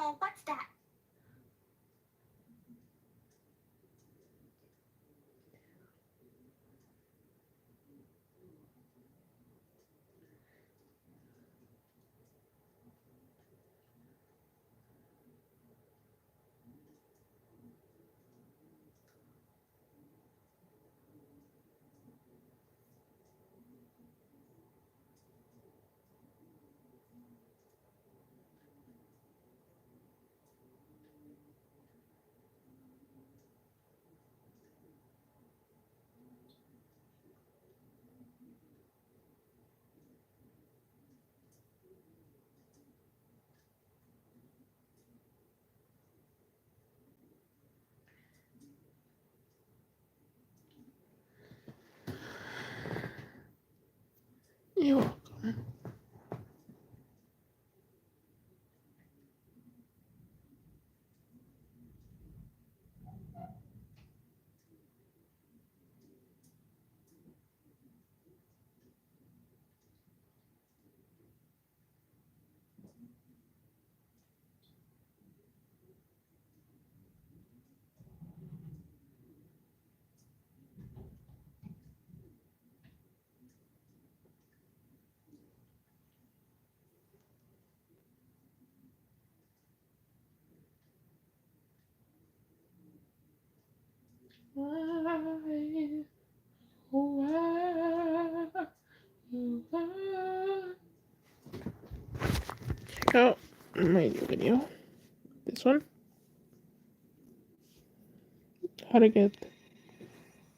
Oh, what's that? You're welcome. Why? Why? Why? Check out my new video. This one. How to get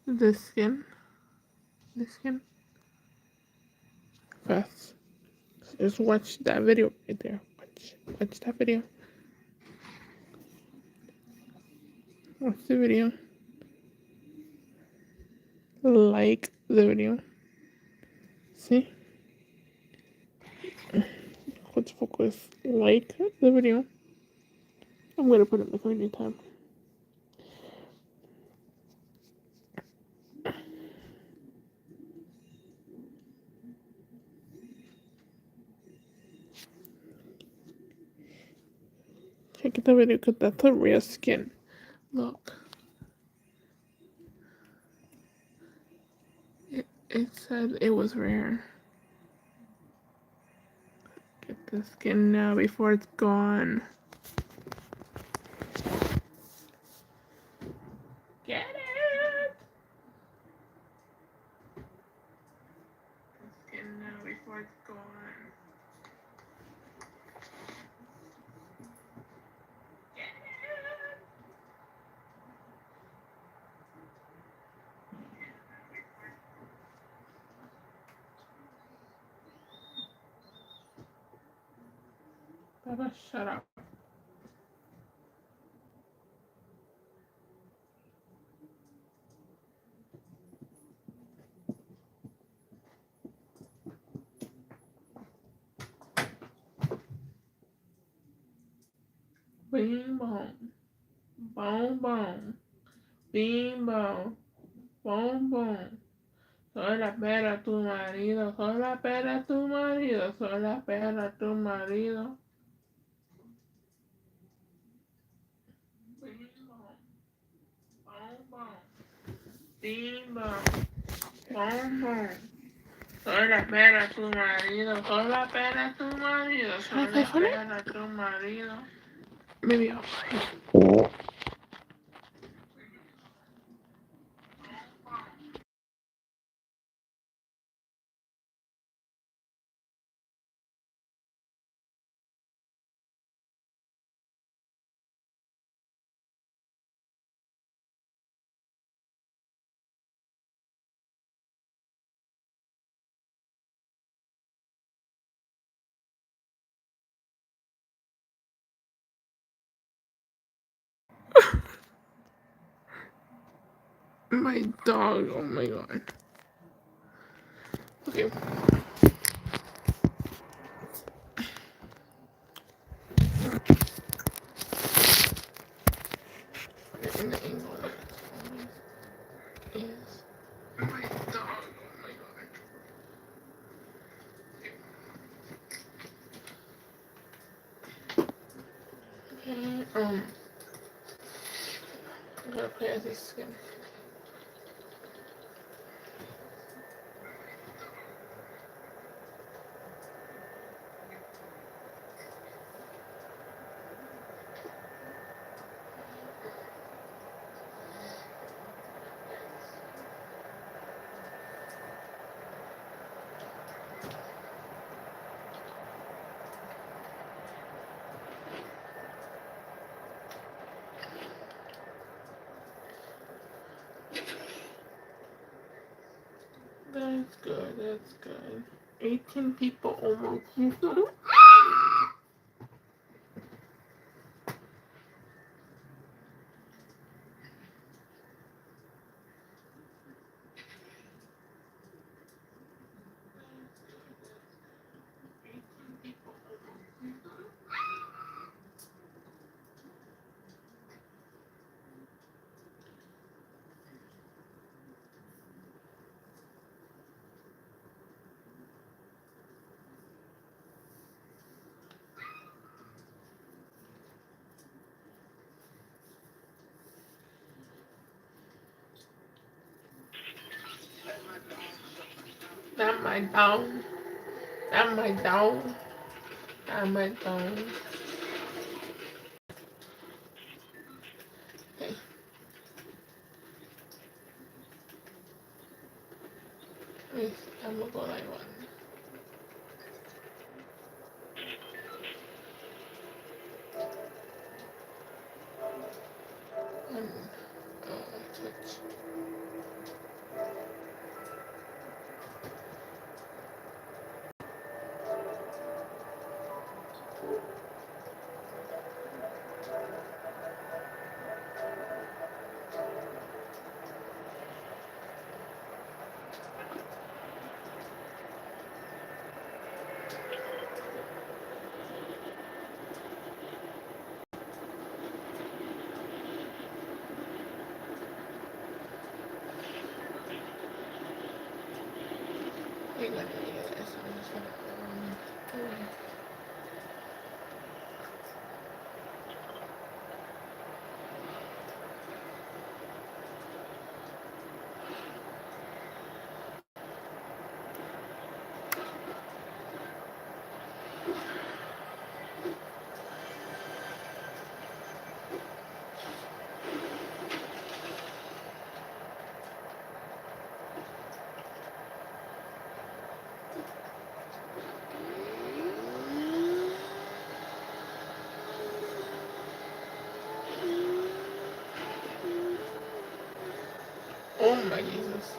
the skin. The skin. Fast. Just watch that video right there. Watch that video. Watch the video. Like the video. See? Let's focus. Like the video. I'm gonna put it in the community tab. Check the video because that's a real skin. Look. It said it was rare. Get the skin now before it's gone. Get it! The skin now before it's gone. Baba, shut up. Bing bong. Boom boom. Bing bong. Boom boom. Soy la perra tu marido. Soy la perra tu marido. Soy la perra tu marido. Bing bong. Boom boom. Bing bong. Boom boom. Soy la perra tu marido. Soy la perra tu marido. Soy la perra tu marido. Maybe I'll play. My dog, oh my god. Okay. In the angle is my dog, oh my god. I'm gonna play as this skin. That's good, that's good. 18 people almost. Not my dog. Not my dog. Not my dog. Okay. I'm gonna go like one. Touch. Wait, let me get this. I'm just gonna, oh my Jesus.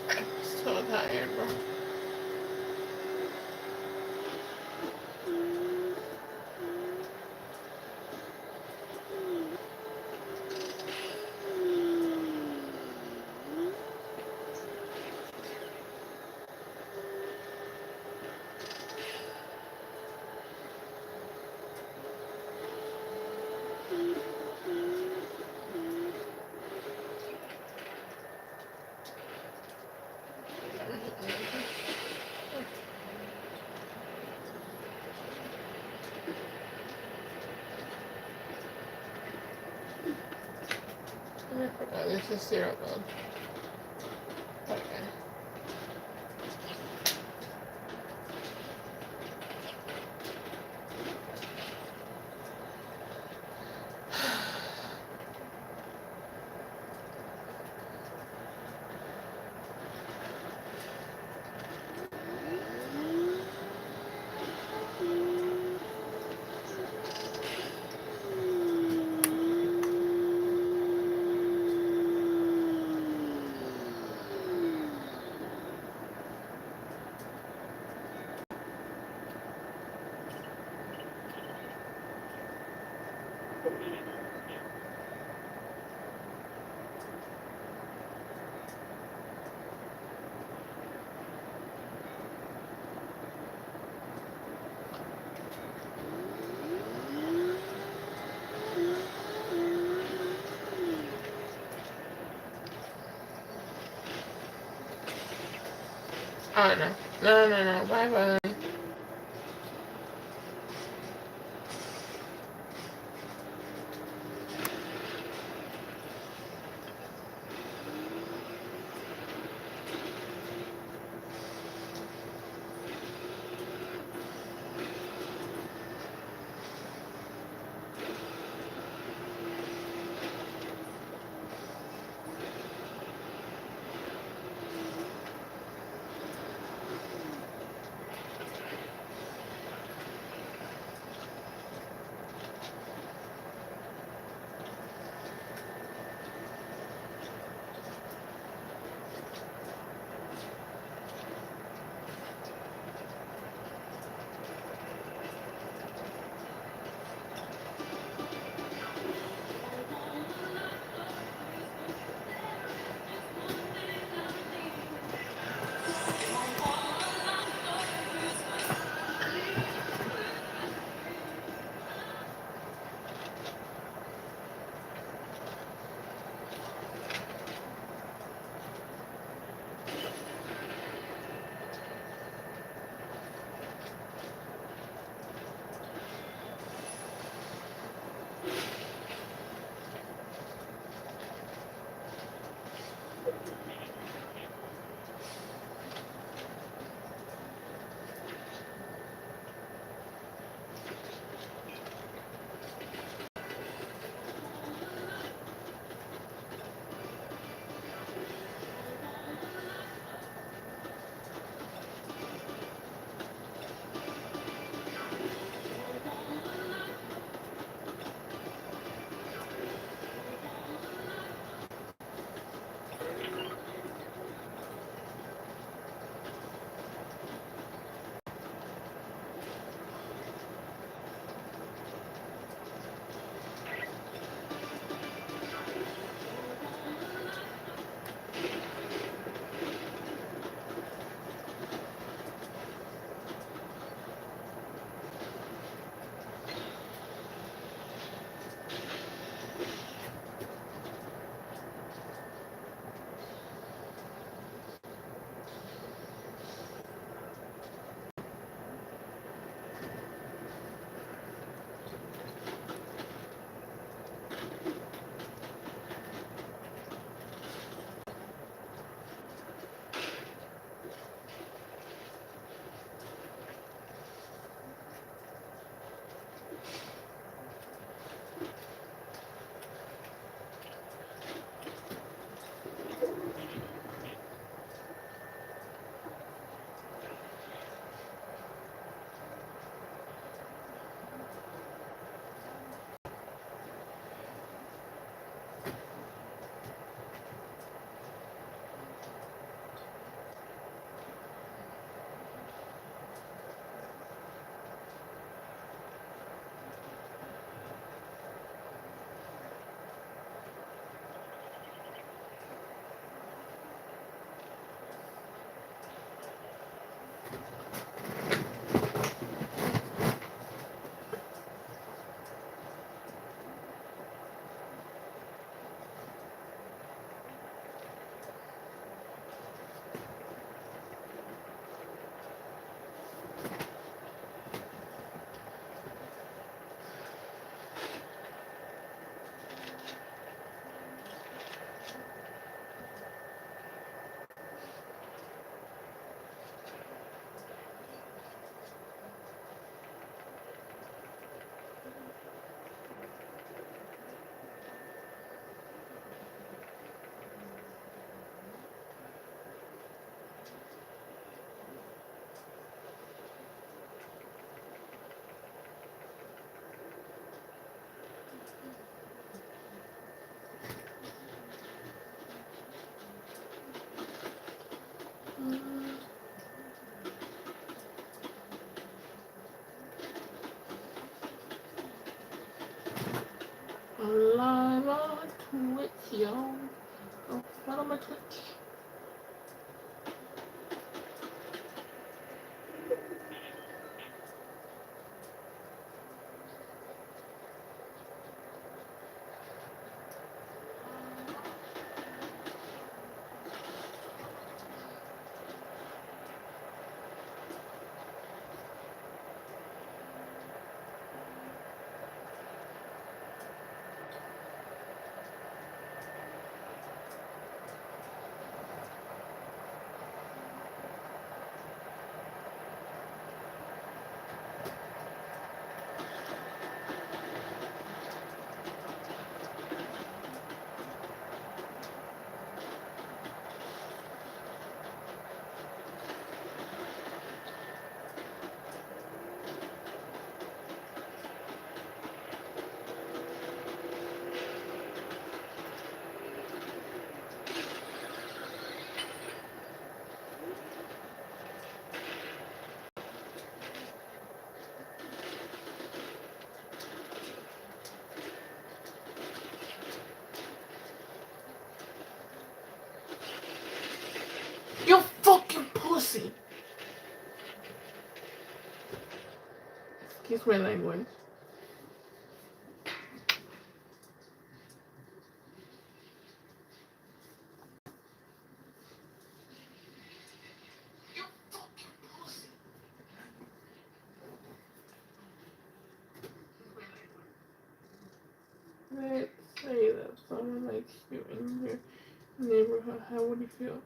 I'm so tired, bro. I forgot this is syrup mode. Okay. Oh no. No, no, no. Bye bye. Live on Twitch, y'all. Oh, follow my Twitch. You fucking pussy. Excuse my language. Let's say that someone likes you in your neighborhood. How would you feel?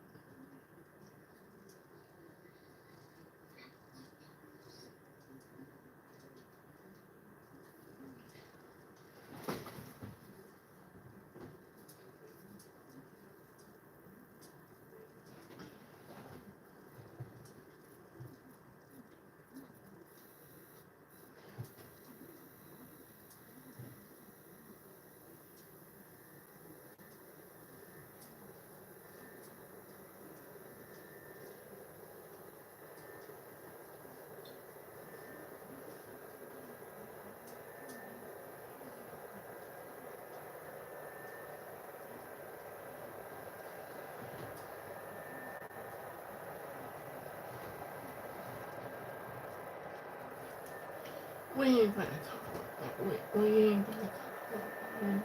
We ain't gonna talk about that. We ain't gonna talk about that.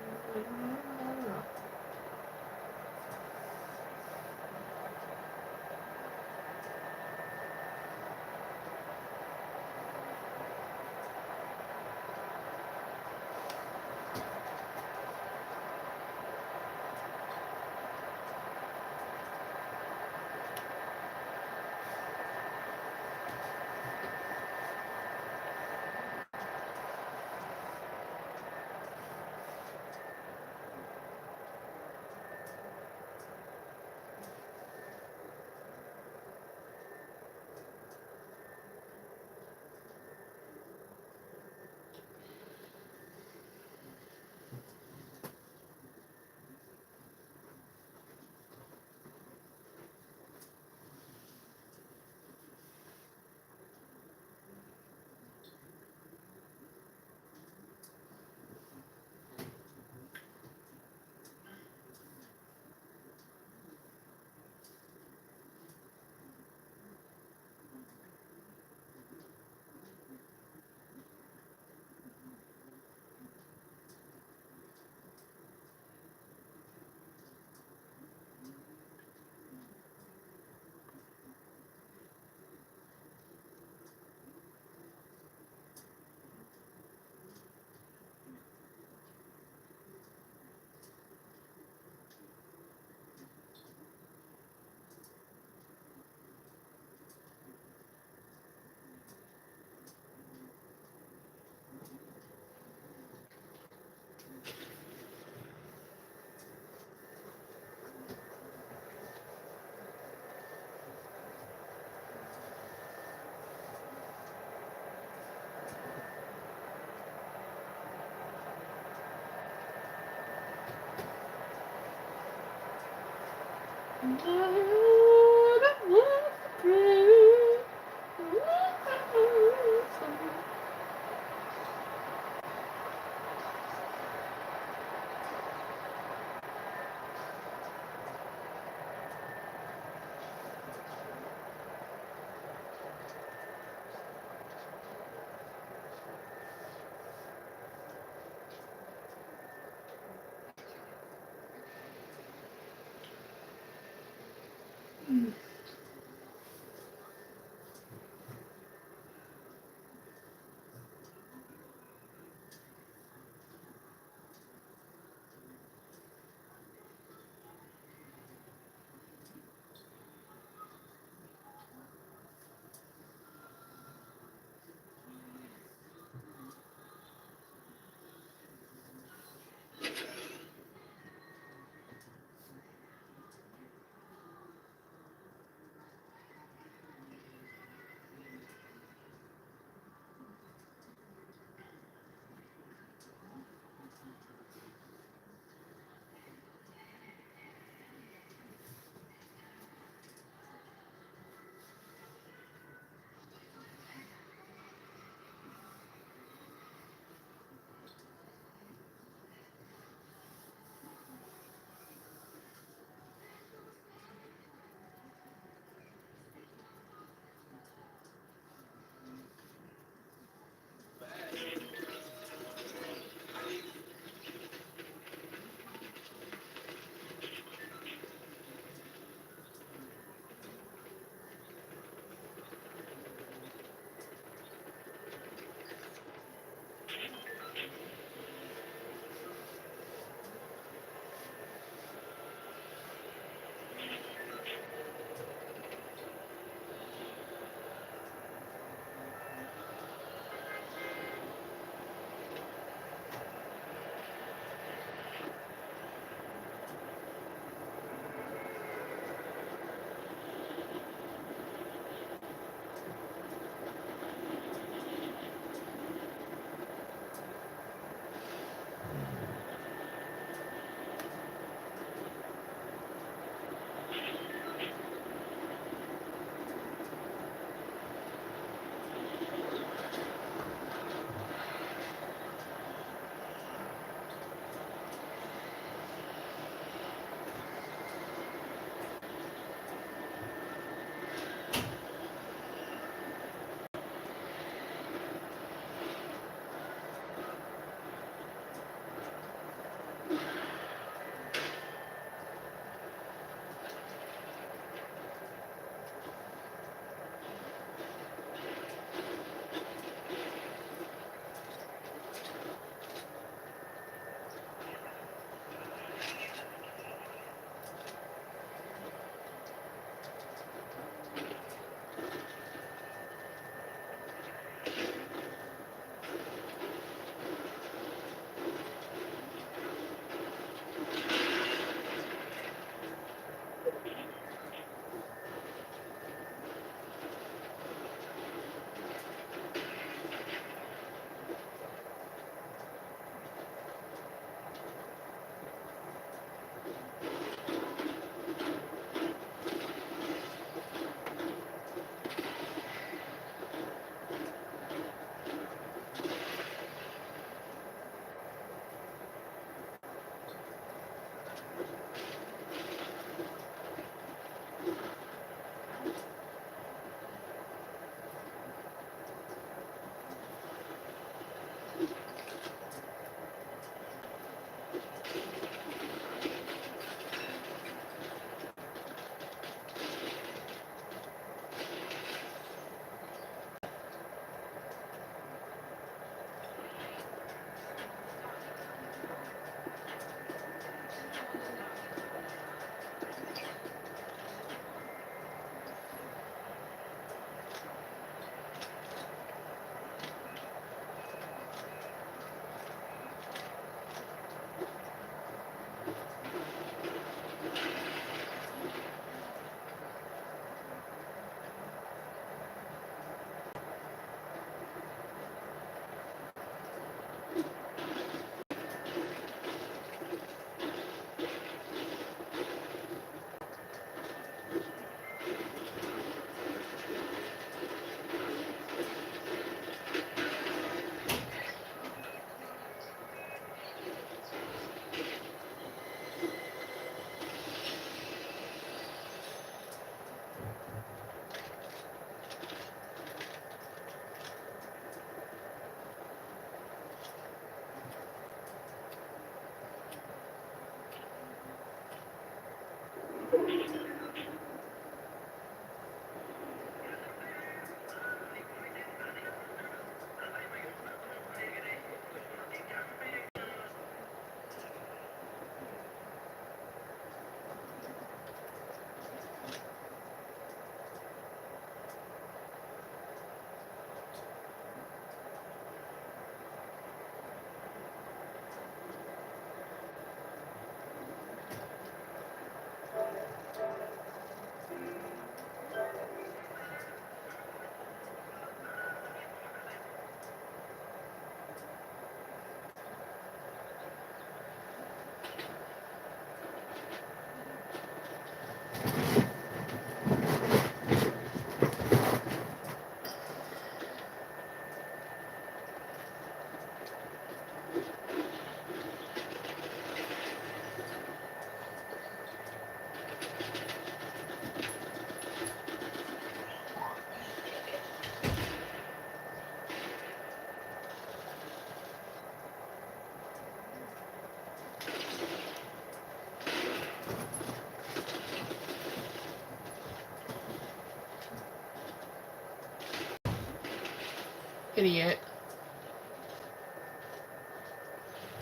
Idiot.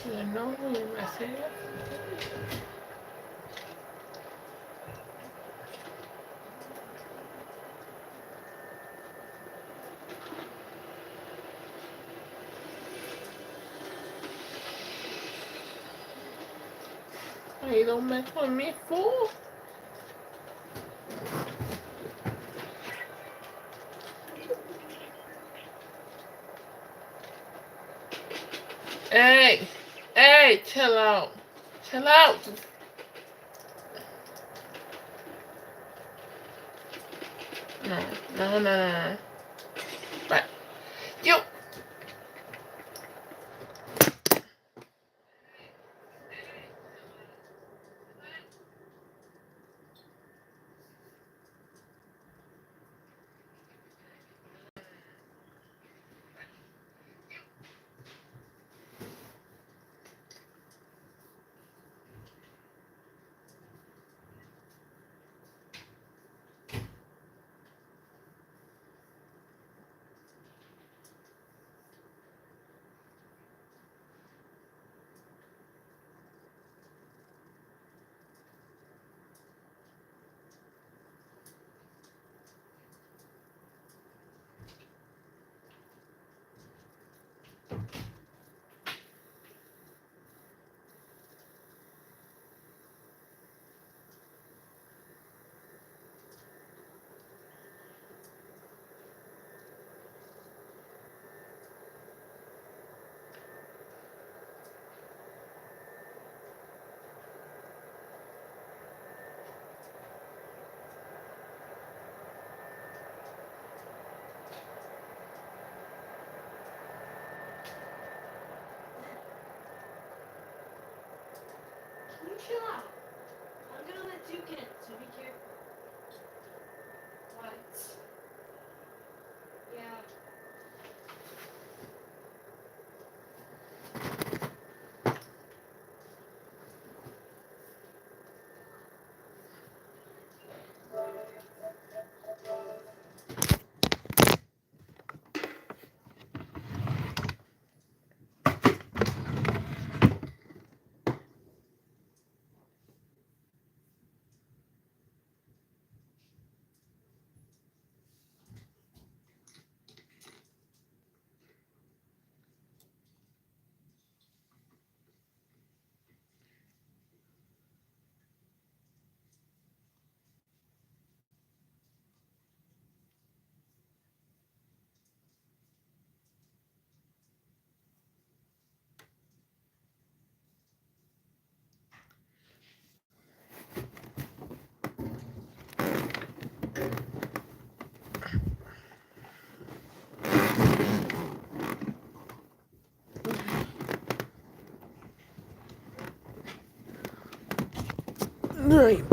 You know who you're messing with? Hey, don't mess with me, fool. Hey, hey, chill out. Chill out. No, no, no, no. But, you. You chill out. I'm gonna let Duke in, so be careful. What? Yeah. Right.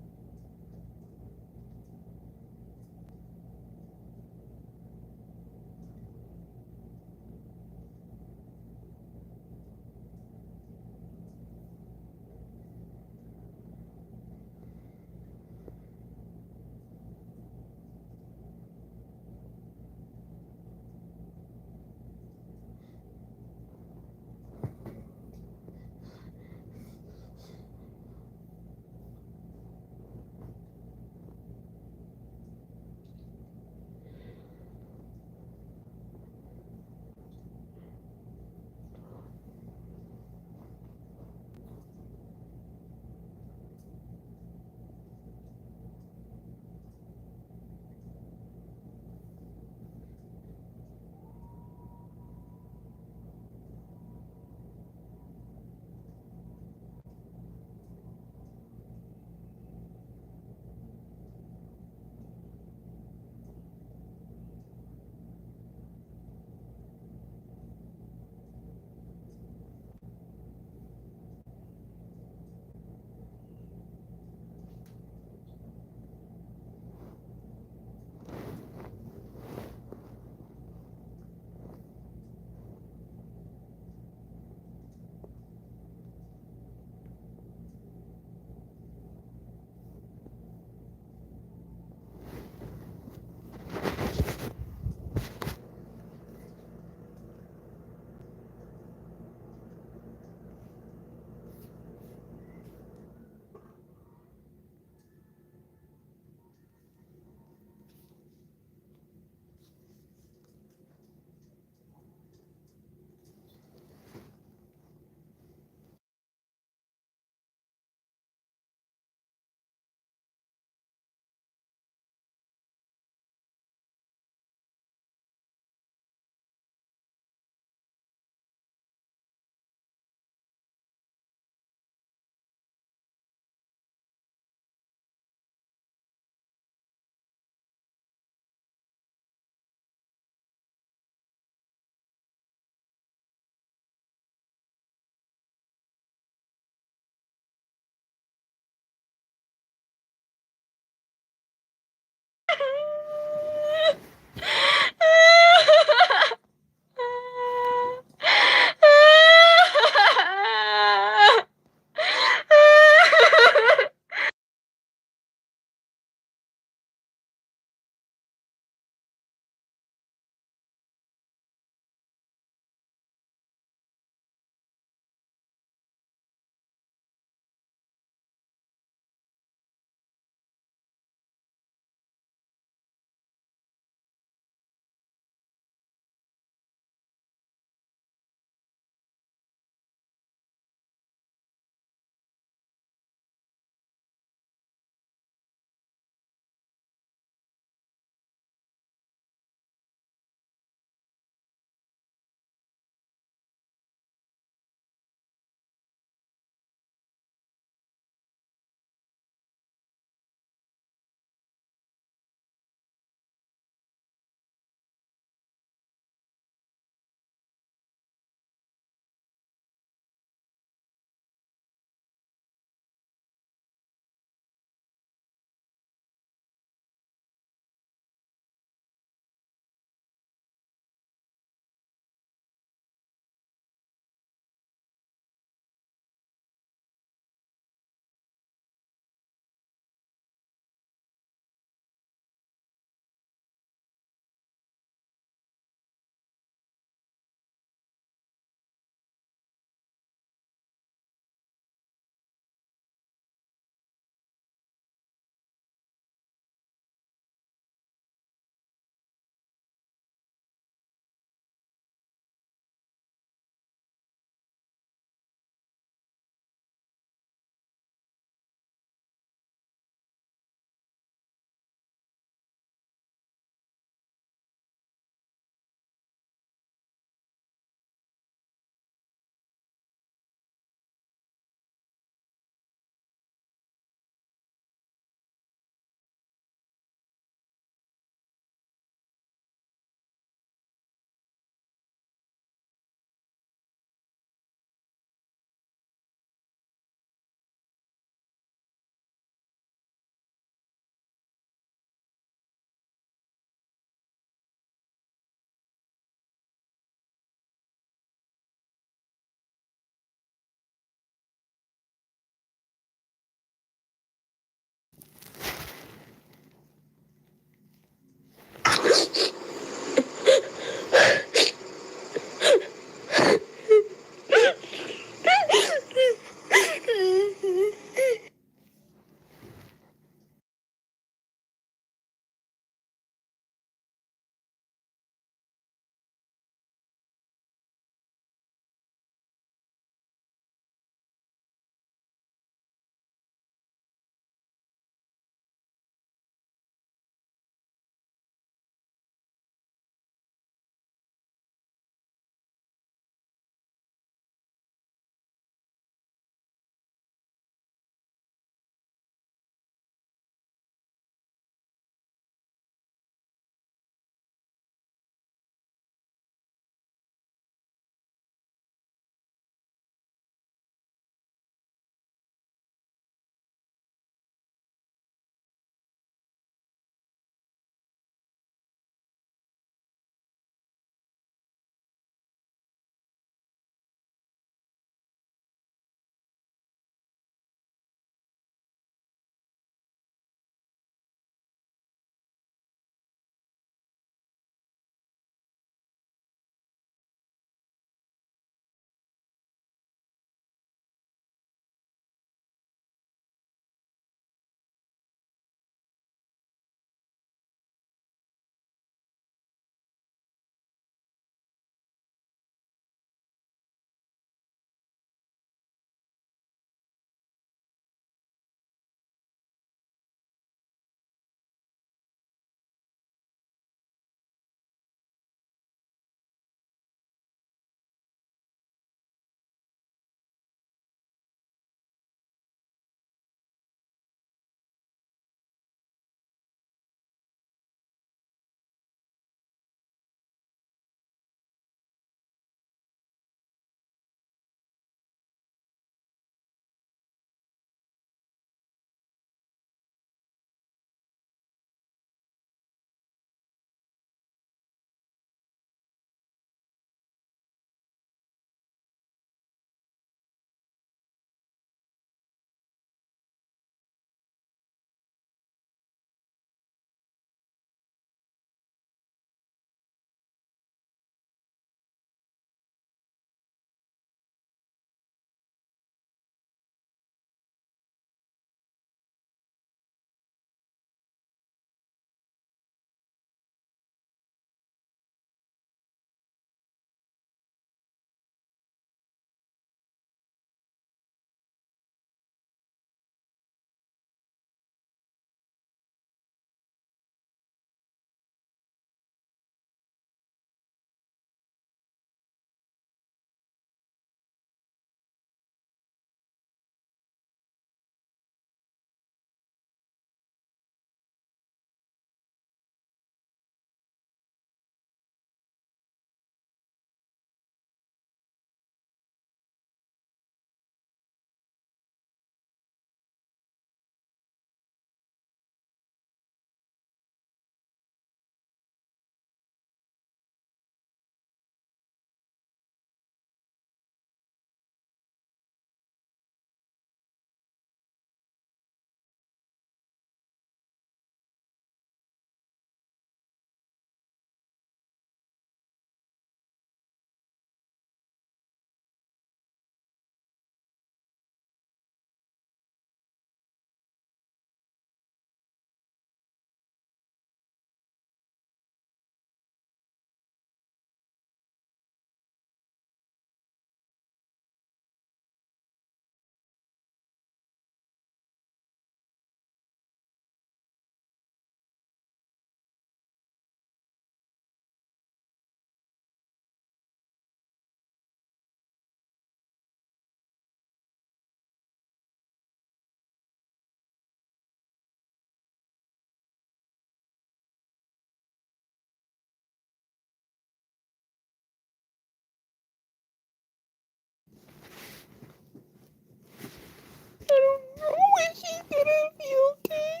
You okay?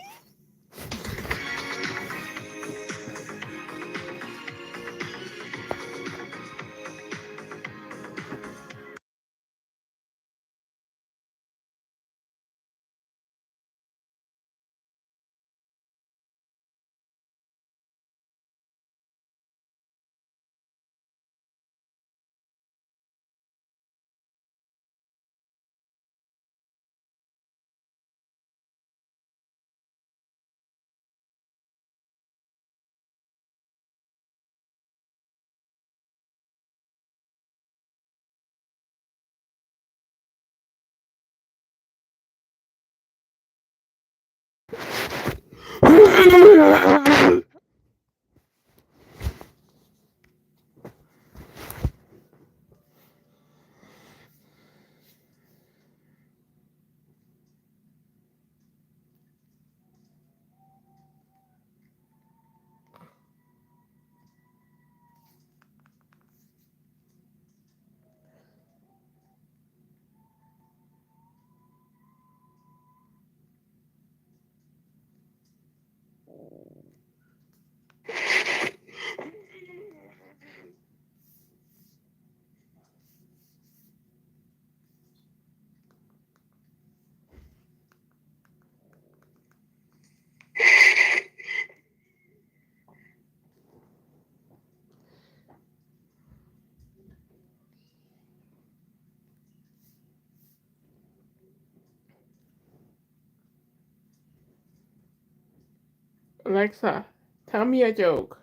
Alexa, tell me a joke.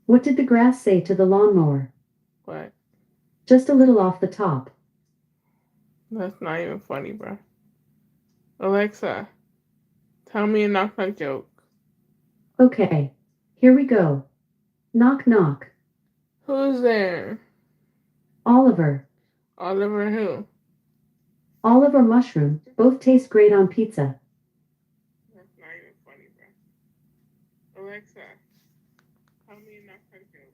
What did the grass say to the lawnmower? What? Just a little off the top. That's not even funny, bro. Alexa, tell me a knock-knock joke. Okay, here we go. Knock knock. Who's there? Oliver. Oliver who? Oliver mushroom. Both taste great on pizza. That's not even funny, bro. Alexa, tell me a knock-knock joke.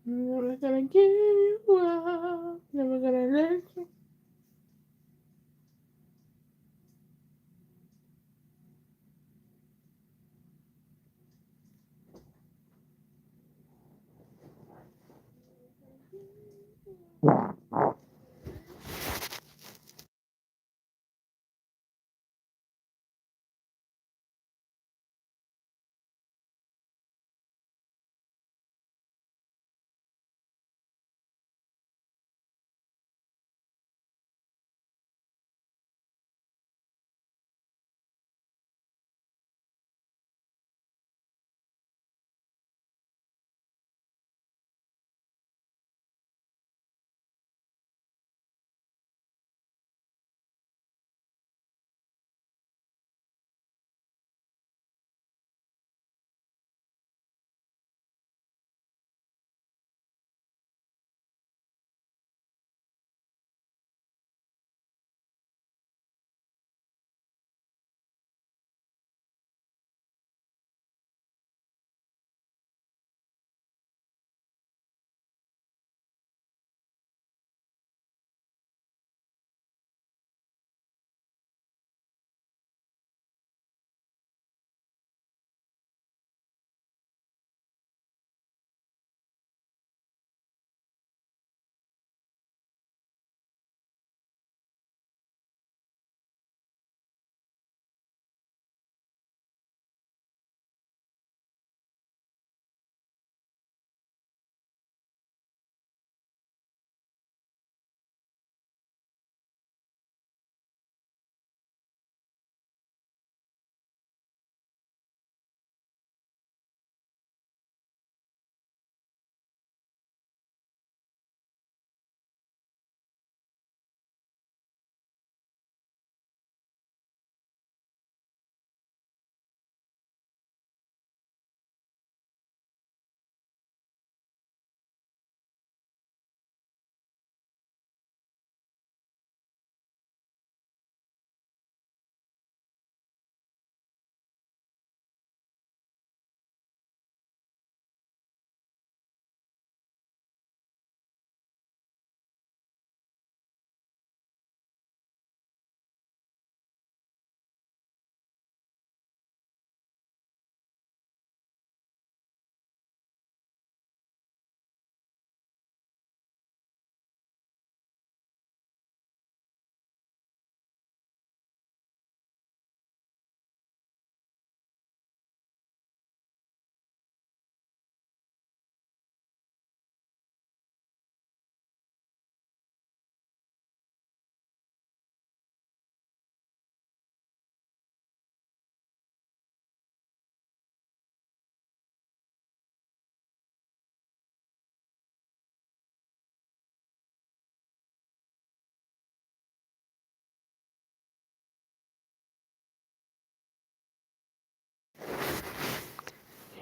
Never gonna give you up. Never gonna let you.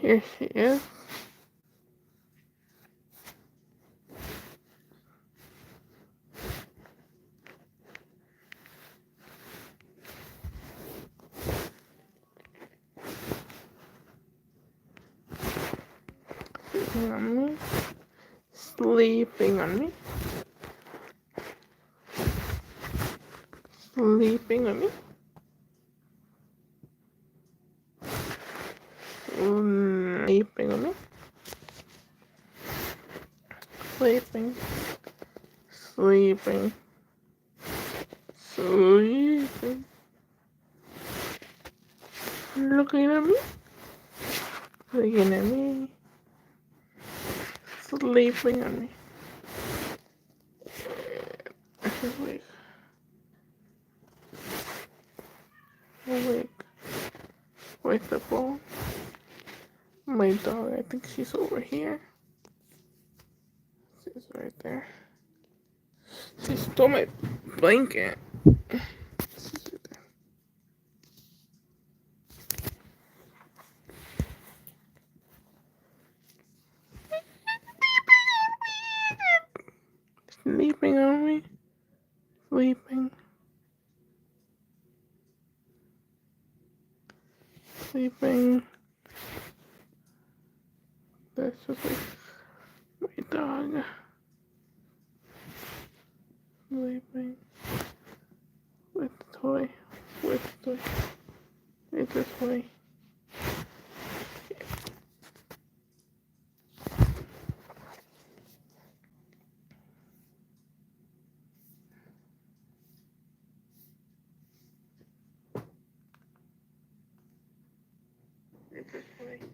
Here she is. Sleeping on me. Sleeping on me. Sleeping on me. Sleeping on me. Sleeping. Sleeping. Sleeping. Looking at me. Looking at me. Sleeping on me. Awake. Awake. Wake up all. My dog, I think she's over here. She's right there. She stole my blanket. Sleeping on me. Sleeping. Sleeping. That's just like my dog. Sleeping. With the toy. With the toy. With the toy. With the toy.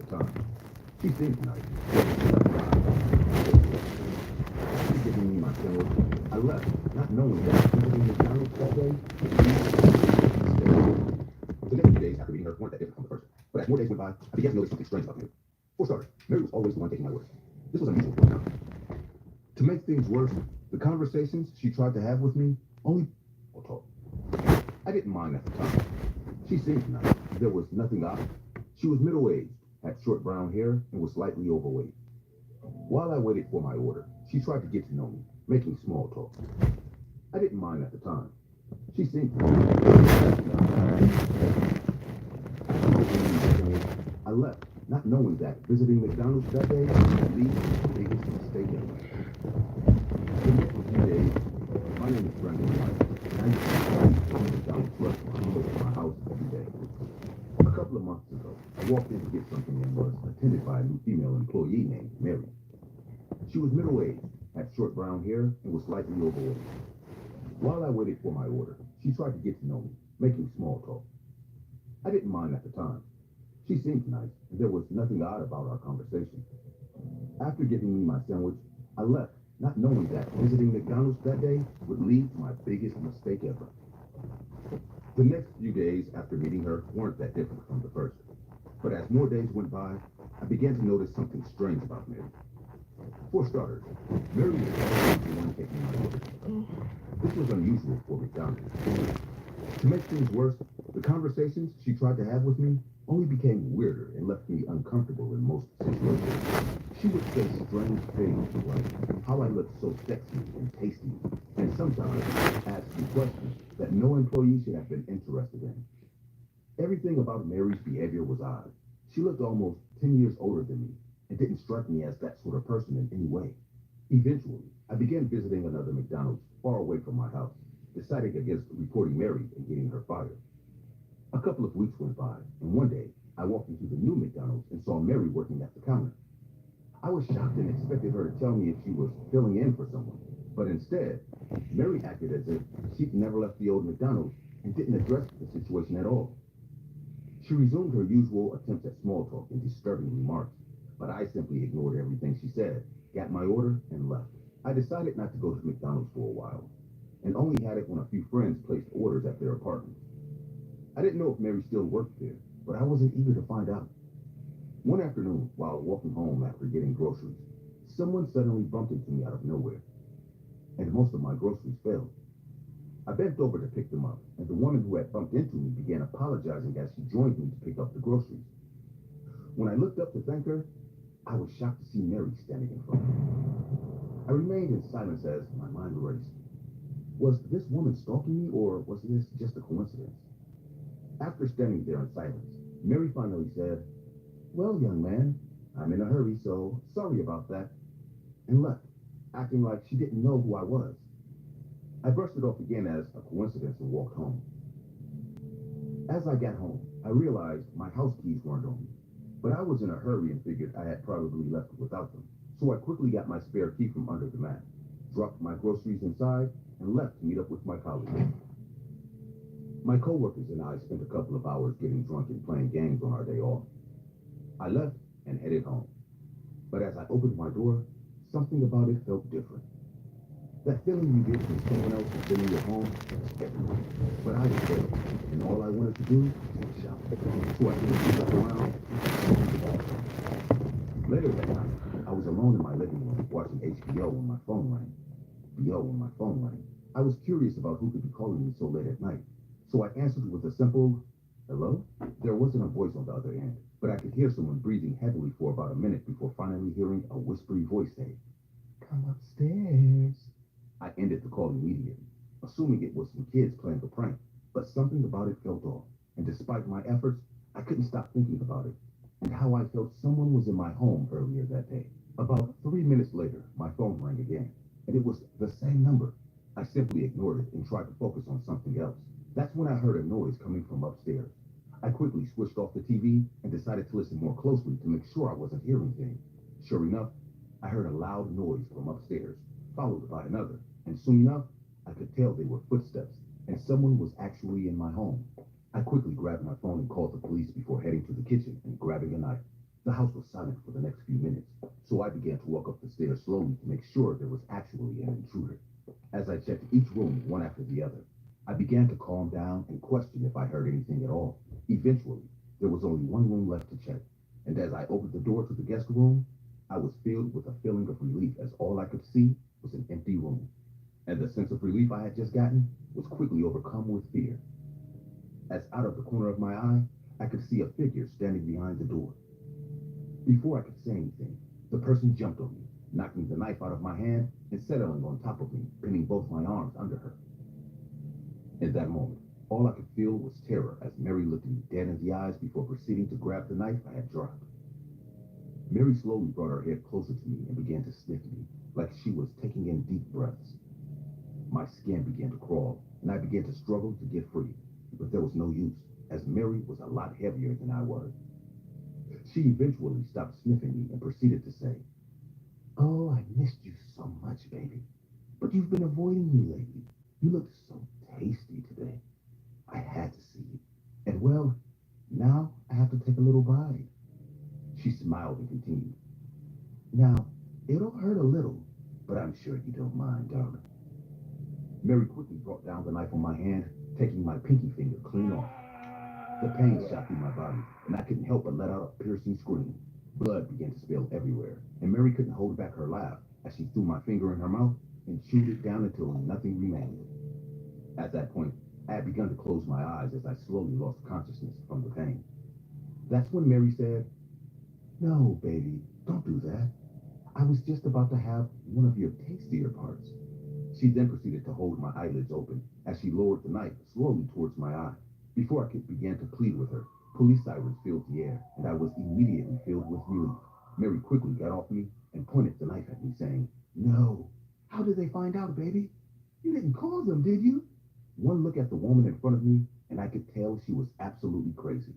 the time. She seemed nice. After giving me my sandwich, I left, not knowing that visiting McDonald's that day would lead to my biggest mistake. The next few days after meeting her weren't that different from the first. But as more days went by, I began to notice something strange about Mary. For starters, Mary was always the one taking my orders. This was unusual for her. To make things worse, the conversations she tried to have with me only or talk. I didn't mind at the time. She seemed nice. There was nothing odd. She was middle-aged, had short brown hair, and was slightly overweight. While I waited for my order, she tried to get to know me, making small talk. I didn't mind at the time. She seemed I left, not knowing that visiting McDonald's that day would lead to the biggest mistake ever. The next few days, my name is Brendan White, and I used to eat from McDonald's restaurant close to my house every day. A couple of months ago, I walked in to get something and was attended by a new female employee named Mary. She was middle-aged, had short brown hair, and was slightly overweight. While I waited for my order, she tried to get to know me, making small talk. I didn't mind at the time. She seemed nice, and there was nothing odd about our conversation. After giving me my sandwich, I left, not knowing that visiting McDonald's that day would lead to my biggest mistake ever. The next few days after meeting her weren't that different from the first. But as more days went by, I began to notice something strange about Mary. For starters, Mary was always the one taking my orders. This was unusual for McDonald's. To make things worse, the conversations she tried to have with me only became weirder and left me uncomfortable in most situations. She would say strange things like how I looked so sexy and tasty, and sometimes ask me questions that no employee should have been interested in. Everything about Mary's behavior was odd. She looked almost 10 years older than me and didn't strike me as that sort of person in any way. Eventually, I began visiting another McDonald's far away from my house, deciding against reporting Mary and getting her fired. A couple of weeks went by, and one day, I walked into the new McDonald's and saw Mary working at the counter. I was shocked and expected her to tell me if she was filling in for someone, but instead, Mary acted as if she'd never left the old McDonald's and didn't address the situation at all. She resumed her usual attempts at small talk and disturbing remarks, but I simply ignored everything she said, got my order, and left. I decided not to go to McDonald's for a while, and only had it when a few friends placed orders at their apartments. I didn't know if Mary still worked there, but I wasn't eager to find out. One afternoon, while walking home after getting groceries, someone suddenly bumped into me out of nowhere, and most of my groceries failed. I bent over to pick them up, and the woman who had bumped into me began apologizing as she joined me to pick up the groceries. When I looked up to thank her, I was shocked to see Mary standing in front of me. I remained in silence as my mind raced. Was this woman stalking me, or was this just a coincidence? After standing there in silence, Mary finally said, "Well, young man, I'm in a hurry, so sorry about that," and left, acting like she didn't know who I was. I brushed it off again as a coincidence and walked home. As I got home, I realized my house keys weren't on me, but I was in a hurry and figured I had probably left without them. So I quickly got my spare key from under the mat, dropped my groceries inside, and left to meet up with my colleagues. My coworkers and I spent a couple of hours getting drunk and playing games on our day off. I left and headed home. But as I opened my door, something about it felt different. That feeling you get when someone else has been in your home was everywhere. But I was there, and all I wanted to do was shout. So I quickly looked around and the bathroom. Later that night, I was alone in my living room watching HBO when my phone rang. I was curious about who could be calling me so late at night. So I answered with a simple, "Hello?" There wasn't a voice on the other end, but I could hear someone breathing heavily for about a minute before finally hearing a whispery voice say, "Come upstairs." I ended the call immediately, assuming it was some kids playing a prank, but something about it felt off, and despite my efforts, I couldn't stop thinking about it, and how I felt someone was in my home earlier that day. About 3 minutes later, my phone rang again, and it was the same number. I simply ignored it and tried to focus on something else. That's when I heard a noise coming from upstairs. I quickly switched off the TV and decided to listen more closely to make sure I wasn't hearing things. Sure enough, I heard a loud noise from upstairs, followed by another, and soon enough, I could tell they were footsteps, and someone was actually in my home. I quickly grabbed my phone and called the police before heading to the kitchen and grabbing a knife. The house was silent for the next few minutes, so I began to walk up the stairs slowly to make sure there was actually an intruder. As I checked each room one after the other, I began to calm down and question if I heard anything at all. Eventually, there was only one room left to check, and as I opened the door to the guest room, I was filled with a feeling of relief as all I could see was an empty room. And the sense of relief I had just gotten was quickly overcome with fear. As out of the corner of my eye, I could see a figure standing behind the door. Before I could say anything, the person jumped on me, knocking the knife out of my hand and settling on top of me, pinning both my arms under her. In that moment, all I could feel was terror as Mary looked me dead in the eyes before proceeding to grab the knife I had dropped. Mary slowly brought her head closer to me and began to sniff me, like she was taking in deep breaths. My skin began to crawl, and I began to struggle to get free, but there was no use, as Mary was a lot heavier than I was. She eventually stopped sniffing me and proceeded to say, "Oh, I missed you so much, baby. But you've been avoiding me lately. You looked so tasty today. I had to see you. And well, now I have to take a little bite." She smiled and continued, "Now, it'll hurt a little, but I'm sure you don't mind, darling." Mary quickly brought down the knife on my hand, taking my pinky finger clean off. The pain shot through my body, and I couldn't help but let out a piercing scream. Blood began to spill everywhere, and Mary couldn't hold back her laugh as she threw my finger in her mouth and chewed it down until nothing remained. At that point, I had begun to close my eyes as I slowly lost consciousness from the pain. That's when Mary said, "No, baby, don't do that. I was just about to have one of your tastier parts." She then proceeded to hold my eyelids open as she lowered the knife slowly towards my eye. Before I could begin to plead with her, police sirens filled the air, and I was immediately filled with relief. Mary quickly got off me and pointed the knife at me, saying, "No. How did they find out, baby? You didn't call them, did you?" One look at the woman in front of me, and I could tell she was absolutely crazy.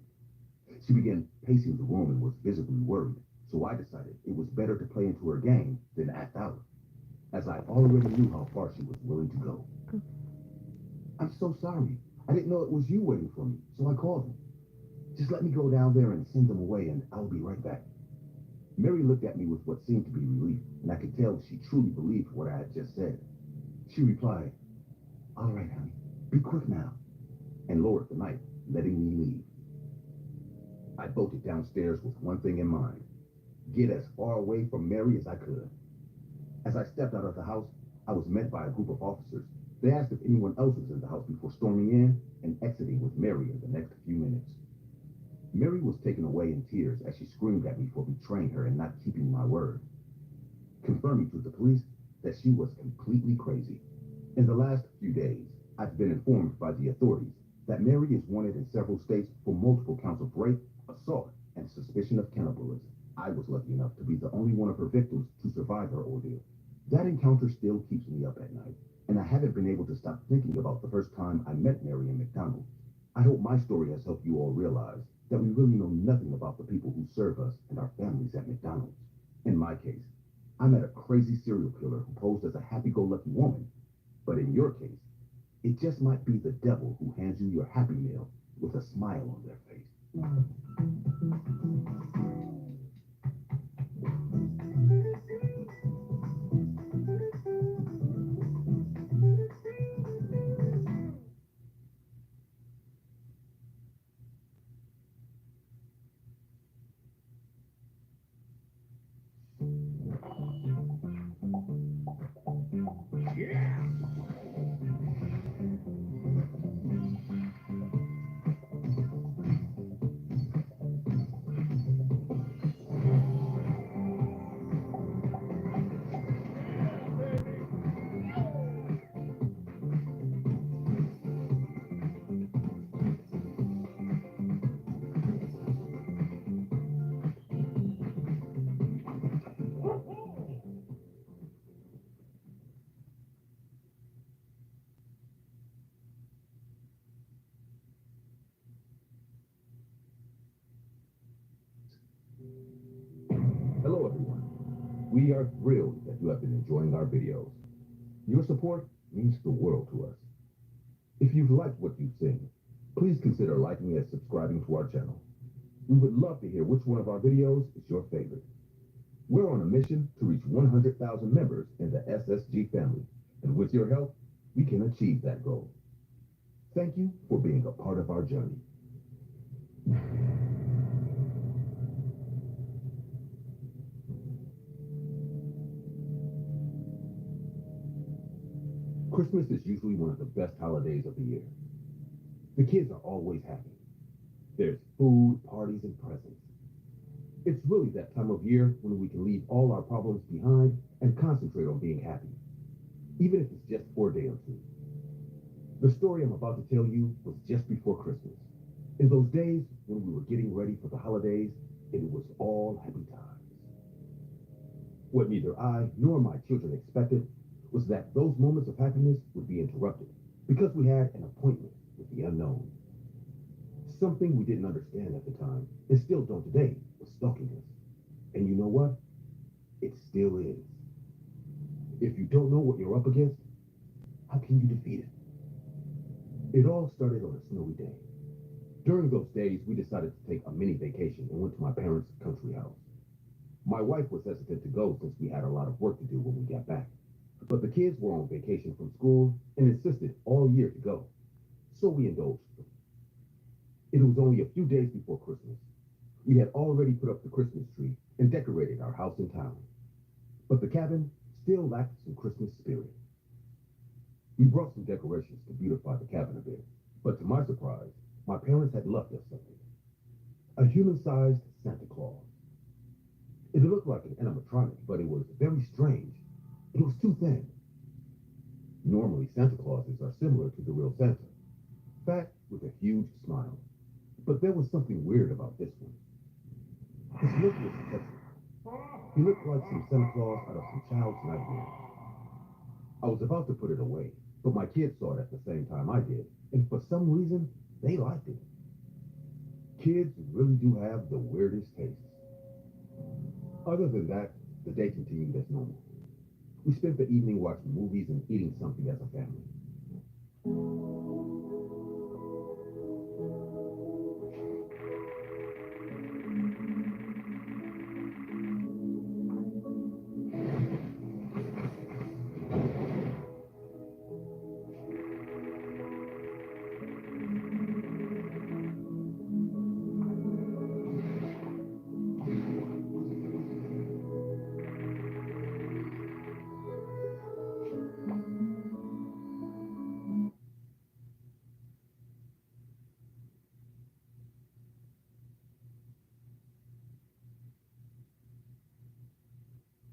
She began pacing the room and was visibly worried, so I decided it was better to play into her game than act out, as I already knew how far she was willing to go. "I'm so sorry. I didn't know it was you waiting for me, so I called them. Just let me go down there and send them away, and I'll be right back." Mary looked at me with what seemed to be relief, and I could tell she truly believed what I had just said. She replied, "All right, honey, be quick now," and lowered the knife, letting me leave. I bolted downstairs with one thing in mind: get as far away from Mary as I could. As I stepped out of the house, I was met by a group of officers. They asked if anyone else was in the house before storming in and exiting with Mary in the next few minutes. Mary was taken away in tears as she screamed at me for betraying her and not keeping my word, confirming to the police that she was completely crazy. In the last few days, I've been informed by the authorities that Mary is wanted in several states for multiple counts of rape, assault, and suspicion of cannibalism. I was lucky enough to be the only one of her victims to survive her ordeal. That encounter still keeps me up at night, and I haven't been able to stop thinking about the first time I met Mary in McDonald's. I hope my story has helped you all realize that we really know nothing about the people who serve us and our families at McDonald's. In my case, I met a crazy serial killer who posed as a happy-go-lucky woman, but in your case, it just might be the devil who hands you your Happy Meal with a smile on their face. Hello, everyone. We are thrilled that you have been enjoying our videos. Your support means the world to us. If you've liked what you've seen, please consider liking and subscribing to our channel. We would love to hear which one of our videos is your favorite. We're on a mission to reach 100,000 members in the SSG family, and with your help, we can achieve that goal. Thank you for being a part of our journey. Christmas is usually one of the best holidays of the year. The kids are always happy. There's food, parties, and presents. It's really that time of year when we can leave all our problems behind and concentrate on being happy, even if it's just for a day or two. The story I'm about to tell you was just before Christmas. In those days when we were getting ready for the holidays, and it was all happy times. What neither I nor my children expected was that those moments of happiness would be interrupted because we had an appointment with the unknown. Something we didn't understand at the time, and still don't today, was stalking us. And you know what? It still is. If you don't know what you're up against, how can you defeat it? It all started on a snowy day. During those days, we decided to take a mini vacation and went to my parents' country house. My wife was hesitant to go since we had a lot of work to do when we got back. But the kids were on vacation from school and insisted all year to go. So we indulged them. It was only a few days before Christmas. We had already put up the Christmas tree and decorated our house in town. But the cabin still lacked some Christmas spirit. We brought some decorations to beautify the cabin a bit, but to my surprise, my parents had left us something. A human-sized Santa Claus. It looked like an animatronic, but it was very strange. It was too thin. Normally, Santa Clauses are similar to the real Santa, fat with a huge smile. But there was something weird about this one. His look was touching. He looked like some Santa Claus out of some child's nightmare. I was about to put it away, but my kids saw it at the same time I did, and for some reason, they liked it. Kids really do have the weirdest tastes. Other than that, the day continued as normal. We spent the evening watching movies and eating something as a family.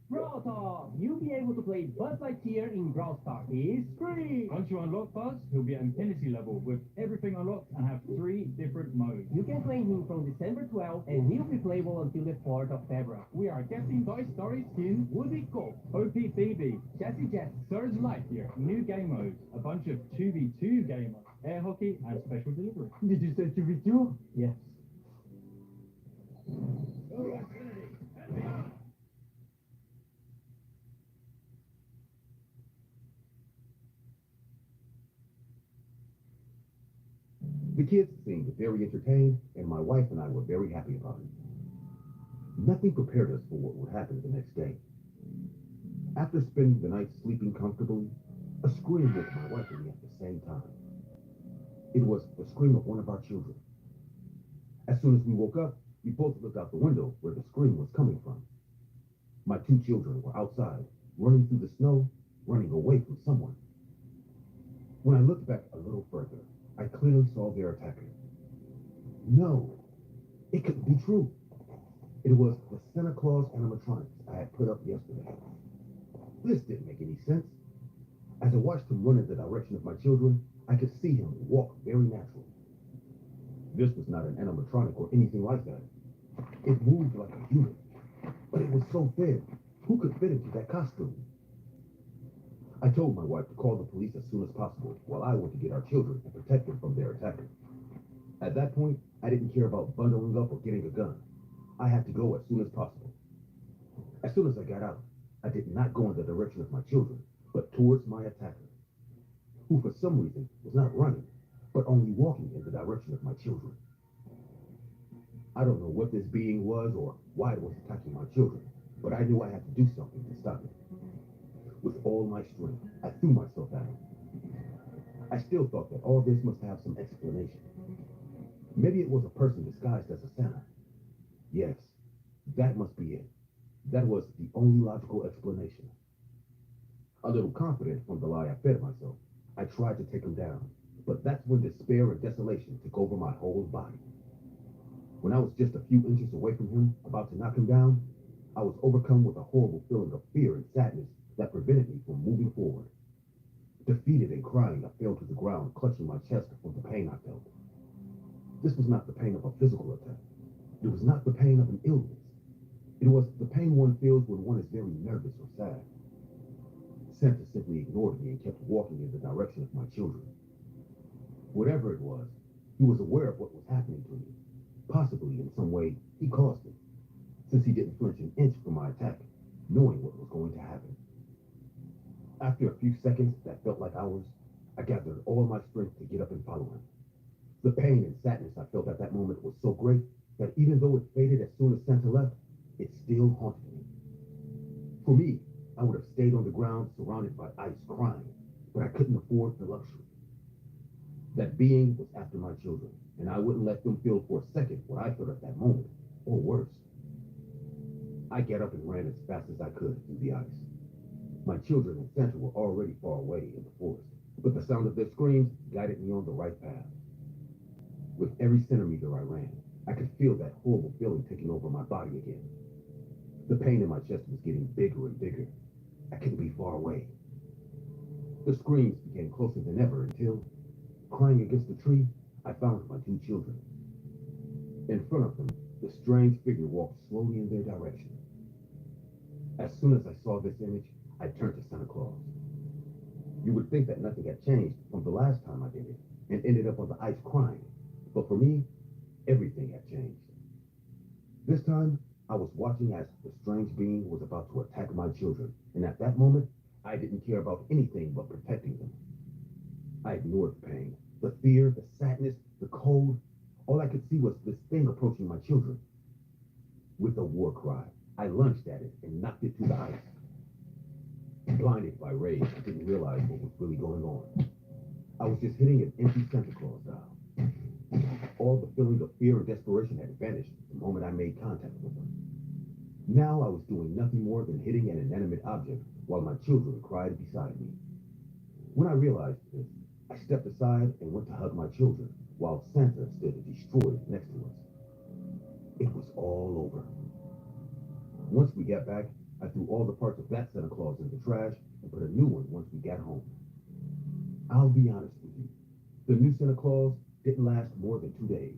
Brawl Talk! You'll be able to play Buzz Lightyear in Brawl Stars. It's free! Once you unlock Buzz, he'll be at Infinity level with everything unlocked and have 3 different modes. You can play him from December 12th, and he'll be playable until the 4th of February. We are getting Toy Story skin, Woody Colt, OP Phoebe, Jesse Jess, Surge Lightyear, new game modes, a bunch of 2v2 game modes, air hockey, and special delivery. Did you say 2v2? Yes. The kids seemed very entertained, and my wife and I were very happy about it. Nothing prepared us for what would happen the next day. After spending the night sleeping comfortably, a scream woke my wife and me at the same time. It was the scream of one of our children. As soon as we woke up, we both looked out the window where the scream was coming from. My 2 children were outside, running through the snow, running away from someone. When I looked back a little further, I clearly saw their attacker. No, it couldn't be true. It was the Santa Claus animatronics I had put up yesterday. This didn't make any sense. As I watched him run in the direction of my children, I could see him walk very natural. This was not an animatronic or anything like that. It moved like a human, but it was so thin. Who could fit into that costume? I told my wife to call the police as soon as possible while I went to get our children and protect them from their attacker. At that point, I didn't care about bundling up or getting a gun. I had to go as soon as possible. As soon as I got out, I did not go in the direction of my children, but towards my attacker, who for some reason was not running, but only walking in the direction of my children. I don't know what this being was or why it was attacking my children, but I knew I had to do something to stop it. With all my strength, I threw myself at him. I still thought that all this must have some explanation. Maybe it was a person disguised as a Santa. Yes, that must be it. That was the only logical explanation. A little confident from the lie I fed myself, I tried to take him down, but that's when despair and desolation took over my whole body. When I was just a few inches away from him, about to knock him down, I was overcome with a horrible feeling of fear and sadness that prevented me from moving forward. Defeated and crying, I fell to the ground, clutching my chest from the pain I felt. This was not the pain of a physical attack. It was not the pain of an illness. It was the pain one feels when one is very nervous or sad. Santa simply ignored me and kept walking in the direction of my children. Whatever it was, he was aware of what was happening to me. Possibly in some way, he caused it, since he didn't flinch an inch from my attack, knowing what was going to happen. After a few seconds that felt like hours, I gathered all my strength to get up and follow him. The pain and sadness I felt at that moment was so great that even though it faded as soon as Santa left, it still haunted me. For me, I would have stayed on the ground surrounded by ice crying, but I couldn't afford the luxury. That being was after my children, and I wouldn't let them feel for a second what I felt at that moment, or worse. I got up and ran as fast as I could through the ice. My children and Santa were already far away in the forest, but the sound of their screams guided me on the right path. With every centimeter I ran, I could feel that horrible feeling taking over my body again. The pain in my chest was getting bigger and bigger. I couldn't be far away. The screams became closer than ever until, crying against the tree, I found my two children. In front of them, the strange figure walked slowly in their direction. As soon as I saw this image, I turned to Santa Claus. You would think that nothing had changed from the last time I did it and ended up on the ice crying, but for me, everything had changed. This time, I was watching as the strange being was about to attack my children, and at that moment, I didn't care about anything but protecting them. I ignored the pain, the fear, the sadness, the cold. All I could see was this thing approaching my children. With a war cry, I lunged at it and knocked it to the ice. Blinded by rage, I didn't realize what was really going on. I was just hitting an empty Santa Claus doll. All the feeling of fear and desperation had vanished the moment I made contact with them. Now I was doing nothing more than hitting an inanimate object while my children cried beside me. When I realized this, I stepped aside and went to hug my children while Santa stood destroyed next to us. It was all over. Once we got back, I threw all the parts of that Santa Claus in the trash and put a new one once we got home. I'll be honest with you, the new Santa Claus didn't last more than 2 days.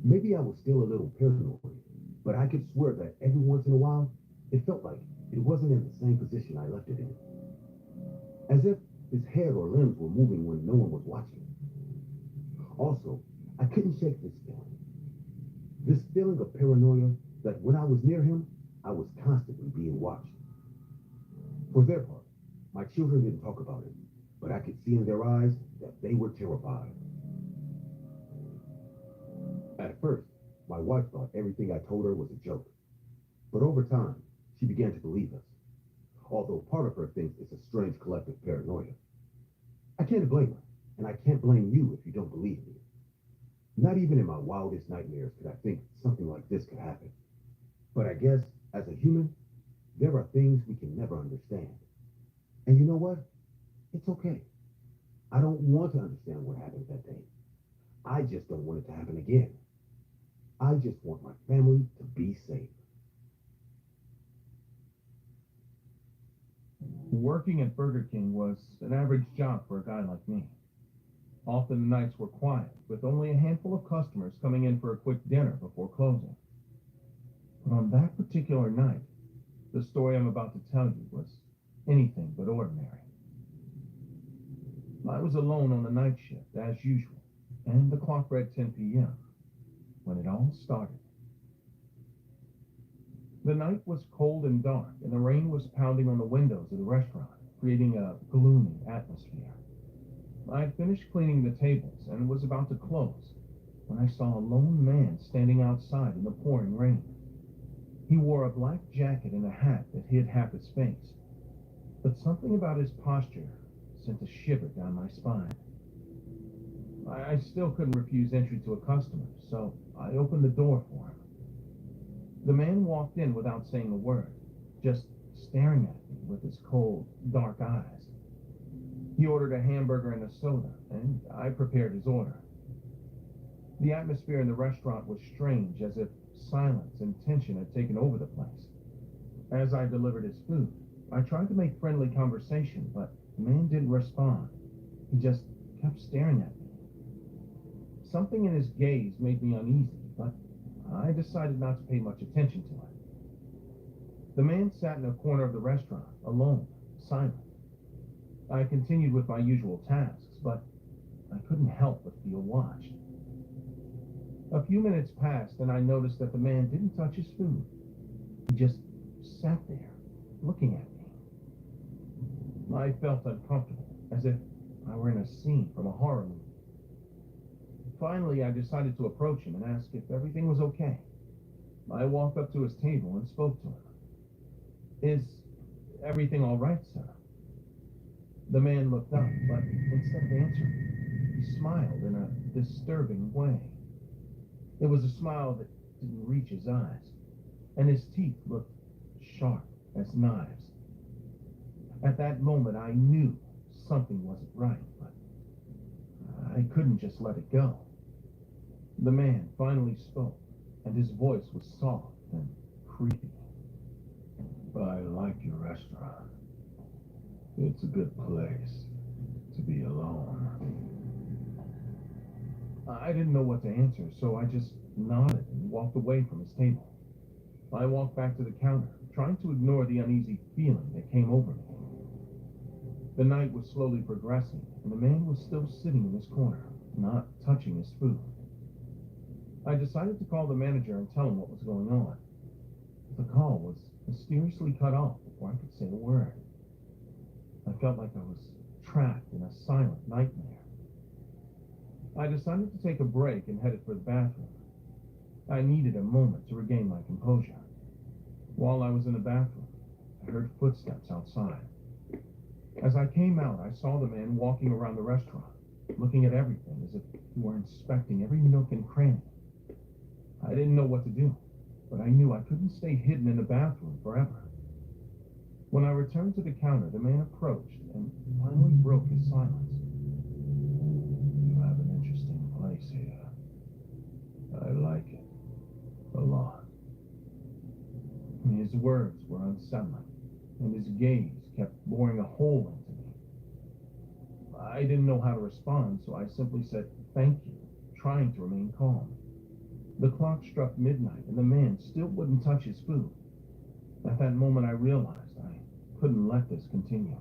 Maybe I was still a little paranoid, but I could swear that every once in a while, it felt like it wasn't in the same position I left it in. As if his head or limbs were moving when no one was watching. Also, I couldn't shake this feeling. This feeling of paranoia that when I was near him, I was constantly being watched. For their part, my children didn't talk about it, but I could see in their eyes that they were terrified. At first, my wife thought everything I told her was a joke. But over time, she began to believe us. Although part of her thinks it's a strange collective paranoia. I can't blame her, and I can't blame you if you don't believe me. Not even in my wildest nightmares could I think something like this could happen. But I guess, as a human, there are things we can never understand. And you know what? It's okay. I don't want to understand what happened that day. I just don't want it to happen again. I just want my family to be safe. Working at Burger King was an average job for a guy like me. Often the nights were quiet, with only a handful of customers coming in for a quick dinner before closing. But on that particular night, the story I'm about to tell you was anything but ordinary. I was alone on the night shift, as usual, and the clock read 10 p.m. when it all started. The night was cold and dark, and the rain was pounding on the windows of the restaurant, creating a gloomy atmosphere. I had finished cleaning the tables and was about to close when I saw a lone man standing outside in the pouring rain. He wore a black jacket and a hat that hid half his face, but something about his posture sent a shiver down my spine. I still couldn't refuse entry to a customer, so I opened the door for him. The man walked in without saying a word, just staring at me with his cold, dark eyes. He ordered a hamburger and a soda, and I prepared his order. The atmosphere in the restaurant was strange, as if silence and tension had taken over the place. As I delivered his food, I tried to make friendly conversation, but the man didn't respond. He just kept staring at me. Something in his gaze made me uneasy, but I decided not to pay much attention to it. The man sat in a corner of the restaurant, alone, silent. I continued with my usual tasks, but I couldn't help but feel watched. A few minutes passed, and I noticed that the man didn't touch his food. He just sat there, looking at me. I felt uncomfortable, as if I were in a scene from a horror movie. Finally, I decided to approach him and ask if everything was okay. I walked up to his table and spoke to him. "Is everything all right, sir?" The man looked up, but instead of answering, he smiled in a disturbing way. It was a smile that didn't reach his eyes, and his teeth looked sharp as knives. At that moment, I knew something wasn't right, but I couldn't just let it go. The man finally spoke, and his voice was soft and creepy. "I like your restaurant. It's a good place to be alone." I didn't know what to answer, so I just nodded and walked away from his table. I walked back to the counter, trying to ignore the uneasy feeling that came over me. The night was slowly progressing, and the man was still sitting in his corner, not touching his food. I decided to call the manager and tell him what was going on. The call was mysteriously cut off before I could say a word. I felt like I was trapped in a silent nightmare. I decided to take a break and headed for the bathroom. I needed a moment to regain my composure. While I was in the bathroom, I heard footsteps outside. As I came out, I saw the man walking around the restaurant, looking at everything as if he were inspecting every nook and cranny. I didn't know what to do, but I knew I couldn't stay hidden in the bathroom forever. When I returned to the counter, the man approached and finally broke his silence. "You have an interesting place here. I like it a lot." His words were unsettling, and his gaze kept boring a hole into me. I didn't know how to respond, so I simply said, "Thank you," trying to remain calm. The clock struck midnight, and the man still wouldn't touch his food. At that moment, I realized I couldn't let this continue.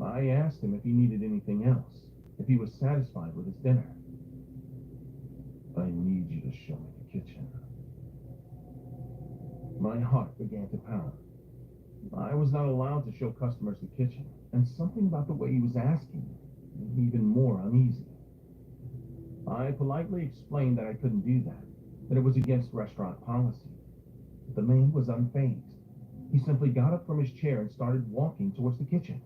I asked him if he needed anything else, if he was satisfied with his dinner. "I need you to show me the kitchen." My heart began to pound. I was not allowed to show customers the kitchen, and something about the way he was asking made me even more uneasy. I politely explained that I couldn't do that it was against restaurant policy. The man was unfazed. He simply got up from his chair and started walking towards the kitchen.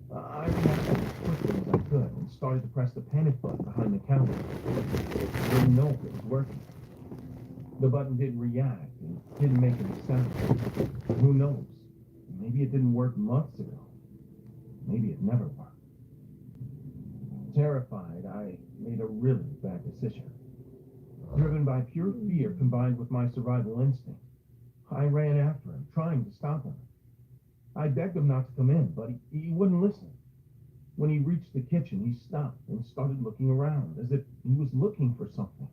I reacted as quickly as I could and started to press the panic button behind the counter. I didn't know if it was working. The button didn't react and didn't make any sound. Who knows? Maybe it didn't work months ago. Maybe it never worked. Terrified, I made a really bad decision. Driven by pure fear combined with my survival instinct, I ran after him, trying to stop him. I begged him not to come in, but he wouldn't listen. When he reached the kitchen, he stopped and started looking around, as if he was looking for something.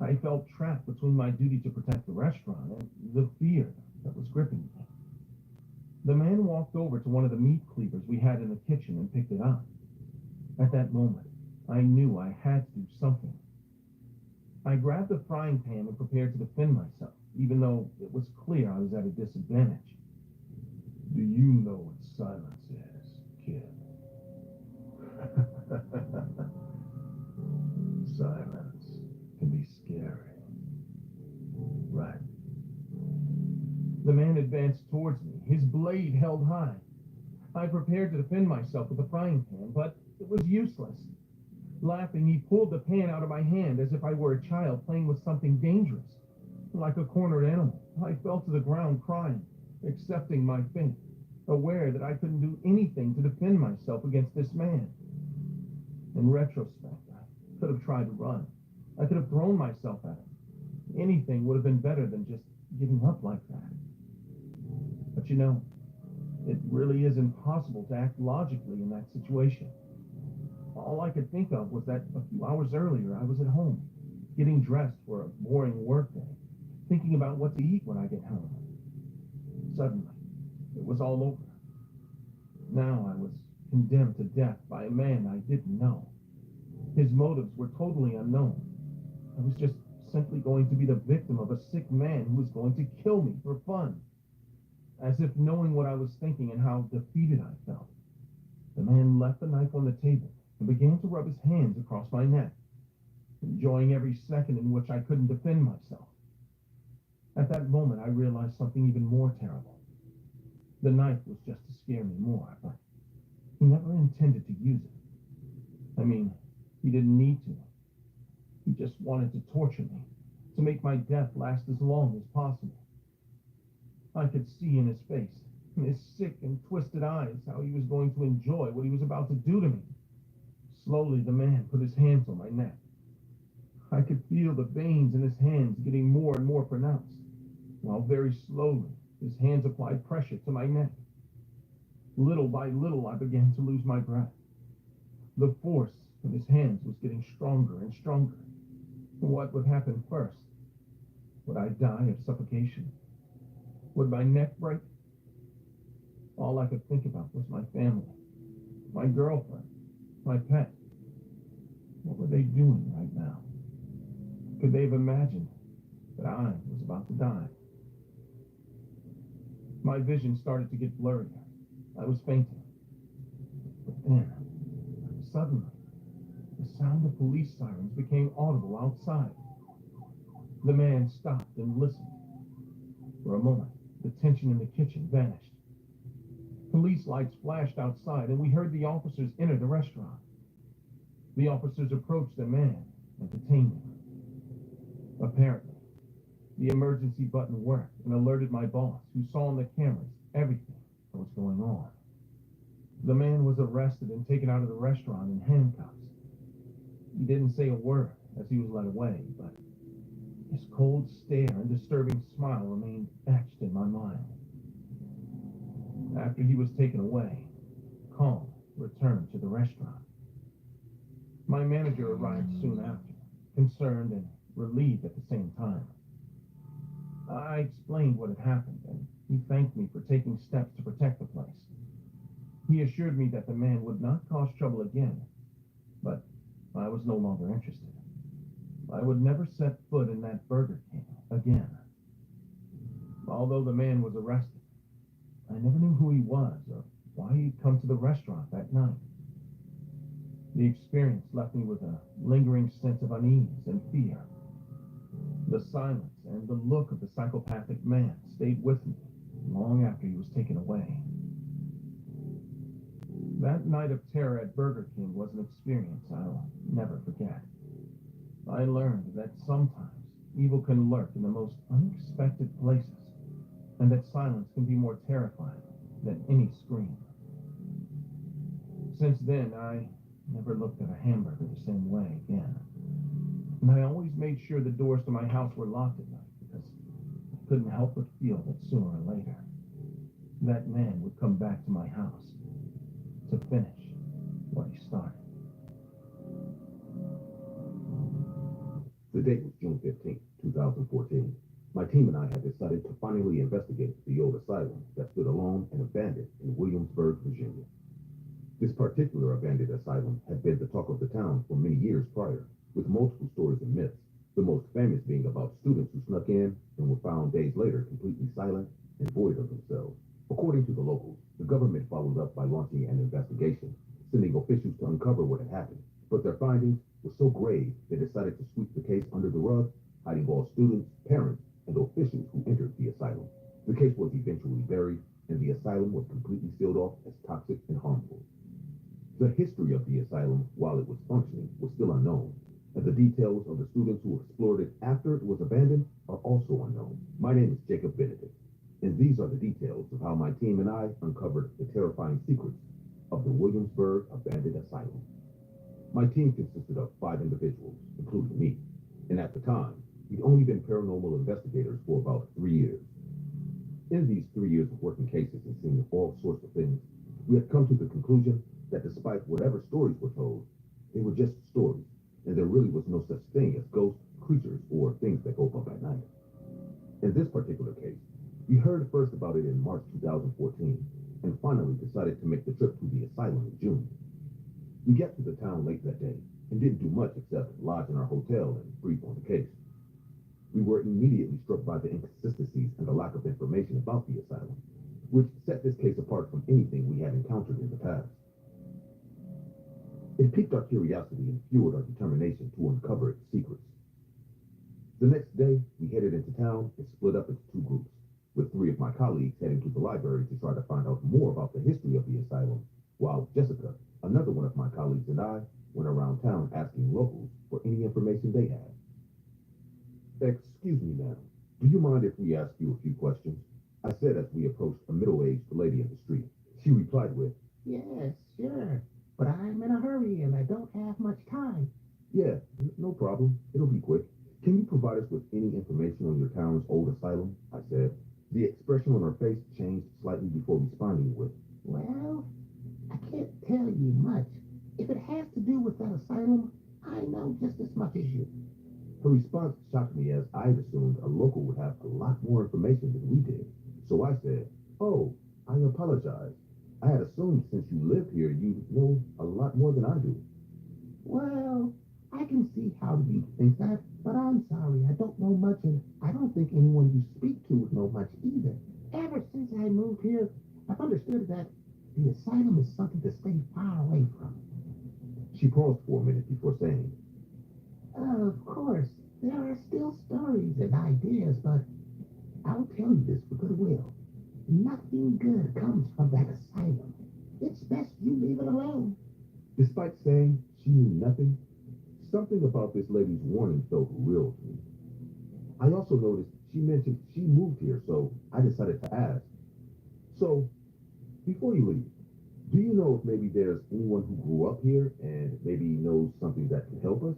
I felt trapped between my duty to protect the restaurant and the fear that was gripping me. The man walked over to one of the meat cleavers we had in the kitchen and picked it up. At that moment, I knew I had to do something. I grabbed the frying pan and prepared to defend myself, even though it was clear I was at a disadvantage. "Do you know what silence is, kid?" advanced towards me, his blade held high. I prepared to defend myself with the frying pan, but it was useless. Laughing, he pulled the pan out of my hand as if I were a child playing with something dangerous. Like a cornered animal, I fell to the ground crying, accepting my fate, aware that I couldn't do anything to defend myself against this man. In retrospect, I could have tried to run. I could have thrown myself at him. Anything would have been better than just giving up like that. But you know, it really is impossible to act logically in that situation. All I could think of was that a few hours earlier I was at home, getting dressed for a boring workday, thinking about what to eat when I get home. Suddenly, it was all over. Now I was condemned to death by a man I didn't know. His motives were totally unknown. I was just simply going to be the victim of a sick man who was going to kill me for fun. As if knowing what I was thinking and how defeated I felt, the man left the knife on the table and began to rub his hands across my neck, enjoying every second in which I couldn't defend myself. At that moment, I realized something even more terrible. The knife was just to scare me more, but he never intended to use it. I mean, he didn't need to. He just wanted to torture me, to make my death last as long as possible. I could see in his face, in his sick and twisted eyes, how he was going to enjoy what he was about to do to me. Slowly, the man put his hands on my neck. I could feel the veins in his hands getting more and more pronounced, while very slowly, his hands applied pressure to my neck. Little by little, I began to lose my breath. The force in his hands was getting stronger and stronger. What would happen first? Would I die of suffocation? Would my neck break? All I could think about was my family, my girlfriend, my pet. What were they doing right now? Could they have imagined that I was about to die? My vision started to get blurrier. I was fainting. But then, suddenly, the sound of police sirens became audible outside. The man stopped and listened. For a moment, the tension in the kitchen vanished. Police lights flashed outside, and we heard the officers enter the restaurant. The officers approached the man and detained him. Apparently, the emergency button worked and alerted my boss, who saw on the cameras everything that was going on. The man was arrested and taken out of the restaurant in handcuffs. He didn't say a word as he was led away, but his cold stare and disturbing smile remained etched in my mind. After he was taken away, calm returned to the restaurant. My manager arrived soon after, concerned and relieved at the same time. I explained what had happened, and he thanked me for taking steps to protect the place. He assured me that the man would not cause trouble again, but I was no longer interested. I would never set foot in that Burger King again. Although the man was arrested, I never knew who he was or why he'd come to the restaurant that night. The experience left me with a lingering sense of unease and fear. The silence and the look of the psychopathic man stayed with me long after he was taken away. That night of terror at Burger King was an experience I'll never forget. I learned that sometimes evil can lurk in the most unexpected places, and that silence can be more terrifying than any scream. Since then, I never looked at a hamburger the same way again. And I always made sure the doors to my house were locked at night, because I couldn't help but feel that sooner or later, that man would come back to my house to finish what he started. The date was June 15, 2014. My team and I had decided to finally investigate the old asylum that stood alone and abandoned in Williamsburg, Virginia. This particular abandoned asylum had been the talk of the town for many years prior, with multiple stories and myths, the most famous being about students who snuck in and were found days later completely silent and void of themselves. According to the locals, the government followed up by launching an investigation, sending officials to uncover what had happened, but their findings were so grave they decided to sweep the case under the rug, hiding all students, parents, and officials who entered the asylum. The case was eventually buried, and the asylum was completely sealed off as toxic and harmful. The history of the asylum, while it was functioning, was still unknown, and the details of the students who explored it after it was abandoned are also unknown. My name is Jacob Benedict, and these are the details of how my team and I uncovered the terrifying secrets of the Williamsburg Abandoned Asylum. My team consisted of 5 individuals, including me, and at the time, we'd only been paranormal investigators for about 3 years. In these 3 years of working cases and seeing all sorts of things, we had come to the conclusion that despite whatever stories were told, they were just stories, and there really was no such thing as ghosts, creatures, or things that go up at night. In this particular case, we heard first about it in March 2014, and finally decided to make the trip to the asylum in June. We got to the town late that day, and didn't do much except lodge in our hotel and brief on the case. We were immediately struck by the inconsistencies and the lack of information about the asylum, which set this case apart from anything we had encountered in the past. It piqued our curiosity and fueled our determination to uncover its secrets. The next day, we headed into town and split up into 2 groups, with 3 of my colleagues heading to the library to try to find out more about the history of the asylum, while Jessica, another one of my colleagues, and I went around town asking locals for any information they had. Excuse me, ma'am. Do you mind if we ask you a few questions? I said as we approached a middle-aged lady in the street. She replied with, Yes, sure. But I'm in a hurry and I don't have much time. Yeah, no problem. It'll be quick. Can you provide us with any information on your town's old asylum? I said. The expression on her face changed slightly before responding with, Well, I can't tell you much. If it has to do with that asylum, I know just as much as you. Her response shocked me as I had assumed a local would have a lot more information than we did. So I said, Oh, I apologize. I had assumed since you live here, you know a lot more than I do. Well, I can see how you think that, but I'm sorry, I don't know much, and I don't think anyone you speak to would know much either. Ever since I moved here, I've understood that the asylum is something to stay far away from. She paused for a minute before saying, Of course, there are still stories and ideas, but I'll tell you this for goodwill. Nothing good comes from that asylum. It's best you leave it alone. Despite saying she knew nothing, something about this lady's warning felt real to me. I also noticed she mentioned she moved here, so I decided to ask. So, before you leave, do you know if maybe there's anyone who grew up here and maybe knows something that can help us?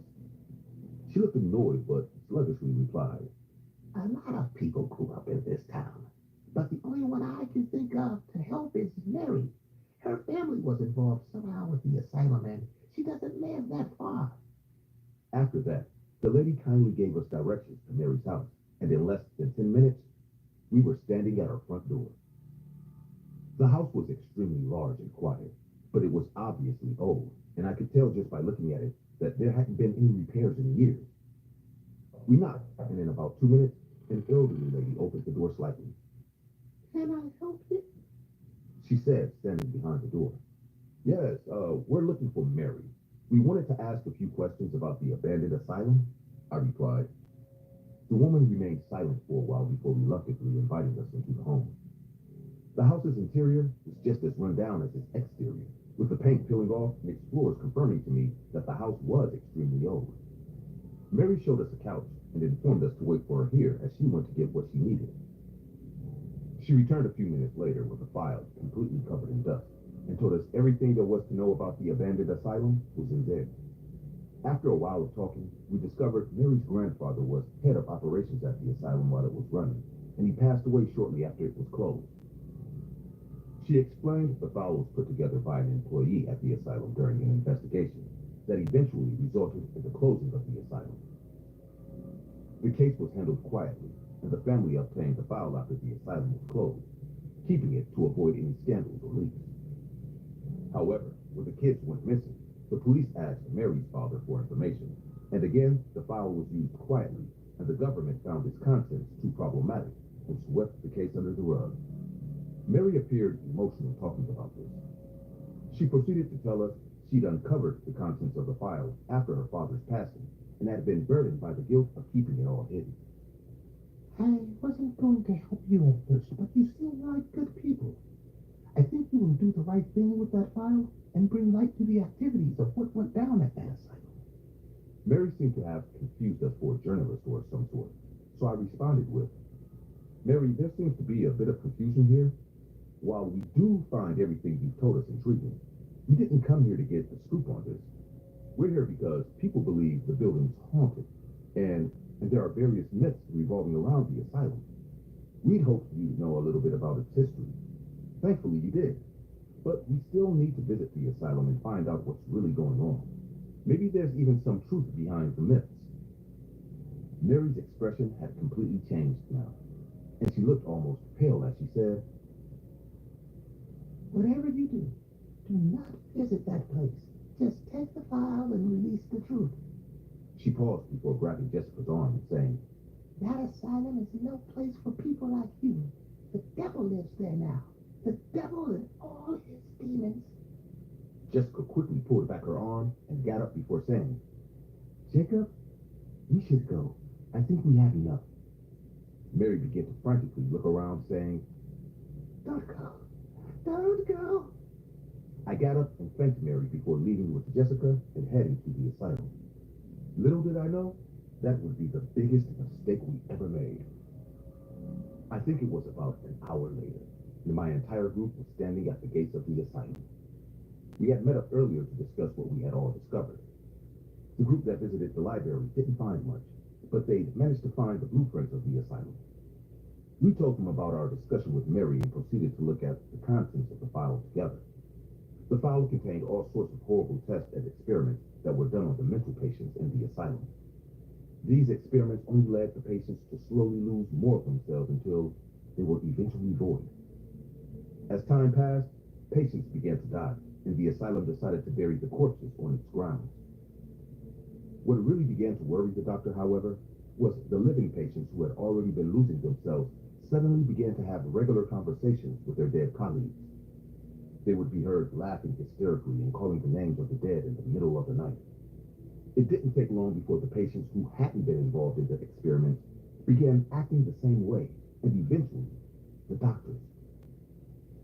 She looked annoyed, but sluggishly replied, A lot of people grew up in this town, but the only one I can think of to help is Mary. Her family was involved somehow with the asylum, and she doesn't live that far. After that, the lady kindly gave us directions to Mary's house, and in less than 10 minutes, we were standing at her front door. The house was extremely large and quiet, but it was obviously old, and I could tell just by looking at it that there hadn't been any repairs in years. We knocked, and in about 2 minutes, an elderly lady opened the door slightly. Can I help you? She said, standing behind the door. Yes, we're looking for Mary. We wanted to ask a few questions about the abandoned asylum, I replied. The woman remained silent for a while before reluctantly inviting us into the home. The house's interior was just as run down as its exterior, with the paint peeling off and its floors confirming to me that the house was extremely old. Mary showed us a couch and informed us to wait for her here as she went to get what she needed. She returned a few minutes later with a file completely covered in dust and told us everything there was to know about the abandoned asylum was in there. After a while of talking, we discovered Mary's grandfather was head of operations at the asylum while it was running, and he passed away shortly after it was closed. She explained the file was put together by an employee at the asylum during an investigation that eventually resulted in the closing of the asylum. The case was handled quietly, and the family obtained the file after the asylum was closed, keeping it to avoid any scandals or leaks. However, when the kids went missing, the police asked Mary's father for information, and again, the file was used quietly, and the government found its contents too problematic and swept the case under the rug. Mary appeared emotional talking about this. She proceeded to tell us she'd uncovered the contents of the file after her father's passing and had been burdened by the guilt of keeping it all hidden. I wasn't going to help you at first, but you seem like good people. I think you will do the right thing with that file and bring light to the activities of what went down at that asylum. Mary seemed to have confused us for a journalist or some sort, so I responded with, Mary, there seems to be a bit of confusion here. While we do find everything you've told us intriguing, we didn't come here to get the scoop on this. We're here because people believe the building's haunted, and there are various myths revolving around the asylum. We'd hoped you'd know a little bit about its history. Thankfully, you did. But we still need to visit the asylum and find out what's really going on. Maybe there's even some truth behind the myths. Mary's expression had completely changed now, and she looked almost pale as she said, Whatever you do not visit that place. Just take the file and release the truth. She paused before grabbing Jessica's arm and saying, That asylum is no place for people like you. The devil lives there now. The devil and all his demons. Jessica quickly pulled back her arm and got up before saying, Jacob, we should go. I think we have enough. Mary began to frantically look around, saying, Don't go. Don't go. I got up and thanked Mary before leaving with Jessica and heading to the asylum. Little did I know, that would be the biggest mistake we ever made. I think it was about an hour later, and my entire group was standing at the gates of the asylum. We had met up earlier to discuss what we had all discovered. The group that visited the library didn't find much, but they'd managed to find the blueprints of the asylum. We told them about our discussion with Mary and proceeded to look at the contents of the file together. The file contained all sorts of horrible tests and experiments that were done on the mental patients in the asylum. These experiments only led the patients to slowly lose more of themselves until they were eventually void. As time passed, patients began to die, and the asylum decided to bury the corpses on its grounds. What really began to worry the doctor, however, was the living patients who had already been losing themselves suddenly began to have regular conversations with their dead colleagues. They would be heard laughing hysterically and calling the names of the dead in the middle of the night. It didn't take long before the patients who hadn't been involved in the experiments began acting the same way, and eventually, the doctors.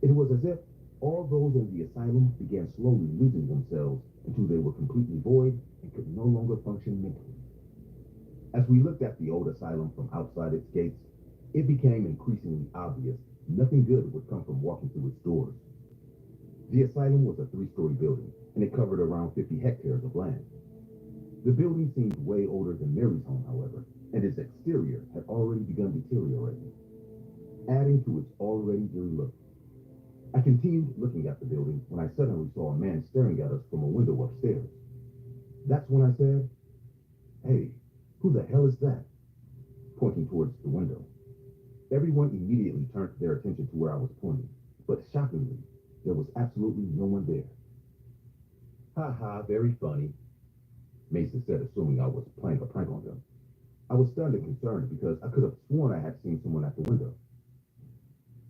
It was as if all those in the asylum began slowly losing themselves until they were completely void and could no longer function mentally. As we looked at the old asylum from outside its gates, it became increasingly obvious nothing good would come from walking through its doors. The asylum was a 3-story building, and it covered around 50 hectares of land. The building seemed way older than Mary's home, however, and its exterior had already begun deteriorating, adding to its already eerie look. I continued looking at the building when I suddenly saw a man staring at us from a window upstairs. That's when I said, Hey, who the hell is that? Pointing towards the window. Everyone immediately turned their attention to where I was pointing, but shockingly, there was absolutely no one there. Ha ha, very funny, Mason said, assuming I was playing a prank on them. I was stunned and concerned because I could have sworn I had seen someone at the window.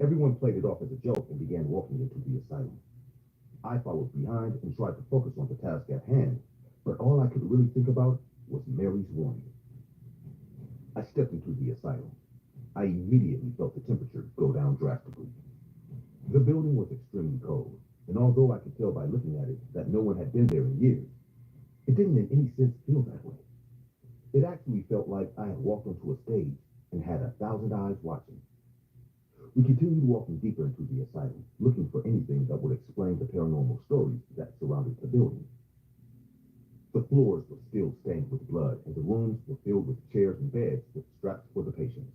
Everyone played it off as a joke and began walking into the asylum. I followed behind and tried to focus on the task at hand, but all I could really think about was Mary's warning. I stepped into the asylum. I immediately felt the temperature go down drastically. The building was extremely cold, and although I could tell by looking at it that no one had been there in years, it didn't in any sense feel that way. It actually felt like I had walked onto a stage and had 1,000 eyes watching. We continued walking deeper into the asylum, looking for anything that would explain the paranormal stories that surrounded the building. The floors were still stained with blood, and the rooms were filled with chairs and beds with straps for the patients.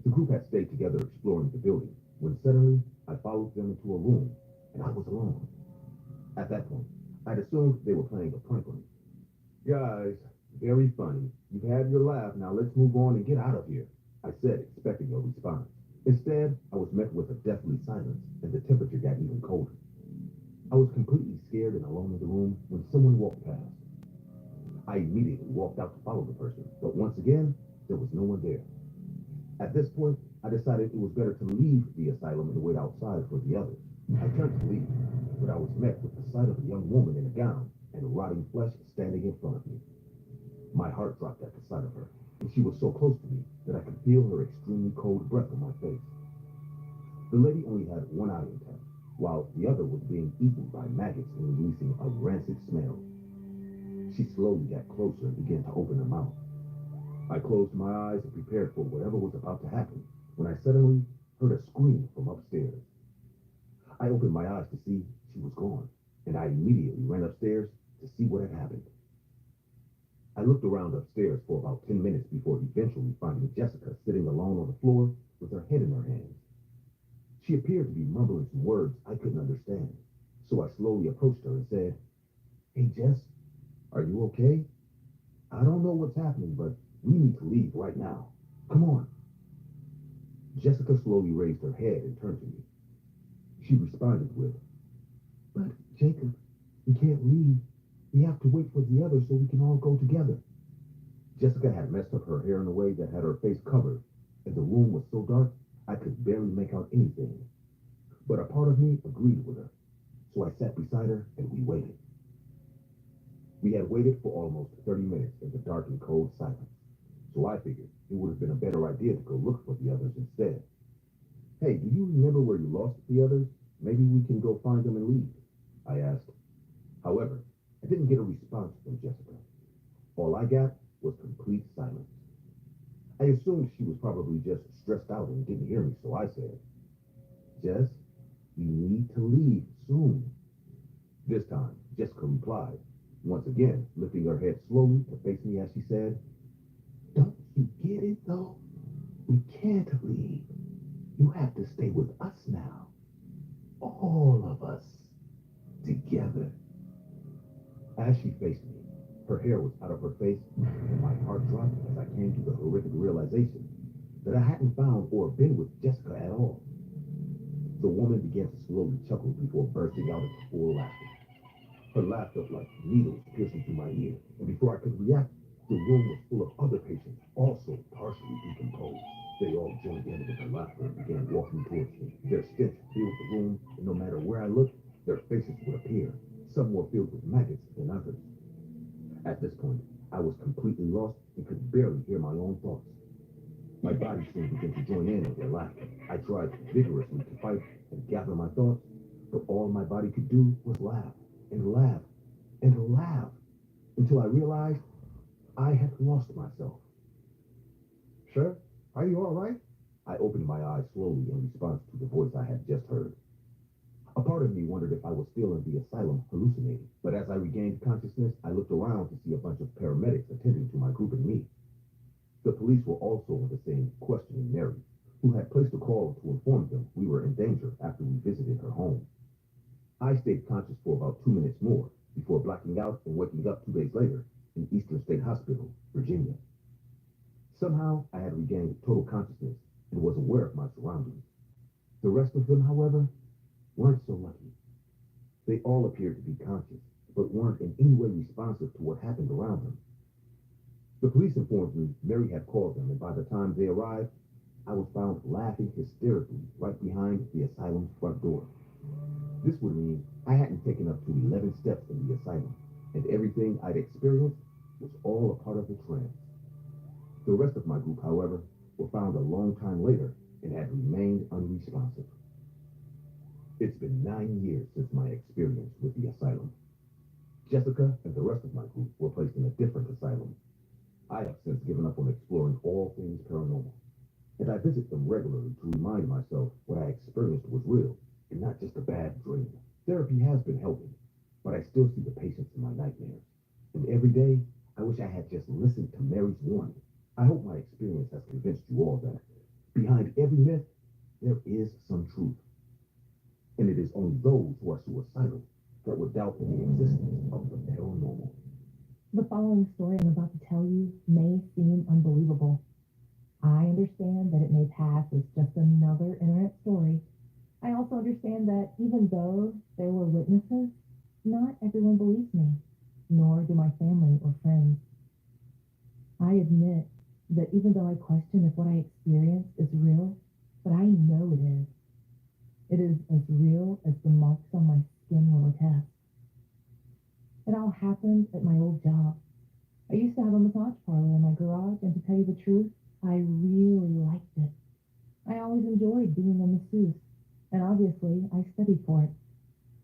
The group had stayed together exploring the building, when suddenly I followed them into a room, and I was alone. At that point, I'd assumed they were playing a prank on me. Guys, very funny. You've had your laugh, now let's move on and get out of here, I said, expecting a response. Instead, I was met with a deathly silence, and the temperature got even colder. I was completely scared and alone in the room when someone walked past. I immediately walked out to follow the person, but once again, there was no one there. At this point, I decided it was better to leave the asylum and wait outside for the others. I turned to leave, but I was met with the sight of a young woman in a gown and rotting flesh standing in front of me. My heart dropped at the sight of her. and she was so close to me that I could feel her extremely cold breath on my face. The lady only had one eye intact, while the other was being eaten by maggots and releasing a rancid smell. She slowly got closer and began to open her mouth. I closed my eyes and prepared for whatever was about to happen when I suddenly heard a scream from upstairs. I opened my eyes to see she was gone, and I immediately ran upstairs to see what had happened. I looked around upstairs for about 10 minutes before eventually finding Jessica sitting alone on the floor with her head in her hands. She appeared to be mumbling some words I couldn't understand, so I slowly approached her and said, "Hey, Jess, are you okay? I don't know what's happening, but we need to leave right now. Come on." Jessica slowly raised her head and turned to me. She responded with, "But, Jacob, we can't leave. We have to wait for the others so we can all go together." Jessica had messed up her hair in a way that had her face covered, and the room was so dark I could barely make out anything. But a part of me agreed with her, so I sat beside her and we waited. We had waited for almost 30 minutes in the dark and cold silence, so I figured it would have been a better idea to go look for the others instead. "Hey, do you remember where you lost the others? Maybe we can go find them and leave," I asked. However, I didn't get a response from Jessica. All I got was complete silence. I assumed she was probably just stressed out and didn't hear me, so I said, "Jess, we need to leave soon." This time, Jessica replied, once again lifting her head slowly to face me as she said, "Don't you get it, though? We can't leave. You have to stay with us now. All of us. Together." As she faced me, her hair was out of her face, and my heart dropped as I came to the horrific realization that I hadn't found or been with Jessica at all. The woman began to slowly chuckle before bursting out into full laughter. Her laugh felt like needles piercing through my ear, and before I could react, the room was full of other patients, also partially decomposed. They all joined in with her laughter and began walking towards me. Their stench filled the room, and no matter where I looked, their faces would appear. Some were filled with maggots than others. At this point, I was completely lost and could barely hear my own thoughts. My body soon began to join in with their laughter. I tried vigorously to fight and gather my thoughts, but all my body could do was laugh and laugh and laugh until I realized I had lost myself. "Sir, are you all right?" I opened my eyes slowly in response to the voice I had just heard. A part of me wondered if I was still in the asylum hallucinating, but as I regained consciousness, I looked around to see a bunch of paramedics attending to my group and me. The police were also on the scene questioning Mary, who had placed a call to inform them we were in danger after we visited her home. I stayed conscious for about 2 minutes more before blacking out and waking up 2 days later in Eastern State Hospital, Virginia. Somehow, I had regained total consciousness and was aware of my surroundings. The rest of them, however, weren't so lucky. They all appeared to be conscious, but weren't in any way responsive to what happened around them. The police informed me Mary had called them, and by the time they arrived, I was found laughing hysterically right behind the asylum's front door. This would mean I hadn't taken up to 11 steps in the asylum, and everything I'd experienced was all a part of the trance. The rest of my group, however, were found a long time later and had remained unresponsive. It's been 9 years since my experience with the asylum. Jessica and the rest of my group were placed in a different asylum. I have since given up on exploring all things paranormal, and I visit them regularly to remind myself what I experienced was real and not just a bad dream. Therapy has been helping, but I still see the patients in my nightmares. And every day, I wish I had just listened to Mary's warning. I hope my experience has convinced you all that behind every myth, there is some truth. And it is only those who are suicidal that would doubt the existence of the paranormal. The following story I'm about to tell you may seem unbelievable. I understand that it may pass as just another internet story. I also understand that even though there were witnesses, not everyone believes me, nor do my family or friends. I admit that even though I question if what I experienced is real, but I know it is. It is as real as the marks on my skin will attest. It all happened at my old job. I used to have a massage parlor in my garage, and to tell you the truth, I really liked it. I always enjoyed being a masseuse, and obviously I studied for it.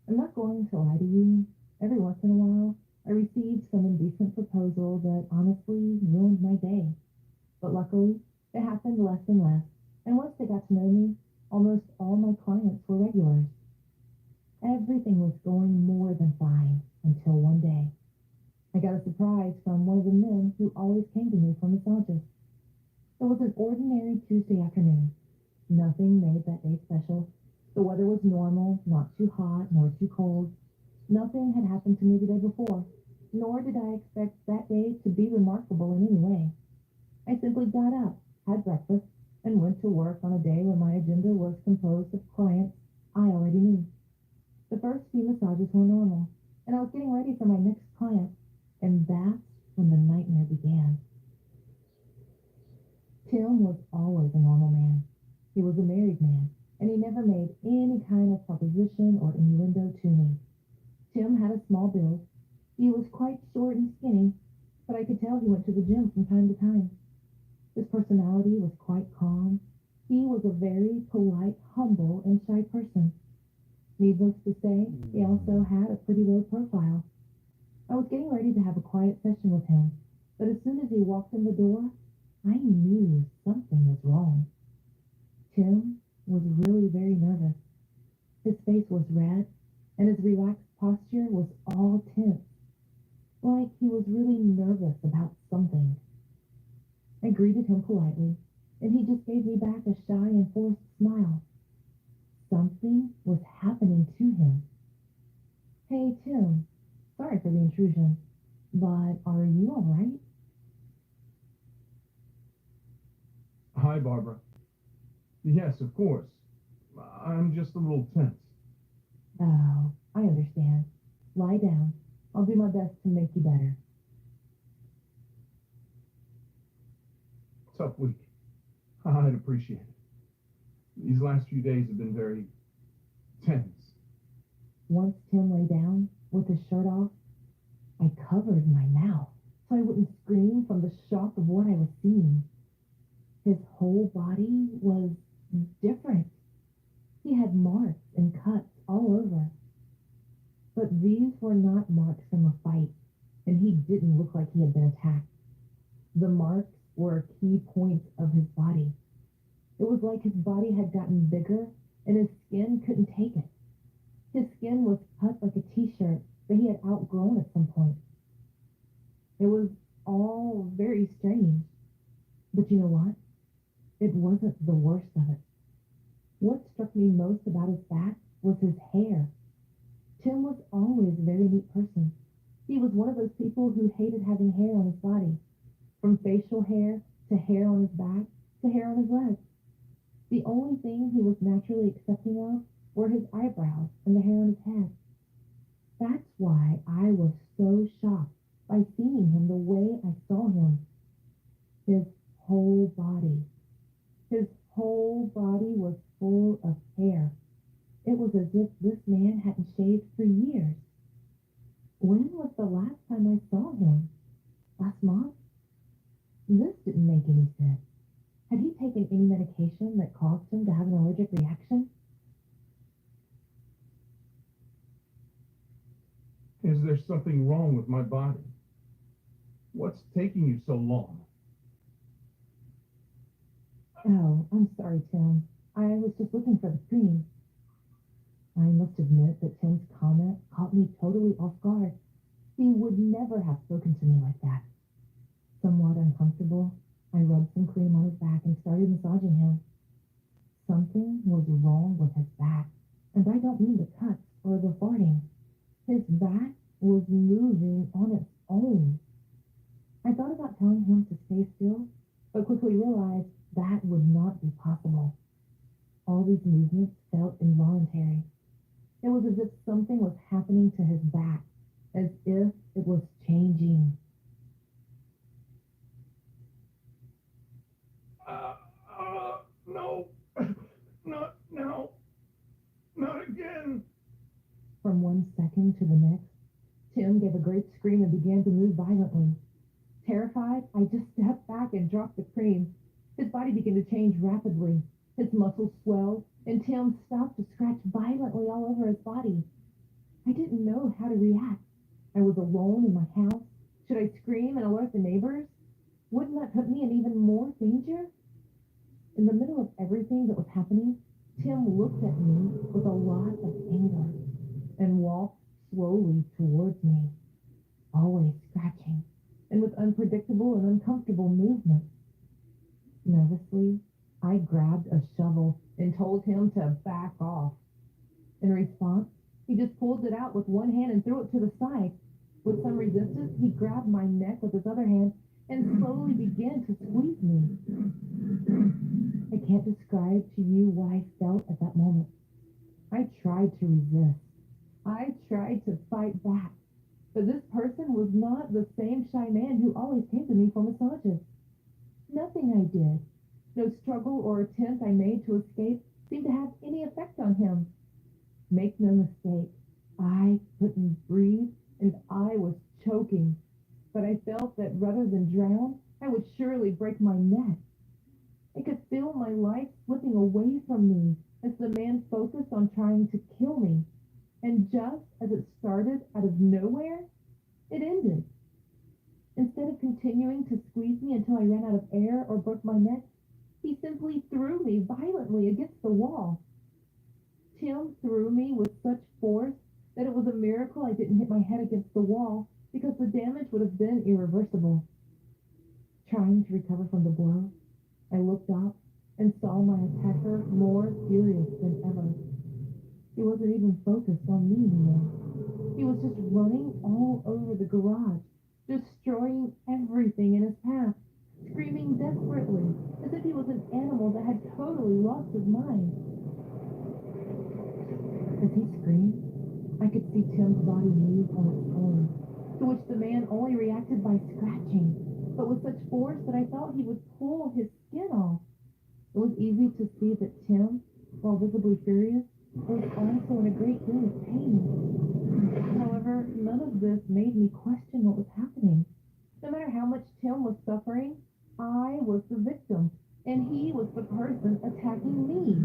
I'm not going to lie to you. Every once in a while, I received some indecent proposal that honestly ruined my day. But luckily, it happened less and less, and once they got to know me, almost all my clients were regulars. Everything was going more than fine until one day. I got a surprise from one of the men who always came to me for massages. It was an ordinary Tuesday afternoon. Nothing made that day special. The weather was normal, not too hot nor too cold. Nothing had happened to me the day before, nor did I expect that day to be remarkable in any way. I simply got up, had breakfast, and went to work on a day when my agenda was composed of clients I already knew. The first few massages were normal, and I was getting ready for my next client, and that's when the nightmare began. Tim was always a normal man. He was a married man, and he never made any kind of proposition or innuendo to me. Tim had a small build. He was quite short and skinny, but I could tell he went to the gym from time to time. His personality was quite calm. He was a very polite, humble, and shy person. Needless to say, he also had a pretty low profile. I was getting ready to have a quiet session with him, but as soon as he walked in the door, I knew something was wrong. Tim was really very nervous. His face was red, and his relaxed posture was all tense, like he was really nervous about something. I greeted him politely, and he just gave me back a shy and forced smile. Something was happening to him. Hey, Tim, sorry for the intrusion, but are you all right? Hi, Barbara. Yes, of course. I'm just a little tense. Oh, I understand. Lie down. I'll do my best to make you better. Tough week. I'd appreciate it. These last few days have been very tense. Once Tim lay down, with his shirt off, I covered my mouth so I wouldn't scream from the shock of what I was seeing. His whole body was different. He had marks and cuts all over. But these were not marks from a fight, and he didn't look like he had been attacked. The marks were key points of his body. It was like his body had gotten bigger, and his skin couldn't take it. His skin was cut like a t-shirt that he had outgrown at some point. It was all very strange. But you know what? It wasn't the worst of it. What struck me most about his back was his hair. Tim was always a very neat person. He was one of those people who hated having hair on his body, from facial hair to hair on his back to hair on his legs. The only thing he was naturally accepting of were his eyebrows and the hair on his head. That's why I was so shocked by seeing him the way I saw him. His whole body. His whole body was full of hair. It was as if this man hadn't shaved for years. When was the last time I saw him? Last month? This didn't make any sense. Had he taken any medication that caused him to have an allergic reaction? Is there something wrong with my body? What's taking you so long? Oh, I'm sorry, Tim. I was just looking for the cream. I must admit that Tim's comment caught me totally off guard. He would never have spoken to me like that. Somewhat uncomfortable, I rubbed some cream on his back and started massaging him. Something was wrong with his back, and I don't mean the cuts or the farting. His back was moving on its own. I thought about telling him to stay still, but quickly realized that would not be possible. All these movements felt involuntary. It was as if something was happening to his back, as if it was changing. No. Not now. Not again. From one second to the next, Tim gave a great scream and began to move violently. Terrified, I just stepped back and dropped the cream. His body began to change rapidly. His muscles swelled, and Tim stopped to scratch violently all over his body. I didn't know how to react. I was alone in my house. Should I scream and alert the neighbors? Wouldn't that put me in even more danger? In the middle of everything that was happening, Tim looked at me with a lot of anger and walked slowly towards me, always scratching, and with unpredictable and uncomfortable movements. Nervously, I grabbed a shovel and told him to back off. In response, he just pulled it out with one hand and threw it to the side. With some resistance, he grabbed my neck with his other hand and slowly began to squeeze me. I can't describe to you what I felt at that moment. I tried to resist. I tried to fight back. But this person was not the same shy man who always came to me for massages. Nothing I did, no struggle or attempt I made to escape seemed to have any effect on him. Make no mistake, I couldn't breathe and I was choking. But I felt that rather than drown, I would surely break my neck. I could feel my life slipping away from me as the man focused on trying to kill me. And just as it started out of nowhere, it ended. Instead of continuing to squeeze me until I ran out of air or broke my neck, he simply threw me violently against the wall. Tim threw me with such force that it was a miracle I didn't hit my head against the wall because the damage would have been irreversible. Trying to recover from the blow, I looked up and saw my attacker more furious than ever. He wasn't even focused on me anymore. He was just running all over the garage, destroying everything in his path, screaming desperately, as if he was an animal that had totally lost his mind. As he screamed, I could see Tim's body move on its own, to which the man only reacted by scratching, but with such force that I thought he would pull his skin off. It was easy to see that Tim, while visibly furious, was also in a great deal of pain. However, none of this made me question what was happening. No matter how much Tim was suffering, I was the victim, and he was the person attacking me.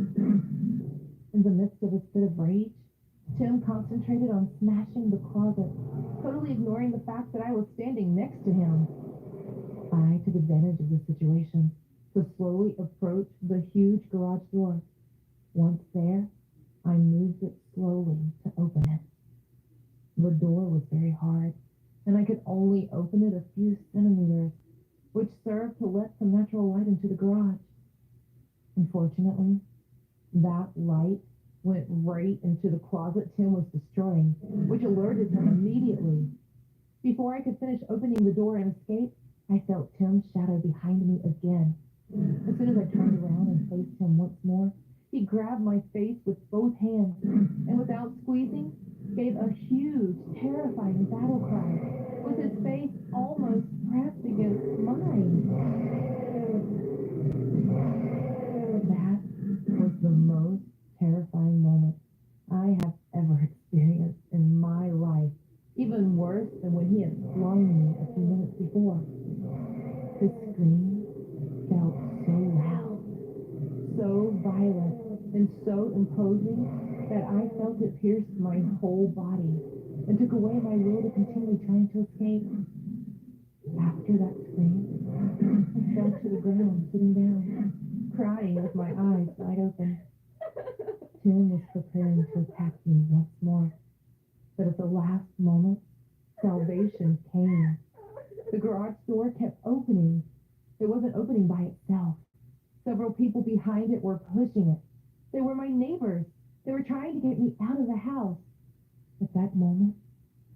In the midst of his fit of rage, Tim concentrated on smashing the closet, totally ignoring the fact that I was standing next to him. I took advantage of the situation to slowly approach the huge garage door. Once there, I moved it slowly to open it. The door was very hard, and I could only open it a few centimeters, which served to let some natural light into the garage. Unfortunately, that light went right into the closet Tim was destroying, which alerted him immediately. Before I could finish opening the door and escape, I felt Tim's shadow behind me again. As soon as I turned around and faced him once more, he grabbed my face with both hands and without squeezing, gave a huge, terrifying battle cry, with his face almost pressed against mine. That was the most terrifying moment I have ever experienced in my life, even worse than when he had flung me a few minutes before. His scream felt so loud, so violent, and so imposing that I felt it pierced my whole body and took away my will to continue trying to escape. After that scream, I fell to the ground, sitting down, crying with my eyes wide open. Tim was preparing to attack me once more, but at the last moment, salvation came. The garage door kept opening. It wasn't opening by itself. Several people behind it were pushing it. They were my neighbors. They were trying to get me out of the house. At that moment,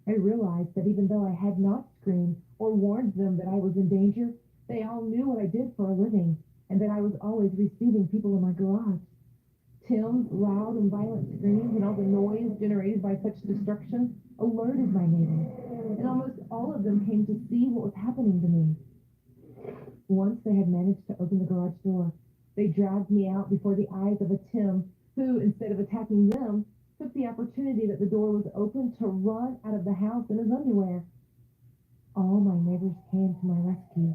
I realized that even though I had not screamed or warned them that I was in danger, they all knew what I did for a living and that I was always receiving people in my garage. Tim's loud and violent screams and all the noise generated by such destruction alerted my neighbors, and almost all of them came to see what was happening to me. Once they had managed to open the garage door, they dragged me out before the eyes of a Tim who, instead of attacking them, took the opportunity that the door was open to run out of the house in his underwear. All my neighbors came to my rescue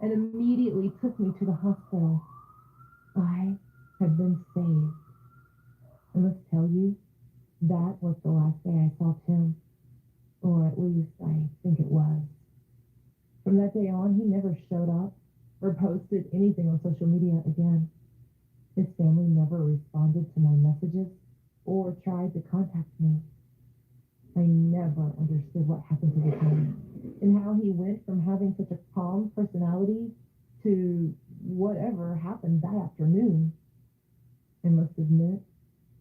and immediately took me to the hospital. I had been saved. I must tell you, that was the last day I saw Tim. Or at least I think it was. From that day on, he never showed up or posted anything on social media again. His family never responded to my messages or tried to contact me. I never understood what happened to this man and how he went from having such a calm personality to whatever happened that afternoon. I must admit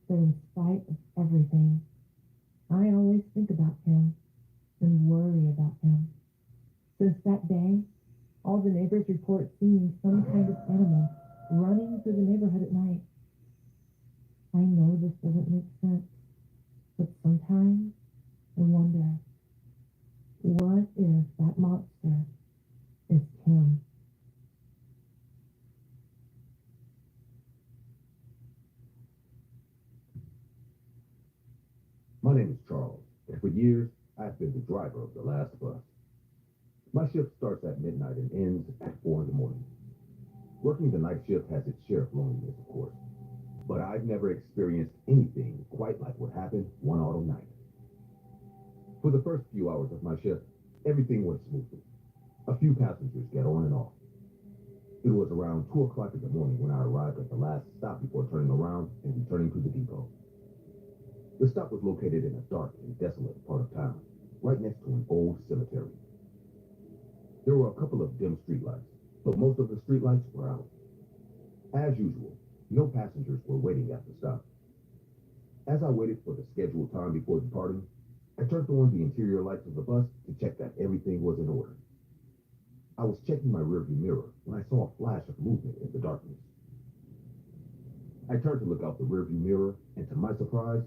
that in spite of everything, I always think about him and worry about him. Since that day, all the neighbors report seeing some kind of animal running through the neighborhood at night. I know this doesn't make sense, but sometimes I wonder, what if that monster is Tim? My name is Charles, and for years, I've been the driver of the last bus. My shift starts at midnight and ends at 4 in the morning. Working the night shift has its share of loneliness, of course, but I've never experienced anything quite like what happened one autumn night. For the first few hours of my shift, everything went smoothly. A few passengers get on and off. It was around 2 o'clock in the morning when I arrived at the last stop before turning around and returning to the depot. The stop was located in a dark and desolate part of town, right next to an old cemetery. There were a couple of dim streetlights, but most of the streetlights were out. As usual, no passengers were waiting at the stop. As I waited for the scheduled time before departing, I turned on the interior lights of the bus to check that everything was in order. I was checking my rearview mirror when I saw a flash of movement in the darkness. I turned to look out the rearview mirror and, to my surprise,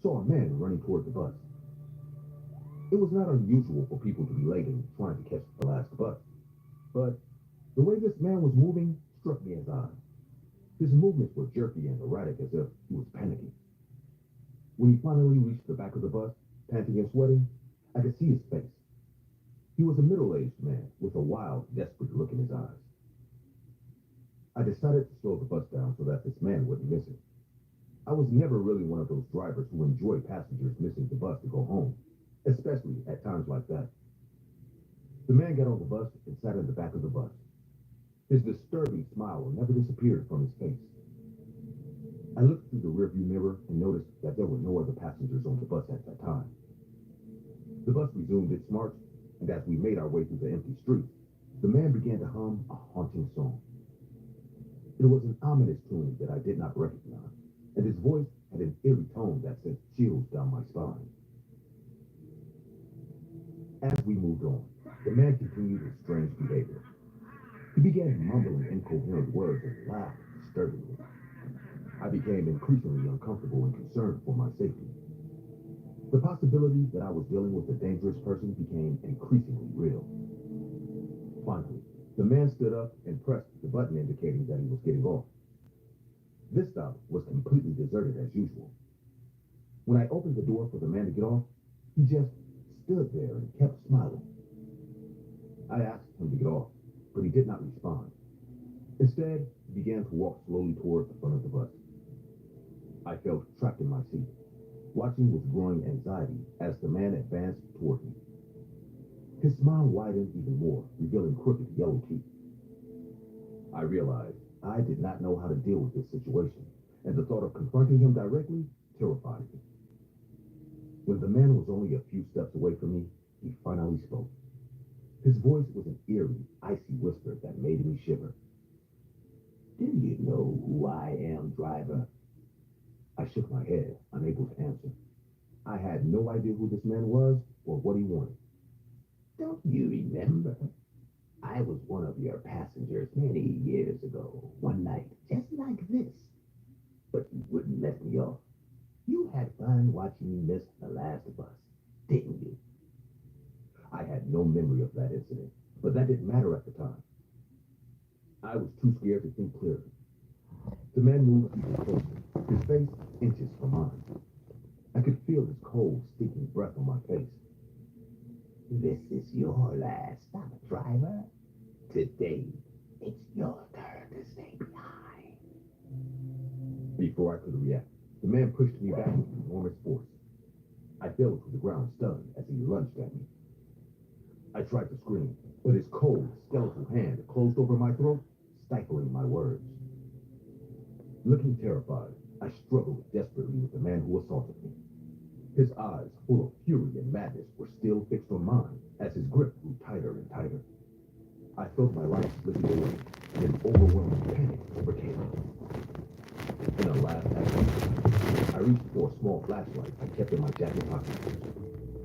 saw a man running toward the bus. It was not unusual for people to be late and trying to catch the last bus, but the way this man was moving struck me as odd. His movements were jerky and erratic, as if he was panicking. When he finally reached the back of the bus, panting and sweating, I could see his face. He was a middle-aged man with a wild, desperate look in his eyes. I decided to slow the bus down so that this man wouldn't miss it. I was never really one of those drivers who enjoy passengers missing the bus to go home, especially at times like that. The man got on the bus and sat in the back of the bus. His disturbing smile never disappeared from his face. I looked through the rearview mirror and noticed that there were no other passengers on the bus at that time. The bus resumed its march, and as we made our way through the empty streets, the man began to hum a haunting song. It was an ominous tune that I did not recognize, and his voice had an eerie tone that sent chills down my spine. As we moved on, the man continued his strange behavior. He began mumbling incoherent words and laughed disturbingly. I became increasingly uncomfortable and concerned for my safety. The possibility that I was dealing with a dangerous person became increasingly real. Finally, the man stood up and pressed the button indicating that he was getting off. This stop was completely deserted as usual. When I opened the door for the man to get off, he just stood there and kept smiling. I asked him to get off, but he did not respond. Instead, he began to walk slowly toward the front of the bus. I felt trapped in my seat, watching with growing anxiety as the man advanced toward me. His smile widened even more, revealing crooked yellow teeth. I realized I did not know how to deal with this situation, and the thought of confronting him directly terrified me. When the man was only a few steps away from me, he finally spoke. His voice was an eerie, icy whisper that made me shiver. "Do you know who I am, driver?" I shook my head, unable to answer. I had no idea who this man was or what he wanted. "Don't you remember? I was one of your passengers many years ago, one night, just like this. But you wouldn't let me off. You had fun watching me miss the last bus, didn't you?" I had no memory of that incident, but that didn't matter at the time. I was too scared to think clearly. The man moved even closer, his face inches from mine. I could feel his cold, stinking breath on my face. This is your last stop, driver. Today, it's your turn to stay behind. Before I could react, the man pushed me back with enormous force. I fell to the ground stunned as he lunged at me. I tried to scream, but his cold, skeletal hand closed over my throat, stifling my words. Looking terrified, I struggled desperately with the man who assaulted me. His eyes, full of fury and madness, were still fixed on mine as his grip grew tighter and tighter. I felt my life slipping away, and an overwhelming panic overcame me. In a last act, I reached for a small flashlight I kept in my jacket pocket.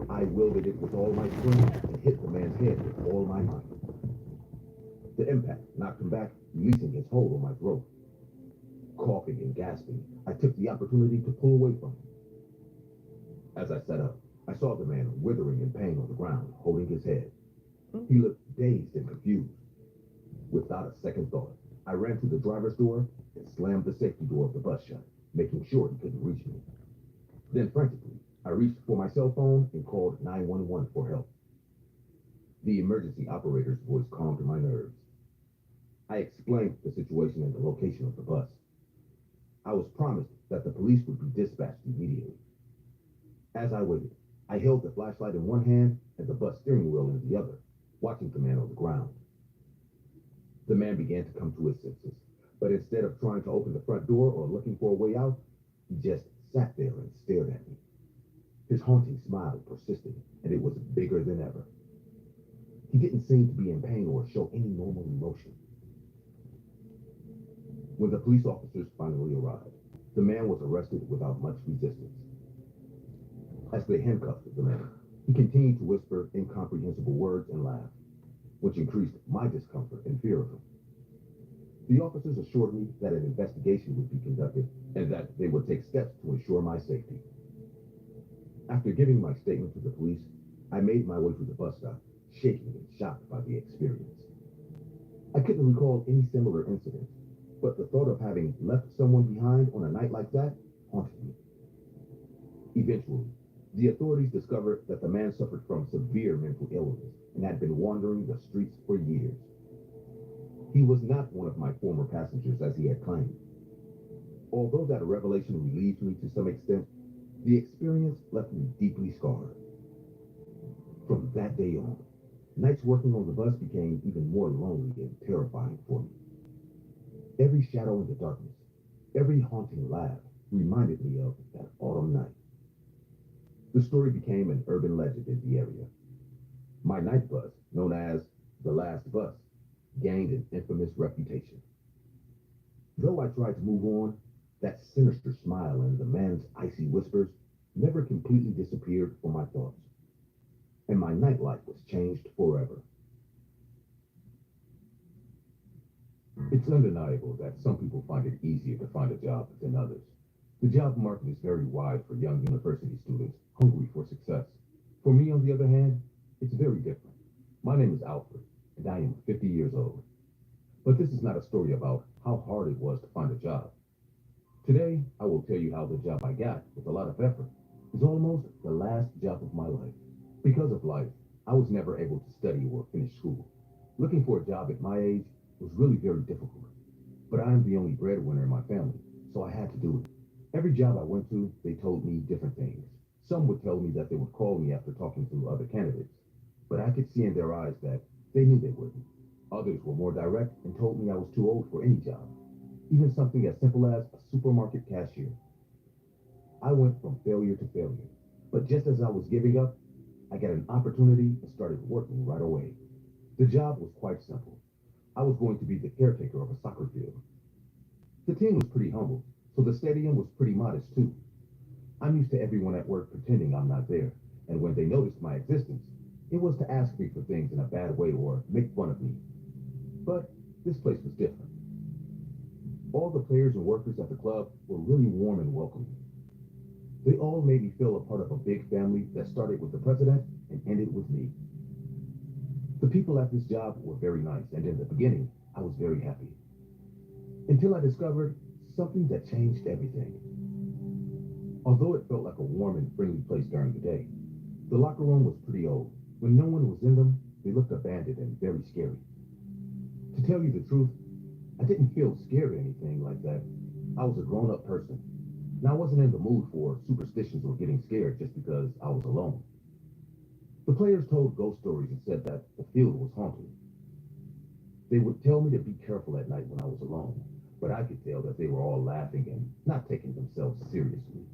I wielded it with all my strength and hit the man's head with all my might. The impact knocked him back, releasing his hold on my throat. Coughing and gasping, I took the opportunity to pull away from him. As I sat up, I saw the man withering in pain on the ground, holding his head. He looked dazed and confused. Without a second thought, I ran to the driver's door and slammed the safety door of the bus shut, making sure he couldn't reach me. Then frantically, I reached for my cell phone and called 911 for help. The emergency operator's voice calmed my nerves. I explained the situation and the location of the bus. I was promised that the police would be dispatched immediately. As I waited, I held the flashlight in one hand and the bus steering wheel in the other, watching the man on the ground. The man began to come to his senses, but instead of trying to open the front door or looking for a way out, he just sat there and stared at me. His haunting smile persisted, and it was bigger than ever. He didn't seem to be in pain or show any normal emotion. When the police officers finally arrived, the man was arrested without much resistance. As they handcuffed the man, he continued to whisper incomprehensible words and laugh, which increased my discomfort and fear of him. The officers assured me that an investigation would be conducted and that they would take steps to ensure my safety. After giving my statement to the police, I made my way to the bus stop, shaking and shocked by the experience. I couldn't recall any similar incident, but the thought of having left someone behind on a night like that haunted me. Eventually, the authorities discovered that the man suffered from severe mental illness and had been wandering the streets for years. He was not one of my former passengers as he had claimed. Although that revelation relieved me to some extent, the experience left me deeply scarred. From that day on, nights working on the bus became even more lonely and terrifying for me. Every shadow in the darkness, every haunting laugh reminded me of that autumn night. The story became an urban legend in the area. My night bus, known as the Last Bus, gained an infamous reputation. Though I tried to move on, that sinister smile and the man's icy whispers never completely disappeared from my thoughts. And my nightlife was changed forever. It's undeniable that some people find it easier to find a job than others. The job market is very wide for young university students hungry for success. For me, on the other hand, it's very different. My name is Alfred, and I am 50 years old. But this is not a story about how hard it was to find a job. Today, I will tell you how the job I got, with a lot of effort, is almost the last job of my life. Because of life, I was never able to study or finish school. Looking for a job at my age was really very difficult. But I am the only breadwinner in my family, so I had to do it. Every job I went to, they told me different things. Some would tell me that they would call me after talking to other candidates, but I could see in their eyes that they knew they wouldn't. Others were more direct and told me I was too old for any job, even something as simple as a supermarket cashier. I went from failure to failure, but just as I was giving up, I got an opportunity and started working right away. The job was quite simple. I was going to be the caretaker of a soccer field. The team was pretty humble, so the stadium was pretty modest too. I'm used to everyone at work pretending I'm not there, and when they noticed my existence, it was to ask me for things in a bad way or make fun of me. But this place was different. All the players and workers at the club were really warm and welcoming. They all made me feel a part of a big family that started with the president and ended with me. The people at this job were very nice, and in the beginning, I was very happy. Until I discovered something that changed everything. Although it felt like a warm and friendly place during the day, the locker room was pretty old, When no one was in them, they looked abandoned and very scary. To tell you the truth, I didn't feel scared or anything like that. I was a grown-up person, and I wasn't in the mood for superstitions or getting scared just because I was alone. The players told ghost stories and said that the field was haunted. They would tell me to be careful at night when I was alone, but I could tell that they were all laughing and not taking themselves seriously.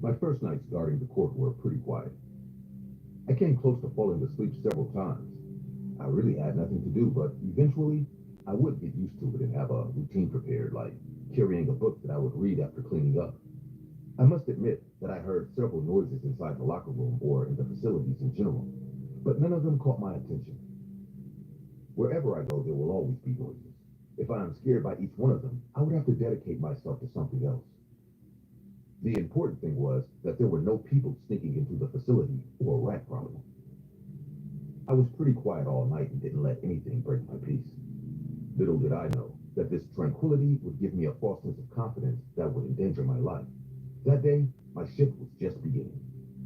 My first nights guarding the court were pretty quiet. I came close to falling asleep several times. I really had nothing to do, but eventually I would get used to it and have a routine prepared, like carrying a book that I would read after cleaning up. I must admit that I heard several noises inside the locker room or in the facilities in general, but none of them caught my attention. Wherever I go, there will always be noises. If I am scared by each one of them, I would have to dedicate myself to something else. The important thing was that there were no people sneaking into the facility or a rat problem. I was pretty quiet all night and didn't let anything break my peace. Little did I know that this tranquility would give me a false sense of confidence that would endanger my life. That day, my shift was just beginning.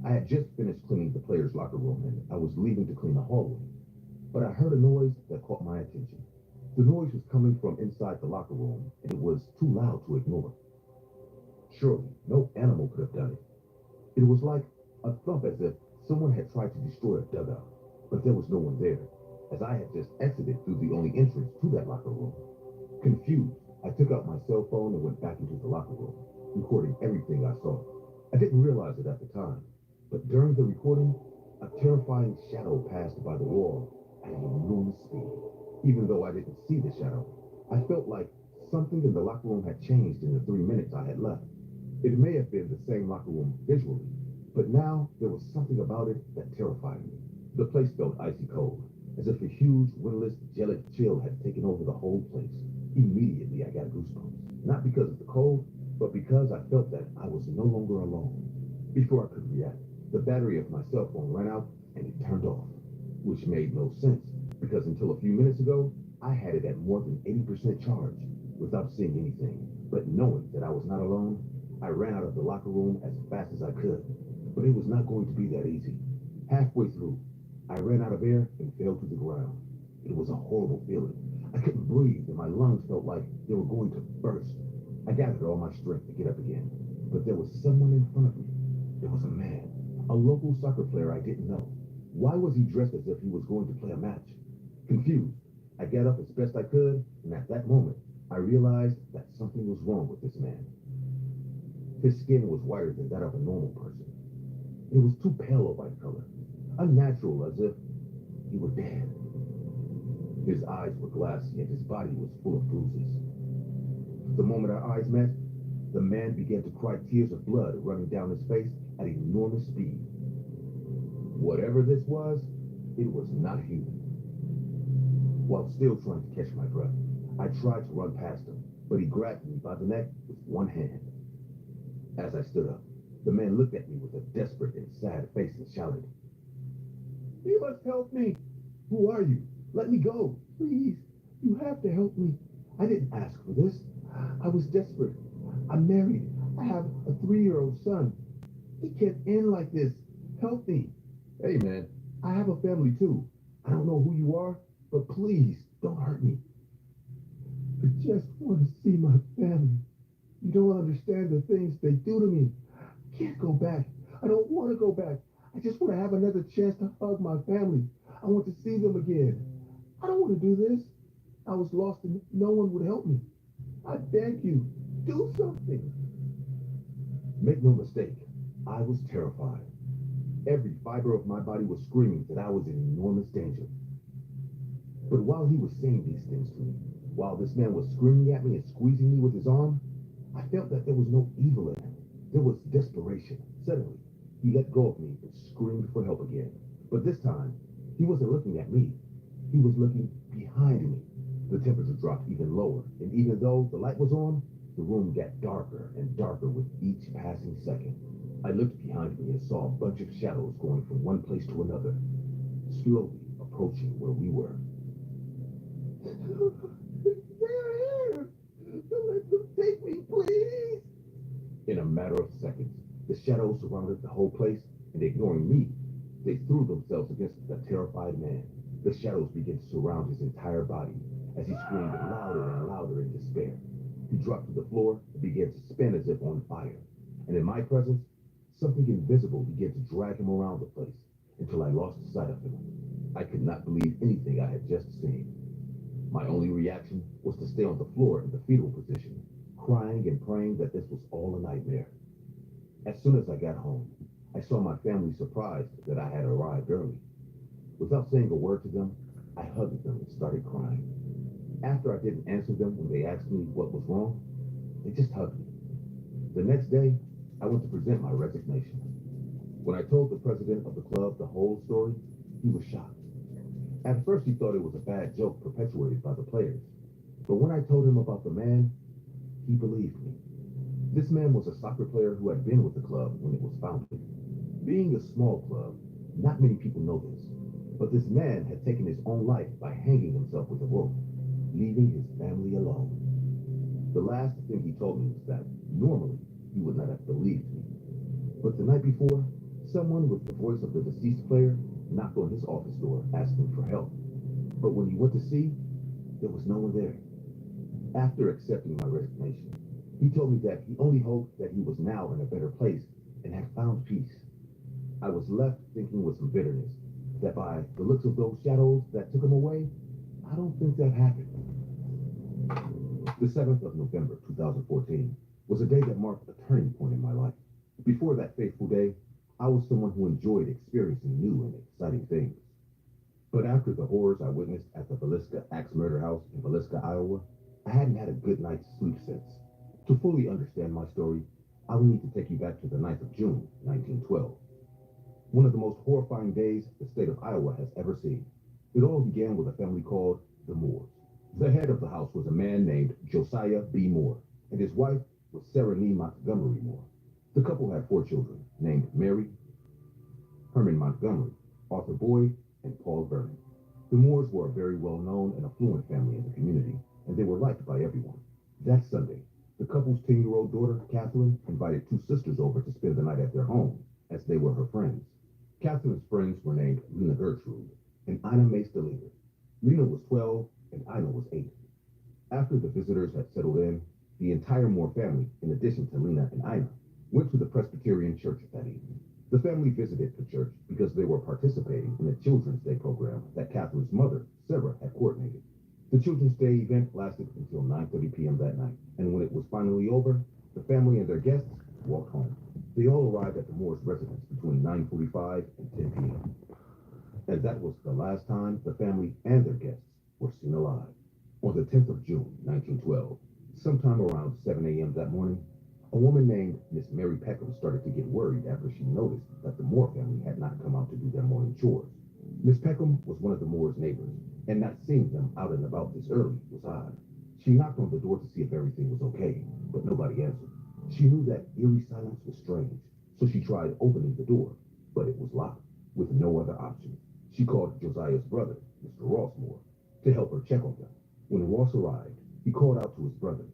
I had just finished cleaning the players' locker room and I was leaving to clean the hallway. But I heard a noise that caught my attention. The noise was coming from inside the locker room and it was too loud to ignore. Surely, no animal could have done it. It was like a thump as if someone had tried to destroy a dugout, but there was no one there, as I had just exited through the only entrance to that locker room. Confused, I took out my cell phone and went back into the locker room, recording everything I saw. I didn't realize it at the time, but during the recording, a terrifying shadow passed by the wall at an enormous speed. Even though I didn't see the shadow, I felt like something in the locker room had changed in the 3 minutes I had left. It may have been the same locker room visually, but now there was something about it that terrified me. The place felt icy cold, as if a huge, windless, gelic chill had taken over the whole place. Immediately, I got goosebumps. Not because of the cold, but because I felt that I was no longer alone. Before I could react, the battery of my cell phone ran out and it turned off, which made no sense, because until a few minutes ago, I had it at more than 80% charge. Without seeing anything, but knowing that I was not alone, I ran out of the locker room as fast as I could. But it was not going to be that easy. Halfway through, I ran out of air and fell to the ground. It was a horrible feeling. I couldn't breathe and my lungs felt like they were going to burst. I gathered all my strength to get up again, but there was someone in front of me. It was a man, a local soccer player I didn't know. Why was he dressed as if he was going to play a match? Confused, I got up as best I could, and at that moment, I realized that something was wrong with this man. His skin was whiter than that of a normal person. It was too pale a white color, unnatural, as if he were dead. His eyes were glassy and his body was full of bruises. The moment our eyes met, the man began to cry tears of blood running down his face at enormous speed. Whatever this was, it was not human. While still trying to catch my breath, I tried to run past him, but he grabbed me by the neck with one hand. As I stood up, the man looked at me with a desperate and sad face and shouted, "You must help me! Who are you? Let me go! Please! You have to help me! I didn't ask for this. I was desperate. I'm married. I have a 3-year-old son. It can't end like this. Help me!" "Hey man, I have a family too. I don't know who you are, but please don't hurt me. I just want to see my family. You don't understand the things they do to me. I can't go back. I don't want to go back. I just want to have another chance to hug my family. I want to see them again. I don't want to do this. I was lost and no one would help me. I beg you, do something." Make no mistake, I was terrified. Every fiber of my body was screaming that I was in enormous danger. But while he was saying these things to me, while this man was screaming at me and squeezing me with his arm, I felt that there was no evil in him. There was desperation. Suddenly, he let go of me and screamed for help again. But this time, he wasn't looking at me. He was looking behind me. The temperature dropped even lower, and even though the light was on, the room got darker and darker with each passing second. I looked behind me and saw a bunch of shadows going from one place to another, slowly approaching where we were. "They're here! Let them take me, please!" In a matter of seconds, the shadows surrounded the whole place, and ignoring me, They threw themselves against the terrified man. The shadows began to surround his entire body as he screamed louder and louder in despair. He dropped to the floor and began to spin as if on fire. And in my presence, something invisible began to drag him around the place until I lost sight of him. I could not believe anything I had just seen. My only reaction was to stay on the floor in the fetal position, crying and praying that this was all a nightmare. As soon as I got home, I saw my family surprised that I had arrived early. Without saying a word to them, I hugged them and started crying. After I didn't answer them when they asked me what was wrong, they just hugged me. The next day, I went to present my resignation. When I told the president of the club the whole story, he was shocked. At first, he thought it was a bad joke perpetuated by the players. But when I told him about the man, he believed me. This man was a soccer player who had been with the club when it was founded. Being a small club, not many people know this, but this man had taken his own life by hanging himself with a rope, leaving his family alone. The last thing he told me was that normally he would not have believed me. But the night before, someone with the voice of the deceased player knocked on his office door asking for help. But when he went to see, there was no one there. After accepting my resignation, he told me that he only hoped that he was now in a better place and had found peace. I was left thinking with some bitterness that by the looks of those shadows that took him away, I don't think that happened. The 7th of November, 2014, was a day that marked a turning point in my life. Before that fateful day, I was someone who enjoyed experiencing new and exciting things. But after the horrors I witnessed at the Villisca axe murder house in Villisca, Iowa, I hadn't had a good night's sleep since. To fully understand my story, I will need to take you back to the 9th of June, 1912. One of the most horrifying days the state of Iowa has ever seen. It all began with a family called the Moores. The head of the house was a man named Josiah B. Moore, and his wife was Sarah Nee Montgomery Moore. The couple had 4 children, named Mary, Herman Montgomery, Arthur Boyd, and Paul Vernon. The Moores were a very well-known and affluent family in the community, and they were liked by everyone. That Sunday, the couple's 10-year-old daughter, Catherine, invited 2 sisters over to spend the night at their home, as they were her friends. Catherine's friends were named Lena Gertrude and Ina Mae Stillinger. Lena was 12 and Ina was 8. After the visitors had settled in, the entire Moore family, in addition to Lena and Ina, went to the Presbyterian church that evening. The family visited the church because they were participating in a Children's Day program that Catherine's mother, Sarah, had coordinated. The Children's Day event lasted until 9:30 p.m. that night, and when it was finally over, the family and their guests walked home. They all arrived at the Moore's residence between 9:45 and 10 p.m. And that was the last time the family and their guests were seen alive. On the 10th of June, 1912, sometime around 7 a.m. that morning, a woman named Miss Mary Peckham started to get worried after she noticed that the Moore family had not come out to do their morning chores. Miss Peckham was one of the Moore's neighbors, and not seeing them out and about this early was odd. She knocked on the door to see if everything was okay, but nobody answered. She knew that eerie silence was strange, so she tried opening the door, but it was locked. With no other option, she called Josiah's brother, Mr. Ross Moore, to help her check on them. When Ross arrived, he called out to his brother,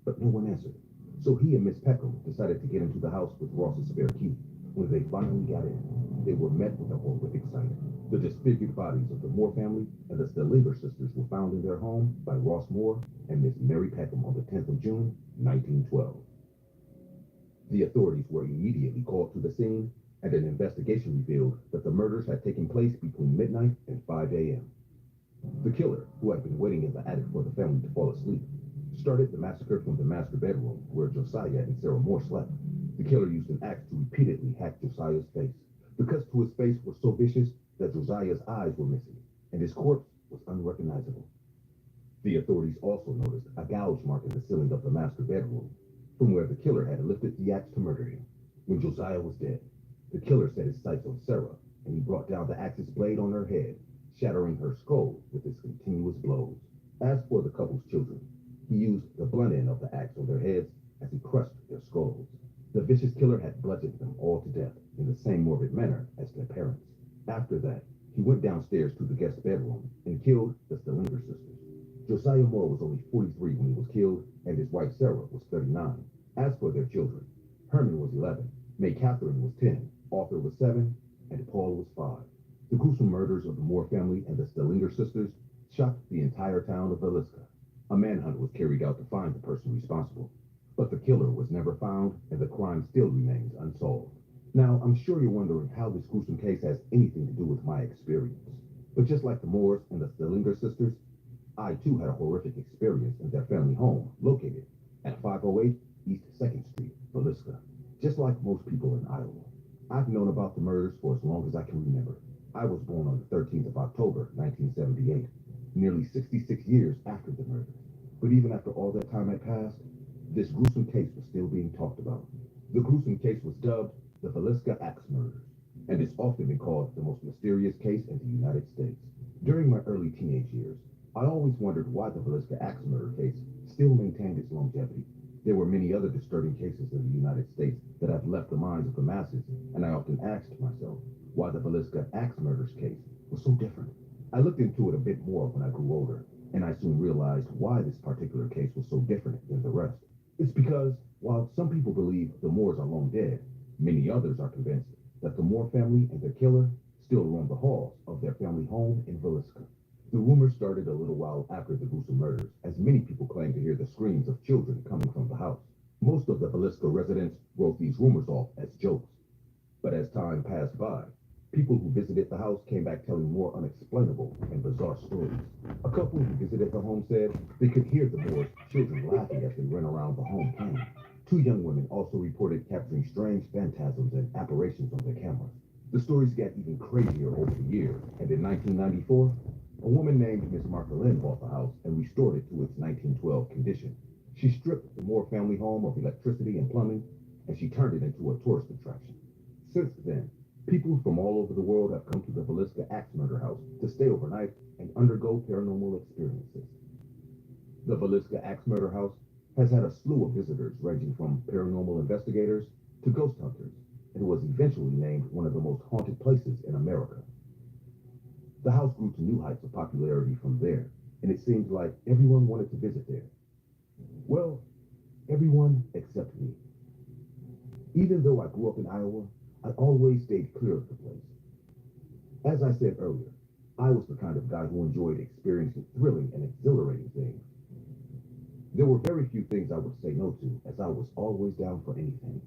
but no one answered. So he and Miss Peckham decided to get into the house with Ross's spare key. When they finally got in, they were met with a horrific sight. The disfigured bodies of the Moore family and the Stillinger sisters were found in their home by Ross Moore and Miss Mary Peckham on the 10th of June, 1912. The authorities were immediately called to the scene, and an investigation revealed that the murders had taken place between midnight and 5 a.m. The killer, who had been waiting in the attic for the family to fall asleep, started the massacre from the master bedroom where Josiah and Sarah Moore slept. The killer used an axe to repeatedly hack Josiah's face. The cuts to his face were so vicious that Josiah's eyes were missing, and his corpse was unrecognizable. The authorities also noticed a gouge mark in the ceiling of the master bedroom, from where the killer had lifted the axe to murder him. When Josiah was dead, the killer set his sights on Sarah, and he brought down the axe's blade on her head, shattering her skull with his continuous blows. As for the couple's children, he used the blunt end of the axe on their heads as he crushed their skulls. The vicious killer had bludgeoned them all to death in the same morbid manner as their parents. After that, he went downstairs to the guest bedroom and killed the Stillinger sisters. Josiah Moore was only 43 when he was killed, and his wife Sarah was 39. As for their children, Herman was 11, May Catherine was 10, Arthur was 7, and Paul was 5. The gruesome murders of the Moore family and the Stallinger sisters shocked the entire town of Villisca. A manhunt was carried out to find the person responsible, but the killer was never found and the crime still remains unsolved. Now, I'm sure you're wondering how this gruesome case has anything to do with my experience. But just like the Moores and the Stallinger sisters, I too had a horrific experience in their family home located at 508 East 2nd Street, Villisca. Just like most people in Iowa, I've known about the murders for as long as I can remember. I was born on the 13th of October, 1978, nearly 66 years after the murder. But even after all that time had passed, this gruesome case was still being talked about. The gruesome case was dubbed the Villisca Axe Murders, and it's often been called the most mysterious case in the United States. During my early teenage years, I always wondered why the Villisca Axe Murder case still maintained its longevity. There were many other disturbing cases in the United States that have left the minds of the masses, and I often asked myself why the Villisca Axe Murders case was so different. I looked into it a bit more when I grew older, and I soon realized why this particular case was so different than the rest. It's because, while some people believe the Moores are long dead, many others are convinced that the Moore family and their killer still roam the halls of their family home in Villisca. The rumors started a little while after the gruesome murders, as many people claimed to hear the screams of children coming from the house. Most of the Villisca residents wrote these rumors off as jokes. But as time passed by, people who visited the house came back telling more unexplainable and bizarre stories. A couple who visited the home said they could hear the Moores' children laughing as they ran around the home playing. 2 young women also reported capturing strange phantasms and apparitions on their cameras. The stories got even crazier over the years, and in 1994, a woman named Miss Martha Lynn bought the house and restored it to its 1912 condition. She stripped the Moore family home of electricity and plumbing, and she turned it into a tourist attraction. Since then, people from all over the world have come to the Villisca Axe Murder House to stay overnight and undergo paranormal experiences. The Villisca Axe Murder House has had a slew of visitors ranging from paranormal investigators to ghost hunters, and was eventually named one of the most haunted places in America. The house grew to new heights of popularity from there, and it seemed like everyone wanted to visit there. Well, everyone except me. Even though I grew up in Iowa, I always stayed clear of the place. As I said earlier, I was the kind of guy who enjoyed experiencing thrilling and exhilarating things. There were very few things I would say no to, as I was always down for anything.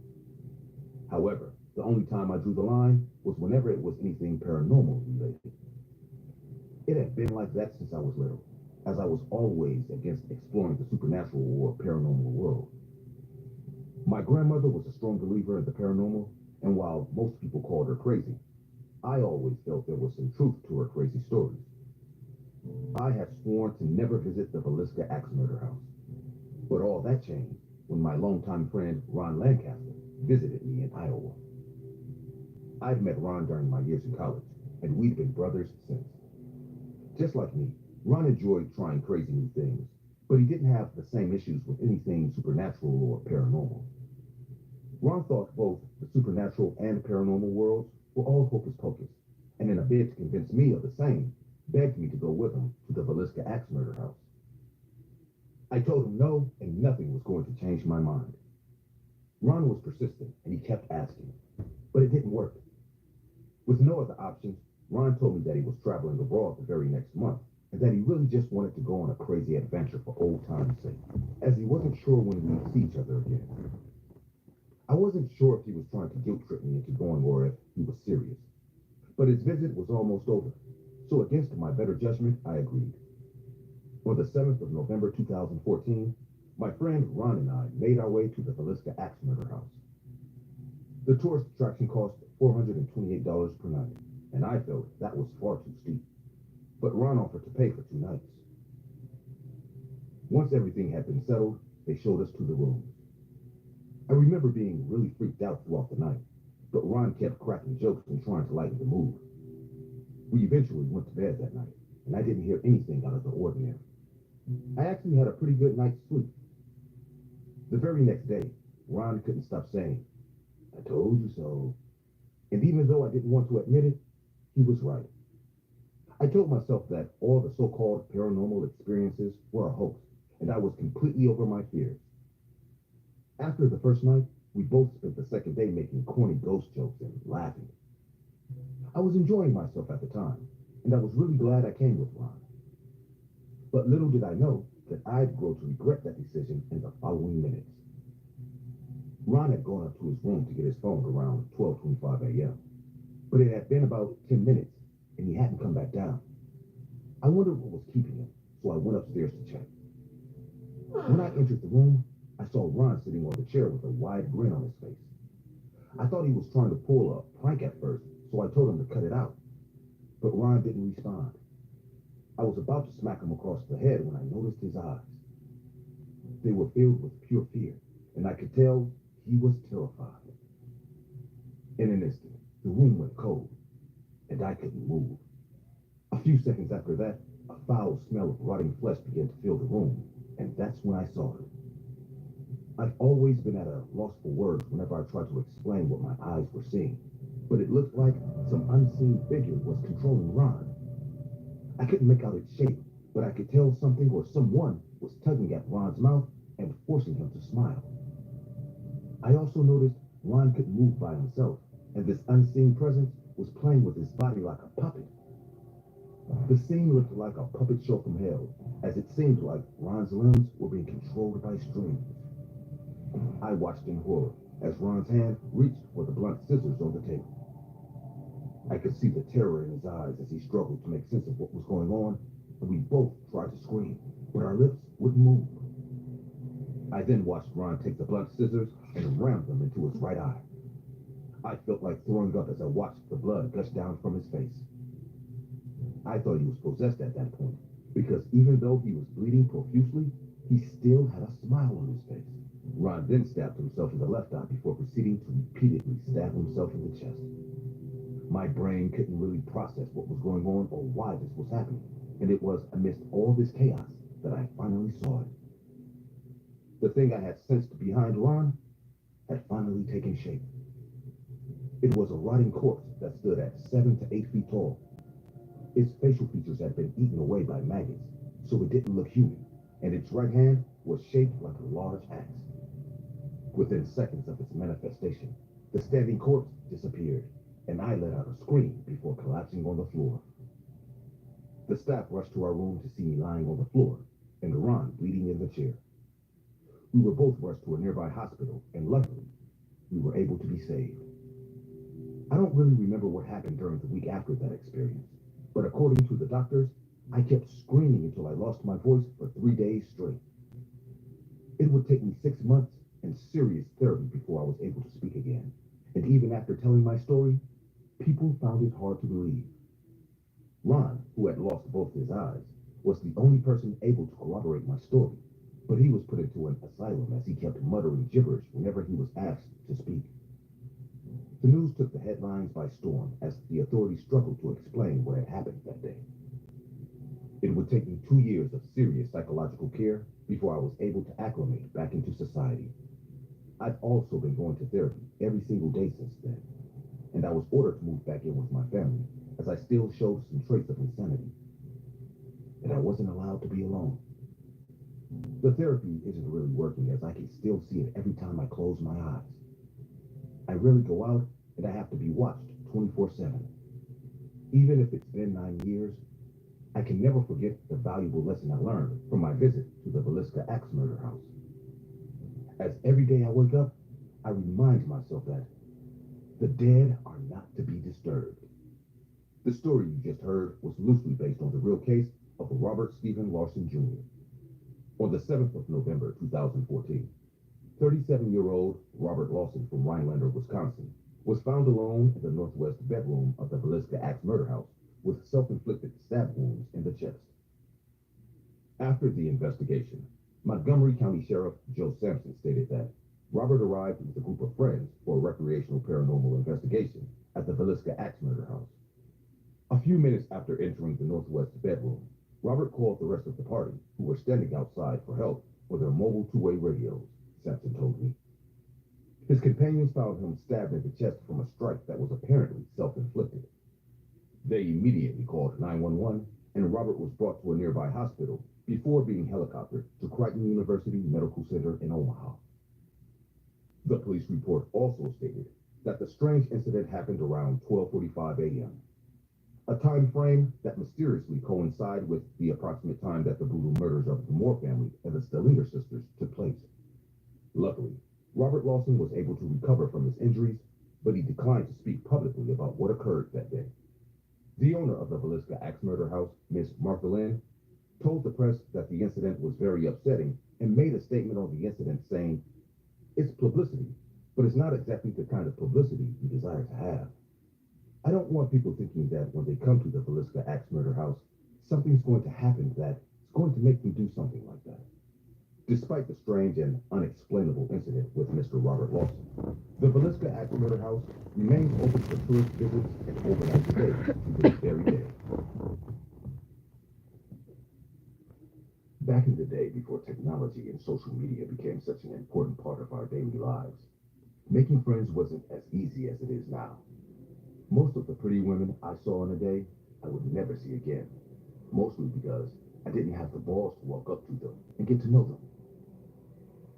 However, the only time I drew the line was whenever it was anything paranormal related. It had been like that since I was little, as I was always against exploring the supernatural or paranormal world. My grandmother was a strong believer in the paranormal, and while most people called her crazy, I always felt there was some truth to her crazy stories. I had sworn to never visit the Villisca Axe Murder House. But all that changed when my longtime friend Ron Lancaster visited me in Iowa. I'd met Ron during my years in college, and we'd been brothers since. Just like me, Ron enjoyed trying crazy new things, but he didn't have the same issues with anything supernatural or paranormal. Ron thought both the supernatural and paranormal worlds were all hocus pocus, and in a bid to convince me of the same, begged me to go with him to the Villisca Axe Murder House. I told him no, and nothing was going to change my mind. Ron was persistent, and he kept asking, but it didn't work. With no other options, Ron told me that he was traveling abroad the very next month, and that he really just wanted to go on a crazy adventure for old time's sake, as he wasn't sure when we'd see each other again. I wasn't sure if he was trying to guilt trip me into going or if he was serious. But his visit was almost over, so against my better judgment, I agreed. On the 7th of November 2014, my friend Ron and I made our way to the Villisca Axe Murder House. The tourist attraction cost $428 per night, and I felt that was far too steep. But Ron offered to pay for 2 nights. Once everything had been settled, they showed us to the rooms. I remember being really freaked out throughout the night, but Ron kept cracking jokes and trying to lighten the mood. We eventually went to bed that night, and I didn't hear anything out of the ordinary. I actually had a pretty good night's sleep. The very next day, Ron couldn't stop saying, "I told you so." And even though I didn't want to admit it, he was right. I told myself that all the so-called paranormal experiences were a hoax, and I was completely over my fears. After the first night, we both spent the second day making corny ghost jokes and laughing. I was enjoying myself at the time, and I was really glad I came with Ron. But little did I know that I'd grow to regret that decision in the following minutes. Ron had gone up to his room to get his phone around 12:25 a.m., but it had been about 10 minutes, and he hadn't come back down. I wondered what was keeping him, so I went upstairs to check. When I entered the room, I saw Ron sitting on the chair with a wide grin on his face. I thought he was trying to pull a prank at first, so I told him to cut it out. But Ron didn't respond. I was about to smack him across the head when I noticed his eyes. They were filled with pure fear, and I could tell he was terrified. In an instant, the room went cold, and I couldn't move. A few seconds after that, a foul smell of rotting flesh began to fill the room, and that's when I saw it. I've always been at a loss for words whenever I tried to explain what my eyes were seeing, but it looked like some unseen figure was controlling Ron. I couldn't make out its shape, but I could tell something or someone was tugging at Ron's mouth and forcing him to smile. I also noticed Ron couldn't move by himself, and this unseen presence was playing with his body like a puppet. The scene looked like a puppet show from hell, as it seemed like Ron's limbs were being controlled by strings. I watched in horror as Ron's hand reached for the blunt scissors on the table. I could see the terror in his eyes as he struggled to make sense of what was going on, and we both tried to scream, but our lips wouldn't move. I then watched Ron take the blunt scissors and ram them into his right eye. I felt like throwing up as I watched the blood gush down from his face. I thought he was possessed at that point, because even though he was bleeding profusely, he still had a smile on his face. Ron then stabbed himself in the left eye before proceeding to repeatedly stab himself in the chest. My brain couldn't really process what was going on or why this was happening, and it was amidst all this chaos that I finally saw it. The thing I had sensed behind Ron had finally taken shape. It was a rotting corpse that stood at 7 to 8 feet tall. Its facial features had been eaten away by maggots, so it didn't look human, and its right hand was shaped like a large axe. Within seconds of its manifestation, the standing corpse disappeared, and I let out a scream before collapsing on the floor. The staff rushed to our room to see me lying on the floor, and Ron bleeding in the chair. We were both rushed to a nearby hospital, and luckily, we were able to be saved. I don't really remember what happened during the week after that experience, but according to the doctors, I kept screaming until I lost my voice for 3 days straight. It would take me 6 months and serious therapy before I was able to speak again, and even after telling my story, people found it hard to believe. Ron, who had lost both his eyes, was the only person able to corroborate my story, but he was put into an asylum as he kept muttering gibberish whenever he was asked to speak. The news took the headlines by storm as the authorities struggled to explain what had happened that day. It would take me 2 years of serious psychological care before I was able to acclimate back into society. I've also been going to therapy every single day since then, and I was ordered to move back in with my family as I still showed some traits of insanity. And I wasn't allowed to be alone. The therapy isn't really working as I can still see it every time I close my eyes. I rarely go out and I have to be watched 24/7. Even if it's been 9 years, I can never forget the valuable lesson I learned from my visit to the Villisca axe murder house. As every day I wake up, I remind myself that the dead are not to be disturbed. The story you just heard was loosely based on the real case of Robert Stephen Lawson Jr. On the 7th of November 2014, 37-year-old Robert Lawson from Rhinelander, Wisconsin, was found alone in the northwest bedroom of the Villisca axe murder house with self-inflicted stab wounds in the chest. After the investigation, Montgomery County Sheriff Joe Sampson stated that Robert arrived with a group of friends for a recreational paranormal investigation at the Villisca axe murder house. A few minutes after entering the northwest bedroom, Robert called the rest of the party, who were standing outside for help with their mobile two-way radios, Sampson told me. His companions found him stabbed in the chest from a strike that was apparently self-inflicted. They immediately called 911, and Robert was brought to a nearby hospital before being helicoptered to Crichton University Medical Center in Omaha. The police report also stated that the strange incident happened around 12:45 a.m., a time frame that mysteriously coincided with the approximate time that the brutal murders of the Moore family and the Stellinger sisters took place. Luckily, Robert Lawson was able to recover from his injuries, but he declined to speak publicly about what occurred that day. The owner of the Villisca axe murder house, Miss Martha Lynn, told the press that the incident was very upsetting and made a statement on the incident saying, "It's publicity, but it's not exactly the kind of publicity we desire to have. I don't want people thinking that when they come to the Villisca axe murder house, something's going to happen that's going to make them do something like that." Despite the strange and unexplainable incident with Mr. Robert Lawson, the Villisca axe murder house remains open for tourist visits and overnight stays to this very day. Back in the day, before technology and social media became such an important part of our daily lives, making friends wasn't as easy as it is now. Most of the pretty women I saw in a day, I would never see again, mostly because I didn't have the balls to walk up to them and get to know them.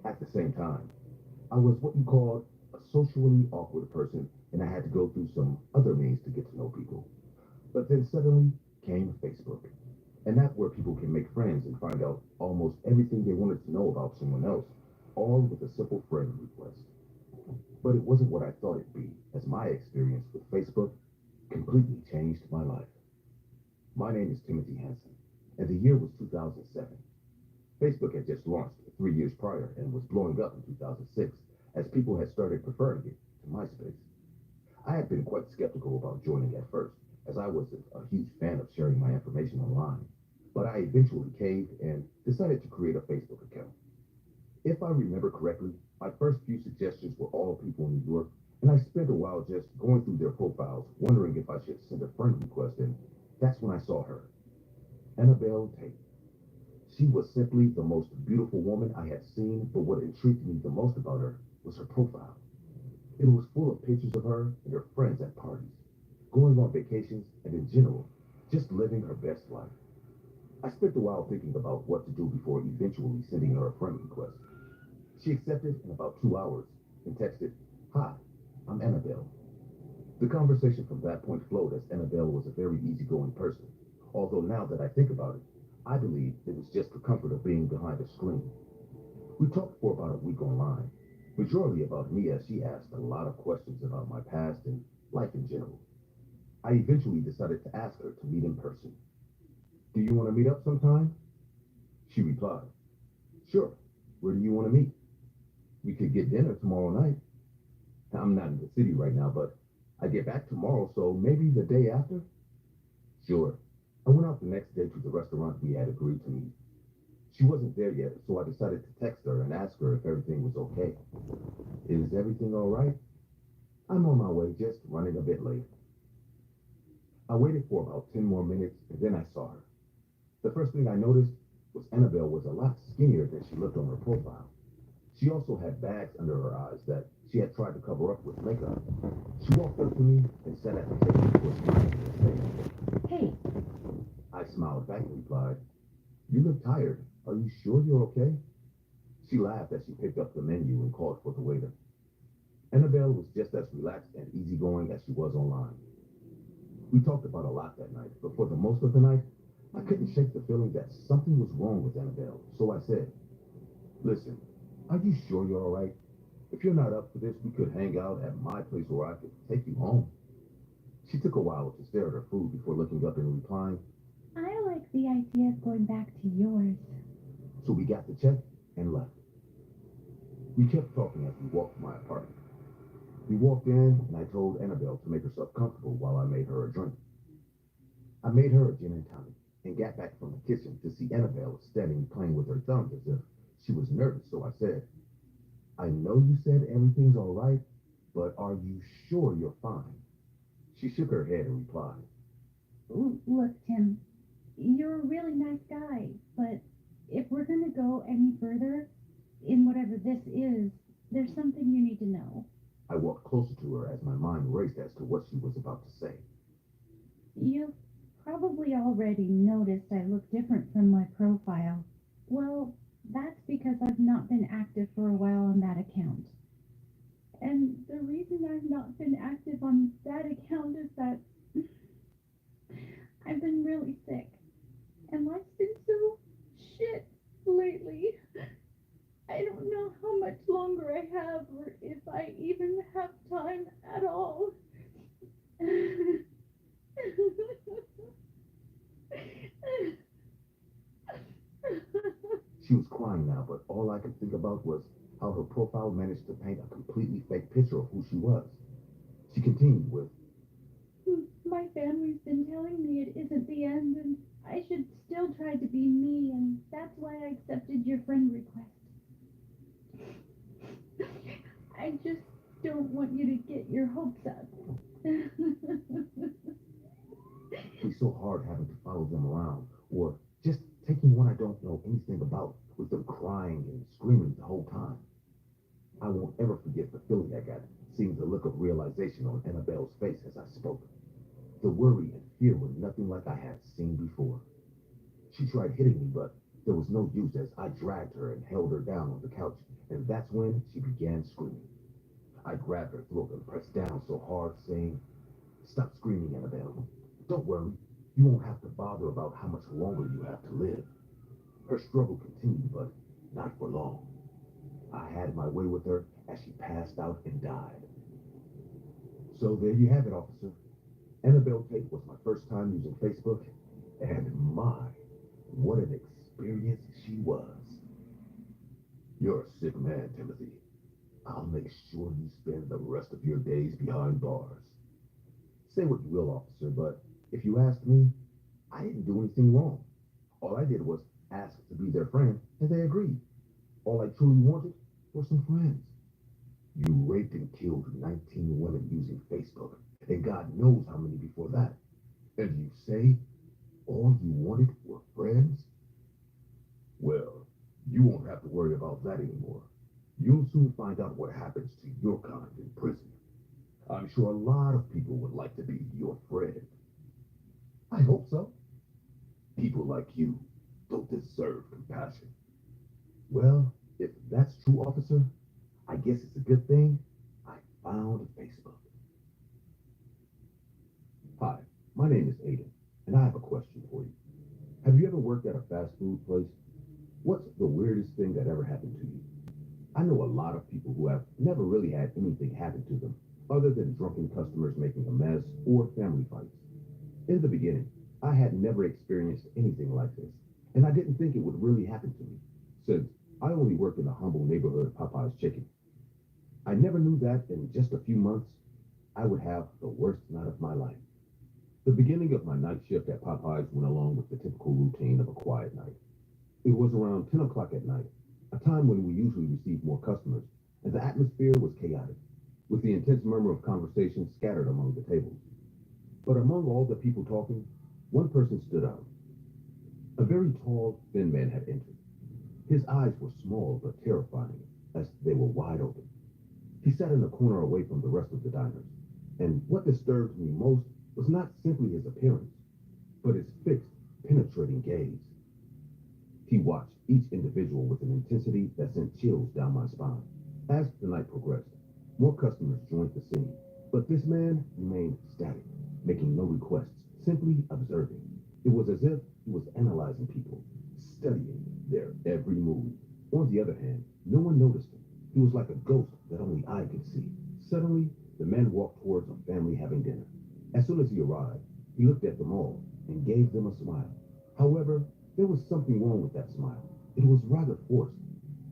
At the same time, I was what you call a socially awkward person, and I had to go through some other means to get to know people. But then suddenly came Facebook, and that's where people can make friends and find out almost everything they wanted to know about someone else, all with a simple friend request. But it wasn't what I thought it'd be, as my experience with Facebook completely changed my life. My name is Timothy Hansen, and the year was 2007. Facebook had just launched 3 years prior and was blowing up in 2006 as people had started preferring it to MySpace. I had been quite skeptical about joining at first, as I wasn't a huge fan of sharing my information online, but I eventually caved and decided to create a Facebook account. If I remember correctly, my first few suggestions were all people in New York, and I spent a while just going through their profiles, wondering if I should send a friend request, and that's when I saw her, Annabelle Tate. She was simply the most beautiful woman I had seen, but what intrigued me the most about her was her profile. It was full of pictures of her and her friends at parties, going on vacations, and in general, just living her best life. I spent a while thinking about what to do before eventually sending her a friend request. She accepted in about 2 hours and texted, "Hi, I'm Annabelle." The conversation from that point flowed as Annabelle was a very easygoing person, although now that I think about it, I believe it was just the comfort of being behind a screen. We talked for about a week online, majority about me as she asked a lot of questions about my past and life in general. I eventually decided to ask her to meet in person. "Do you want to meet up sometime?" She replied, "Sure. Where do you want to meet?" "We could get dinner tomorrow night." "I'm not in the city right now, but I get back tomorrow, so maybe the day after?" "Sure." I went out the next day to the restaurant we had agreed to meet. She wasn't there yet, so I decided to text her and ask her if everything was okay. "Is everything all right?" "I'm on my way, just running a bit late." I waited for about 10 more minutes, and then I saw her. The first thing I noticed was Annabelle was a lot skinnier than she looked on her profile. She also had bags under her eyes that she had tried to cover up with makeup. She walked up to me and sat at the table before smiling and saying, Hey, I smiled back and replied, "You look tired. Are you sure you're okay?" She laughed as she picked up the menu and called for the waiter. Annabelle was just as relaxed and easygoing as she was online. We talked about a lot that night, but for the most of the night, I couldn't shake the feeling that something was wrong with Annabelle, so I said, "Listen, are you sure you're all right? If you're not up for this, we could hang out at my place where I could take you home." She took a while to stare at her food before looking up and replying, I like the idea of going back to yours. so we got the check and left. We kept talking as we walked to my apartment. We walked in, and I told Annabelle to make herself comfortable while I made her a drink. I made her a gin and tonic, and got back from the kitchen to see Annabelle standing playing with her thumbs as if she was nervous, so I said, "I know you said everything's all right, but are you sure you're fine?" She shook her head and replied, Look, Tim, you're a really nice guy, but if we're going to go any further in whatever this is, there's something you need to know. I walked closer to her as my mind raced as to what she was about to say. You've probably already noticed I look different from my profile. Well, that's because I've not been active for a while on that account. And the reason I've not been active on that account is that I've been really sick, and life's been so shit lately. I don't know how much longer I have, or if I even have time at all. She was crying now, but all I could think about was how her profile managed to paint a completely fake picture of who she was. She continued with, My family's been telling me it isn't the end, and I should still try to be me, and that's why I accepted your friend request. I just don't want you to get your hopes up. it's so hard having to follow them around, or just taking one I don't know anything about, with them crying and screaming the whole time. I won't ever forget the feeling I got, seeing the look of realization on Annabelle's face as I spoke. The worry and fear were nothing like I had seen before. She tried hitting me, but there was no use as I dragged her and held her down on the couch, and that's when she began screaming. I grabbed her throat and pressed down so hard, saying, "Stop screaming, Annabelle. Don't worry. You won't have to bother about how much longer you have to live." Her struggle continued, but not for long. I had my way with her as she passed out and died. So there you have it, officer. Annabelle Tate was my first time using Facebook, and my, what an experience she was. You're a sick man, Timothy. I'll make sure you spend the rest of your days behind bars. Say what you will, officer, but if you ask me, I didn't do anything wrong. All I did was ask to be their friend, and they agreed. All I truly wanted were some friends. You raped and killed 19 women using Facebook, and God knows how many before that. And you say all you wanted were friends? Well, you won't have to worry about that anymore. You'll soon find out what happens to your kind in prison. I'm sure a lot of people would like to be your friend. I hope so. People like you don't deserve compassion. Well, if that's true, officer, I guess it's a good thing I found Facebook. Hi, my name is Aiden, and I have a question for you. Have you ever worked at a fast food place? What's the weirdest thing that ever happened to you? I know a lot of people who have never really had anything happen to them, other than drunken customers making a mess or family fights. In the beginning, I had never experienced anything like this, and I didn't think it would really happen to me, since I only worked in the humble neighborhood of Popeye's Chicken. I never knew that in just a few months, I would have the worst night of my life. The beginning of my night shift at Popeye's went along with the typical routine of a quiet night. It was around 10 o'clock at night, a time when we usually receive more customers, and the atmosphere was chaotic, with the intense murmur of conversation scattered among the tables. But among all the people talking, one person stood out. A very tall, thin man had entered. His eyes were small but terrifying, as they were wide open. He sat in a corner away from the rest of the diners, and what disturbed me most was not simply his appearance, but his fixed, penetrating gaze. He watched each individual with an intensity that sent chills down my spine. As the night progressed, more customers joined the scene, but this man remained static, making no requests, simply observing. It was as if he was analyzing people, studying their every move. On the other hand, no one noticed him. He was like a ghost that only I could see. Suddenly, the man walked towards a family having dinner. As soon as he arrived, he looked at them all and gave them a smile. However, there was something wrong with that smile. It was rather forced,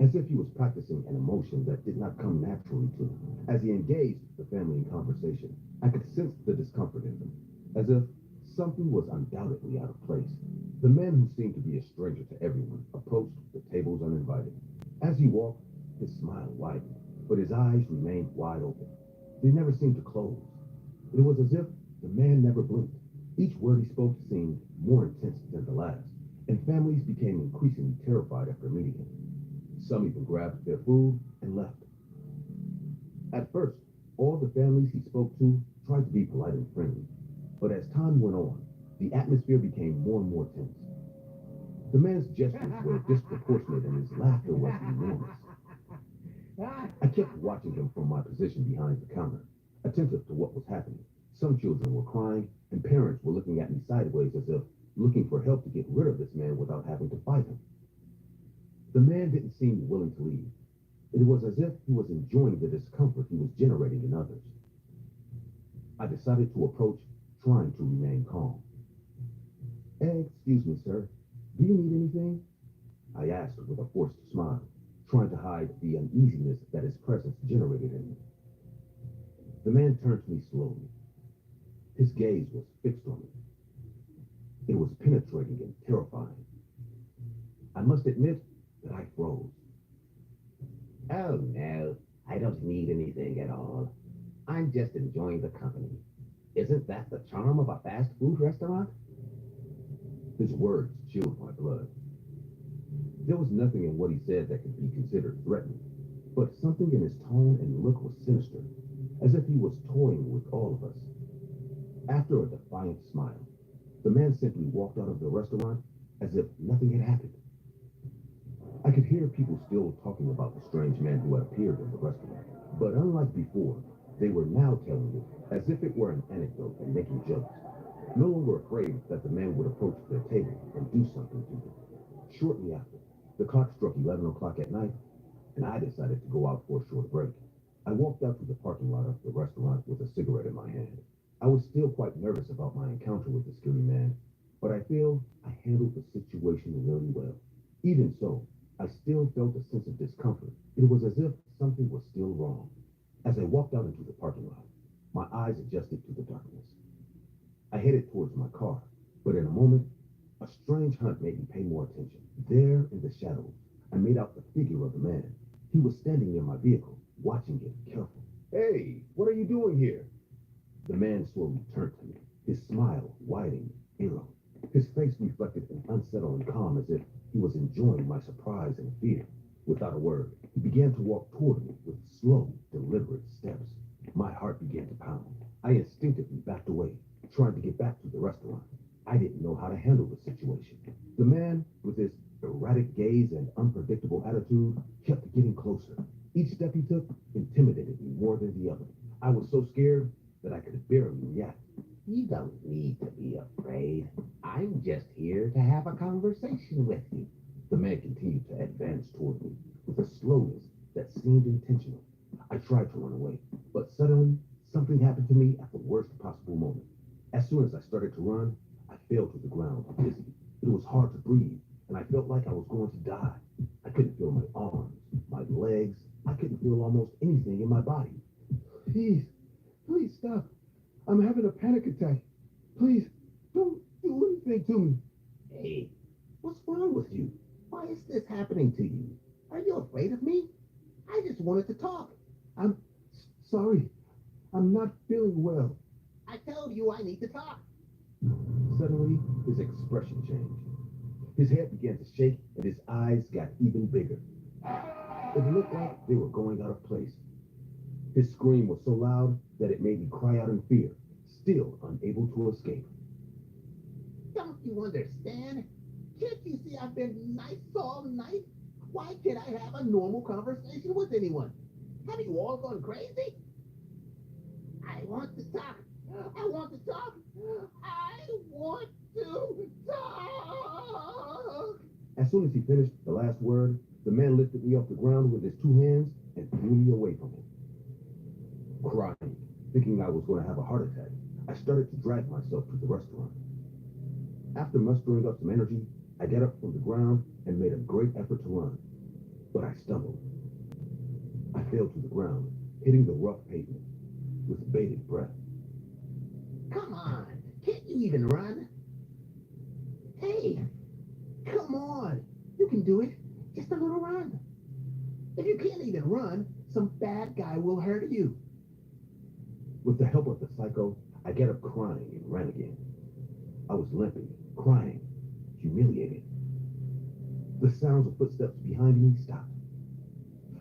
as if he was practicing an emotion that did not come naturally to him. As he engaged the family in conversation, I could sense the discomfort in them, as if something was undoubtedly out of place. The man, who seemed to be a stranger to everyone, approached the tables uninvited. As he walked, his smile widened, but his eyes remained wide open. They never seemed to close. It was as if the man never blinked. Each word he spoke seemed more intense than the last, and families became increasingly terrified after meeting him. Some even grabbed their food and left. At first, all the families he spoke to tried to be polite and friendly, but as time went on, the atmosphere became more and more tense. The man's gestures were disproportionate and his laughter was enormous. I kept watching him from my position behind the counter, attentive to what was happening. Some children were crying, and parents were looking at me sideways as if looking for help to get rid of this man without having to fight him. The man didn't seem willing to leave. It was as if he was enjoying the discomfort he was generating in others. I decided to approach, trying to remain calm. Excuse me, sir. Do you need anything? I asked with a forced smile, trying to hide the uneasiness that his presence generated in me. The man turned to me slowly. His gaze was fixed on me. It was penetrating and terrifying. I must admit that I froze. Oh no, I don't need anything at all. I'm just enjoying the company. Isn't that the charm of a fast food restaurant? His words chilled my blood. There was nothing in what he said that could be considered threatening, but something in his tone and look was sinister, as if he was toying with all of us. After a defiant smile, the man simply walked out of the restaurant as if nothing had happened. I could hear people still talking about the strange man who had appeared in the restaurant, but unlike before, they were now telling it as if it were an anecdote and making jokes. No one were afraid that the man would approach their table and do something to them. Shortly after, the clock struck 11 o'clock at night, and I decided to go out for a short break. I walked out to the parking lot of the restaurant with a cigarette in my hand. I was still quite nervous about my encounter with the scary man, but I feel I handled the situation really well. Even so, I still felt a sense of discomfort. It was as if something was still wrong. As I walked out into the parking lot, my eyes adjusted to the darkness. I headed towards my car, but in a moment, a strange hunt made me pay more attention. There in the shadows, I made out the figure of the man. He was standing near my vehicle, watching it carefully. Hey, what are you doing here? The man slowly turned to me, his smile widening, eerily. His face reflected an unsettling calm as if he was enjoying my surprise and fear. Without a word, he began to walk toward me with slow, deliberate steps. My heart began to pound. I instinctively backed away, trying to get back to the restaurant. I didn't know how to handle the situation. The man, with his erratic gaze and unpredictable attitude, kept getting closer. Each step he took intimidated me more than the other. I was so scared that I could barely react. You don't need to be afraid. I'm just here to have a conversation with you. The man continued to advance toward me with a slowness that seemed intentional. I tried to run away, but suddenly something happened to me at the worst possible moment. As soon as I started to run, I fell to the ground dizzy. It was hard to breathe, and I felt like I was going to die. I couldn't feel my arms, my legs. I couldn't feel almost anything in my body. Please stop. I'm having a panic attack. Please, don't do anything to me. Hey, what's wrong with you? Why is this happening to you? Are you afraid of me? I just wanted to talk. I'm sorry. I'm not feeling well. I told you I need to talk. Suddenly, his expression changed. His head began to shake and his eyes got even bigger. It looked like they were going out of place. His scream was so loud that it made me cry out in fear, still unable to escape. Don't you understand? Can't you see I've been nice all night? Why can't I have a normal conversation with anyone? Have you all gone crazy? I want to talk. I want to talk. I want to talk. As soon as he finished the last word, the man lifted me off the ground with his two hands and threw me away from him. Crying, thinking I was going to have a heart attack, I started to drag myself to the restaurant. After mustering up some energy, I got up from the ground and made a great effort to run, but I stumbled. I fell to the ground, hitting the rough pavement with bated breath. Come on, can't you even run? Hey, come on, you can do it. Just a little run. If you can't even run, some bad guy will hurt you. With the help of the psycho, I got up crying and ran again. I was limping, crying, humiliated. The sounds of footsteps behind me stopped.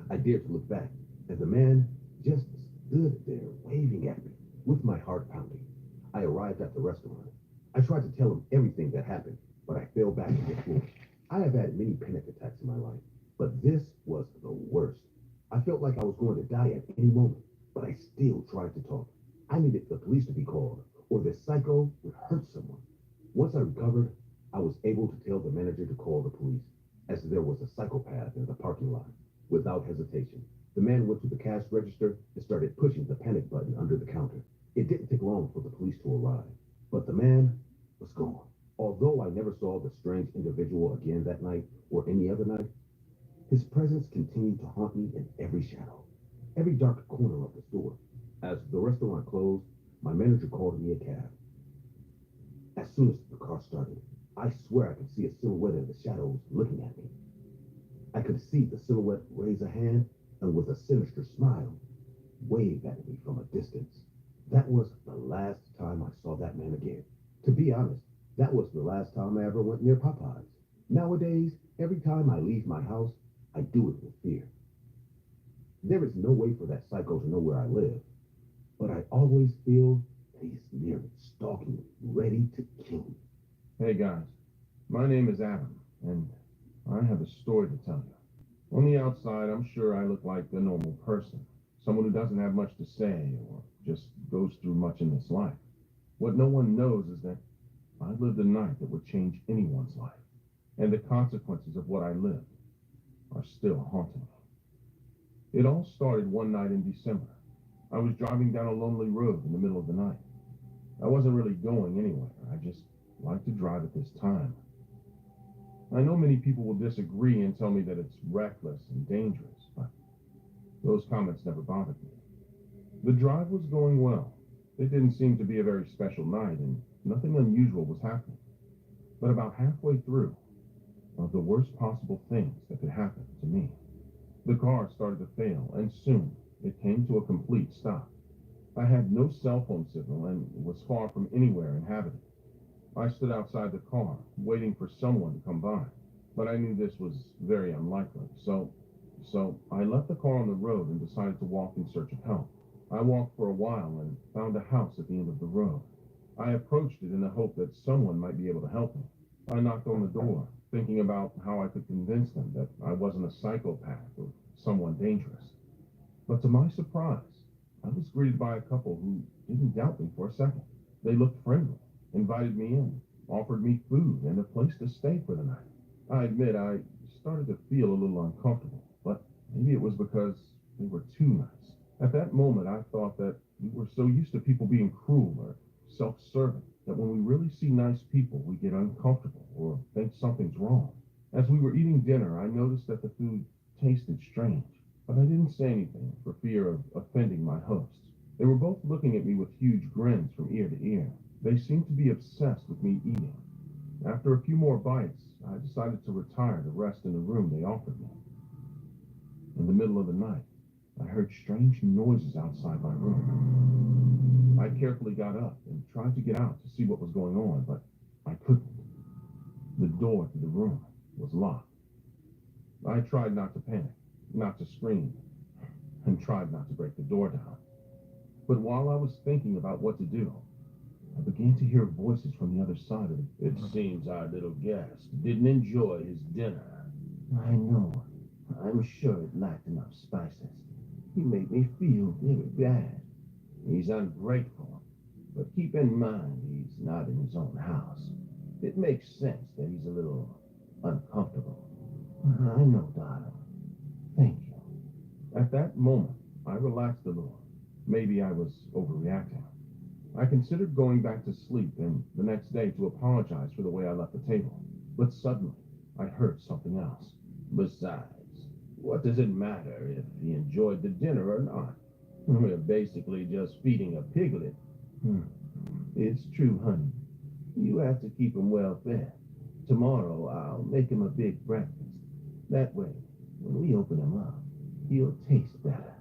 I dared to look back, and the man just stood there waving at me, with my heart pounding. I arrived at the restaurant. I tried to tell him everything that happened, but I fell back to the floor. I have had many panic attacks in my life, but this was the worst. I felt like I was going to die at any moment, but I still tried to talk. I needed the police to be called, or this psycho would hurt someone. Once I recovered, I was able to tell the manager to call the police, as there was a psychopath in the parking lot. Without hesitation, the man went to the cash register and started pushing the panic button under the counter. It didn't take long for the police to arrive, but the man was gone. Although I never saw the strange individual again that night or any other night, his presence continued to haunt me in every shadow, every dark corner of the store. As the restaurant closed, my manager called me a cab. As soon as the car started, I swear I could see a silhouette in the shadows looking at me. I could see the silhouette raise a hand and with a sinister smile, wave at me from a distance. That was the last time I saw that man again. To be honest, that was the last time I ever went near Popeyes. Nowadays, every time I leave my house, I do it with fear. There is no way for that psycho to know where I live, but I always feel that he's near me, stalking me, ready to kill me. Hey guys, my name is Adam, and I have a story to tell you. On the outside, I'm sure I look like a normal person, someone who doesn't have much to say or just goes through much in this life. What no one knows is that I lived a night that would change anyone's life, and the consequences of what I lived are still haunting me. It all started one night in December. I was driving down a lonely road in the middle of the night. I wasn't really going anywhere. I just liked to drive at this time. I know many people will disagree and tell me that it's reckless and dangerous, but those comments never bothered me. The drive was going well. It didn't seem to be a very special night, and nothing unusual was happening. But about halfway through, one of the worst possible things that could happen to me. The car started to fail, and soon it came to a complete stop. I had no cell phone signal and was far from anywhere inhabited. I stood outside the car, waiting for someone to come by, but I knew this was very unlikely, so I left the car on the road and decided to walk in search of help. I walked for a while and found a house at the end of the road. I approached it in the hope that someone might be able to help me. I knocked on the door, thinking about how I could convince them that I wasn't a psychopath or someone dangerous. But to my surprise, I was greeted by a couple who didn't doubt me for a second. They looked friendly, invited me in, offered me food and a place to stay for the night. I admit I started to feel a little uncomfortable, but maybe it was because they were too nice. At that moment, I thought that we were so used to people being cruel or self-serving that when we really see nice people, we get uncomfortable or think something's wrong. As we were eating dinner, I noticed that the food tasted strange, but I didn't say anything for fear of offending my hosts. They were both looking at me with huge grins from ear to ear. They seemed to be obsessed with me eating. After a few more bites, I decided to retire to rest in the room they offered me. In the middle of the night, I heard strange noises outside my room. I carefully got up and tried to get out to see what was going on, but I couldn't. The door to the room was locked. I tried not to panic, not to scream, and tried not to break the door down. But while I was thinking about what to do, I began to hear voices from the other side of it. It seems our little guest didn't enjoy his dinner. I know. I'm sure it lacked enough spices. He made me feel very bad. He's ungrateful, but keep in mind he's not in his own house. It makes sense that he's a little uncomfortable. I know, darling. Thank you. At that moment, I relaxed a little. Maybe I was overreacting. I considered going back to sleep and the next day to apologize for the way I left the table. But suddenly, I heard something else. Besides, what does it matter if he enjoyed the dinner or not? We're basically just feeding a piglet. It's true, honey. You have to keep him well fed. Tomorrow, I'll make him a big breakfast. That way, when we open him up, he'll taste better.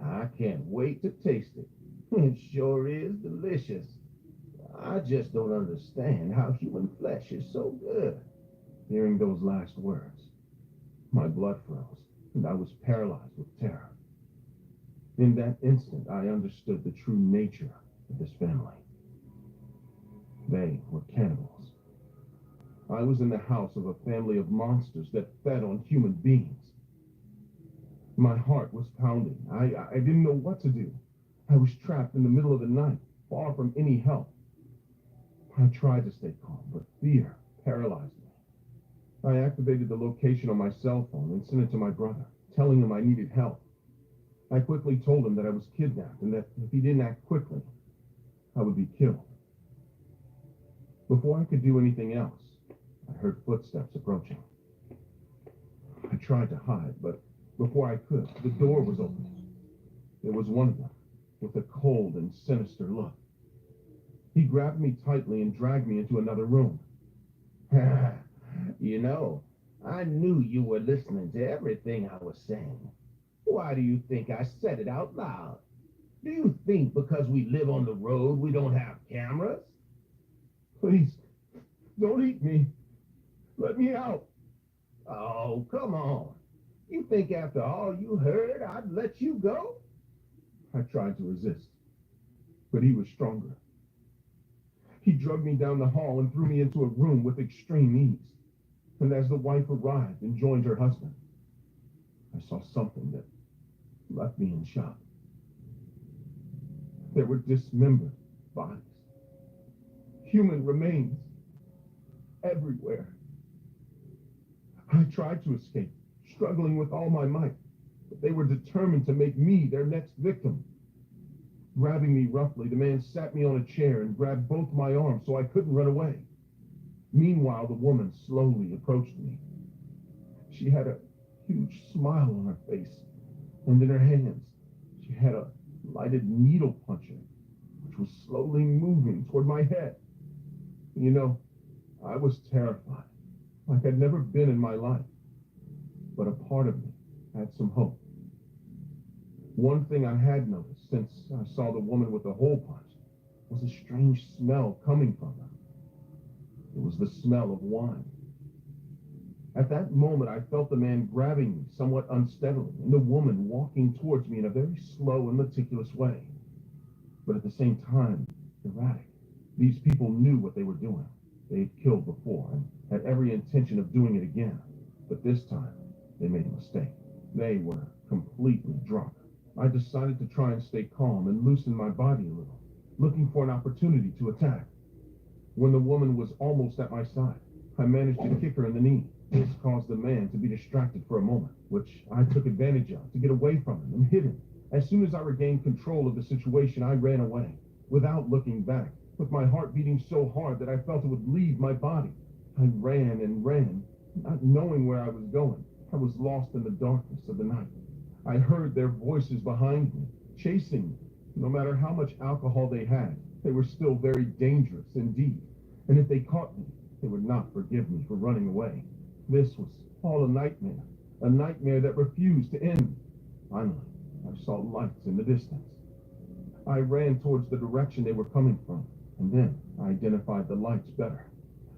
I can't wait to taste it. It sure is delicious. I just don't understand how human flesh is so good. Hearing those last words, my blood froze, and I was paralyzed with terror. In that instant, I understood the true nature of this family. They were cannibals. I was in the house of a family of monsters that fed on human beings. My heart was pounding. I didn't know what to do. I was trapped in the middle of the night, far from any help. I tried to stay calm, but fear paralyzed me. I activated the location on my cell phone and sent it to my brother, telling him I needed help. I quickly told him that I was kidnapped and that if he didn't act quickly, I would be killed. Before I could do anything else, I heard footsteps approaching. I tried to hide, but before I could, the door was open. There was one of them, with a cold and sinister look. He grabbed me tightly and dragged me into another room. You know, I knew you were listening to everything I was saying. Why do you think I said it out loud? Do you think because we live on the road we don't have cameras? Please, don't eat me. Let me out. Oh, come on. You think after all you heard, I'd let you go? I tried to resist, but he was stronger. He dragged me down the hall and threw me into a room with extreme ease. And as the wife arrived and joined her husband, I saw something that left me in shock. There were dismembered bodies, human remains everywhere. I tried to escape, struggling with all my might, but they were determined to make me their next victim. Grabbing me roughly, the man sat me on a chair and grabbed both my arms so I couldn't run away. Meanwhile, the woman slowly approached me. She had a huge smile on her face, and in her hands, she had a lighted needle puncher, which was slowly moving toward my head. You know, I was terrified, like I'd never been in my life. But a part of me had some hope. One thing I had noticed since I saw the woman with the hole punch was a strange smell coming from her. It was the smell of wine. At that moment, I felt the man grabbing me somewhat unsteadily and the woman walking towards me in a very slow and meticulous way. But at the same time, erratic. These people knew what they were doing. They had killed before and had every intention of doing it again. But this time, they made a mistake. They were completely drunk. I decided to try and stay calm and loosen my body a little, looking for an opportunity to attack. When the woman was almost at my side, I managed to kick her in the knee. This caused the man to be distracted for a moment, which I took advantage of to get away from him and hit him. As soon as I regained control of the situation, I ran away, without looking back, with my heart beating so hard that I felt it would leave my body. I ran and ran, not knowing where I was going. I was lost in the darkness of the night. I heard their voices behind me, chasing me. No matter how much alcohol they had, they were still very dangerous indeed. And if they caught me, they would not forgive me for running away. This was all a nightmare that refused to end. Finally, I saw lights in the distance. I ran towards the direction they were coming from, and then I identified the lights better.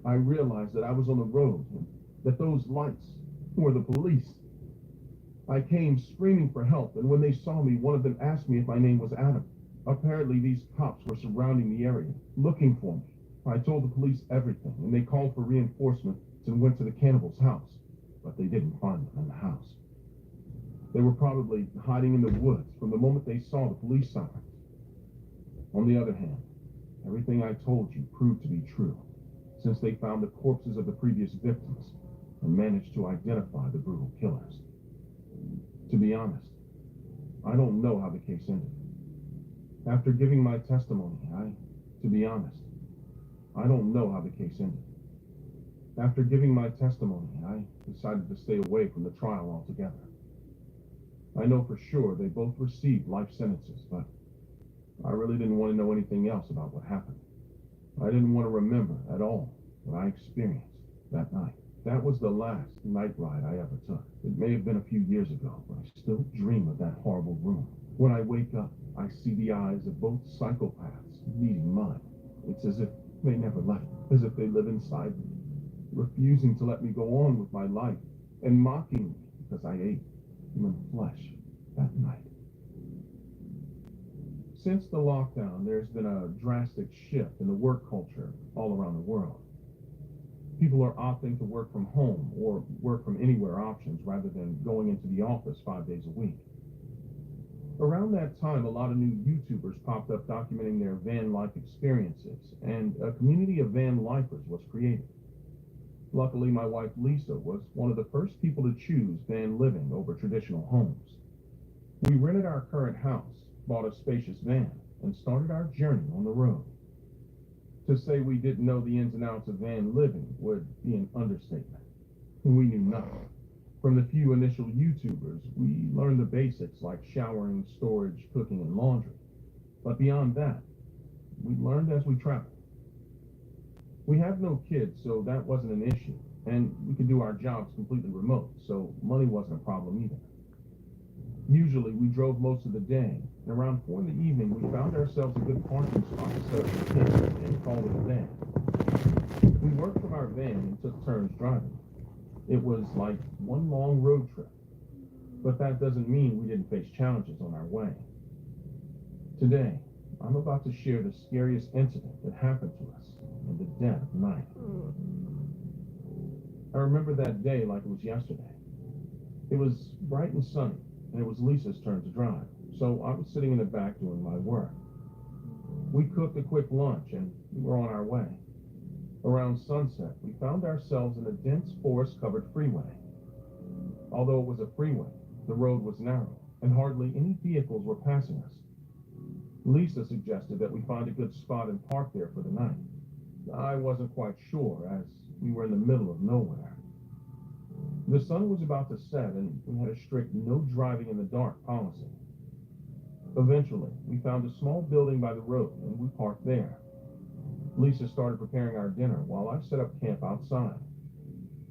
I realized that I was on the road and that those lights were the police. I came screaming for help, and when they saw me, one of them asked me if my name was Adam. Apparently, these cops were surrounding the area, looking for me. I told the police everything, and they called for reinforcements and went to the cannibal's house, but they didn't find them in the house. They were probably hiding in the woods from the moment they saw the police sirens. On the other hand, everything I told you proved to be true, since they found the corpses of the previous victims and managed to identify the brutal killers. To be honest, I don't know how the case ended. After giving my testimony, I don't know how the case ended. After giving my testimony, I decided to stay away from the trial altogether. I know for sure they both received life sentences, but I really didn't want to know anything else about what happened. I didn't want to remember at all what I experienced that night. That was the last night ride I ever took. It may have been a few years ago, but I still dream of that horrible room. When I wake up, I see the eyes of both psychopaths meeting mine. It's as if they never left, as if they live inside me, refusing to let me go on with my life and mocking me because I ate human flesh that night. Since the lockdown, there's been a drastic shift in the work culture all around the world. People are opting to work from home or work from anywhere options rather than going into the office 5 days a week. Around that time, a lot of new YouTubers popped up documenting their van life experiences, and a community of van lifers was created. Luckily, my wife Lisa was one of the first people to choose van living over traditional homes. We rented our current house, bought a spacious van, and started our journey on the road. To say we didn't know the ins and outs of van living would be an understatement. We knew nothing. From the few initial YouTubers, we learned the basics like showering, storage, cooking, and laundry. But beyond that, we learned as we traveled. We have no kids, so that wasn't an issue, and we could do our jobs completely remote, so money wasn't a problem either. Usually, we drove most of the day, and around 4 in the evening, we found ourselves a good parking spot to set up the tent and called it a day. We worked from our van and took turns driving. It was like one long road trip, but that doesn't mean we didn't face challenges on our way. Today, I'm about to share the scariest incident that happened to us in the dead of night. I remember that day like it was yesterday. It was bright and sunny, and it was Lisa's turn to drive, so I was sitting in the back doing my work. We cooked a quick lunch, and we were on our way. Around sunset, we found ourselves in a dense forest-covered freeway. Although it was a freeway, the road was narrow, and hardly any vehicles were passing us. Lisa suggested that we find a good spot and park there for the night. I wasn't quite sure, as we were in the middle of nowhere. The sun was about to set, and we had a strict no driving in the dark policy. Eventually, we found a small building by the road, and we parked there. Lisa started preparing our dinner while I set up camp outside.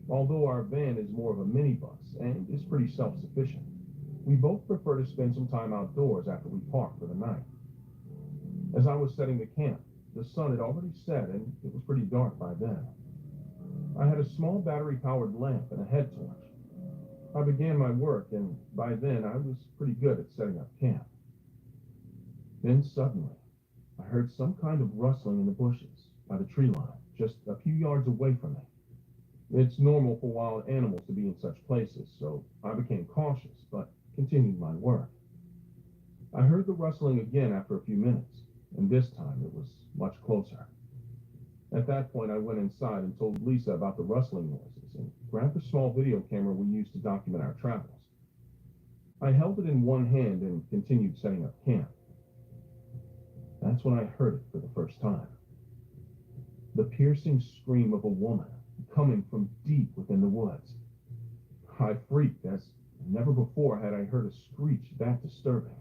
Although our van is more of a minibus and is pretty self-sufficient, we both prefer to spend some time outdoors after we park for the night. As I was setting the camp, the sun had already set and it was pretty dark by then. I had a small battery-powered lamp and a head torch. I began my work, and by then I was pretty good at setting up camp. Then suddenly, I heard some kind of rustling in the bushes by the tree line, just a few yards away from me. It's normal for wild animals to be in such places, so I became cautious, but continued my work. I heard the rustling again after a few minutes, and this time it was much closer. At that point, I went inside and told Lisa about the rustling noises and grabbed the small video camera we used to document our travels. I held it in one hand and continued setting up camp. That's when I heard it for the first time. The piercing scream of a woman coming from deep within the woods. I freaked, as never before had I heard a screech that disturbing.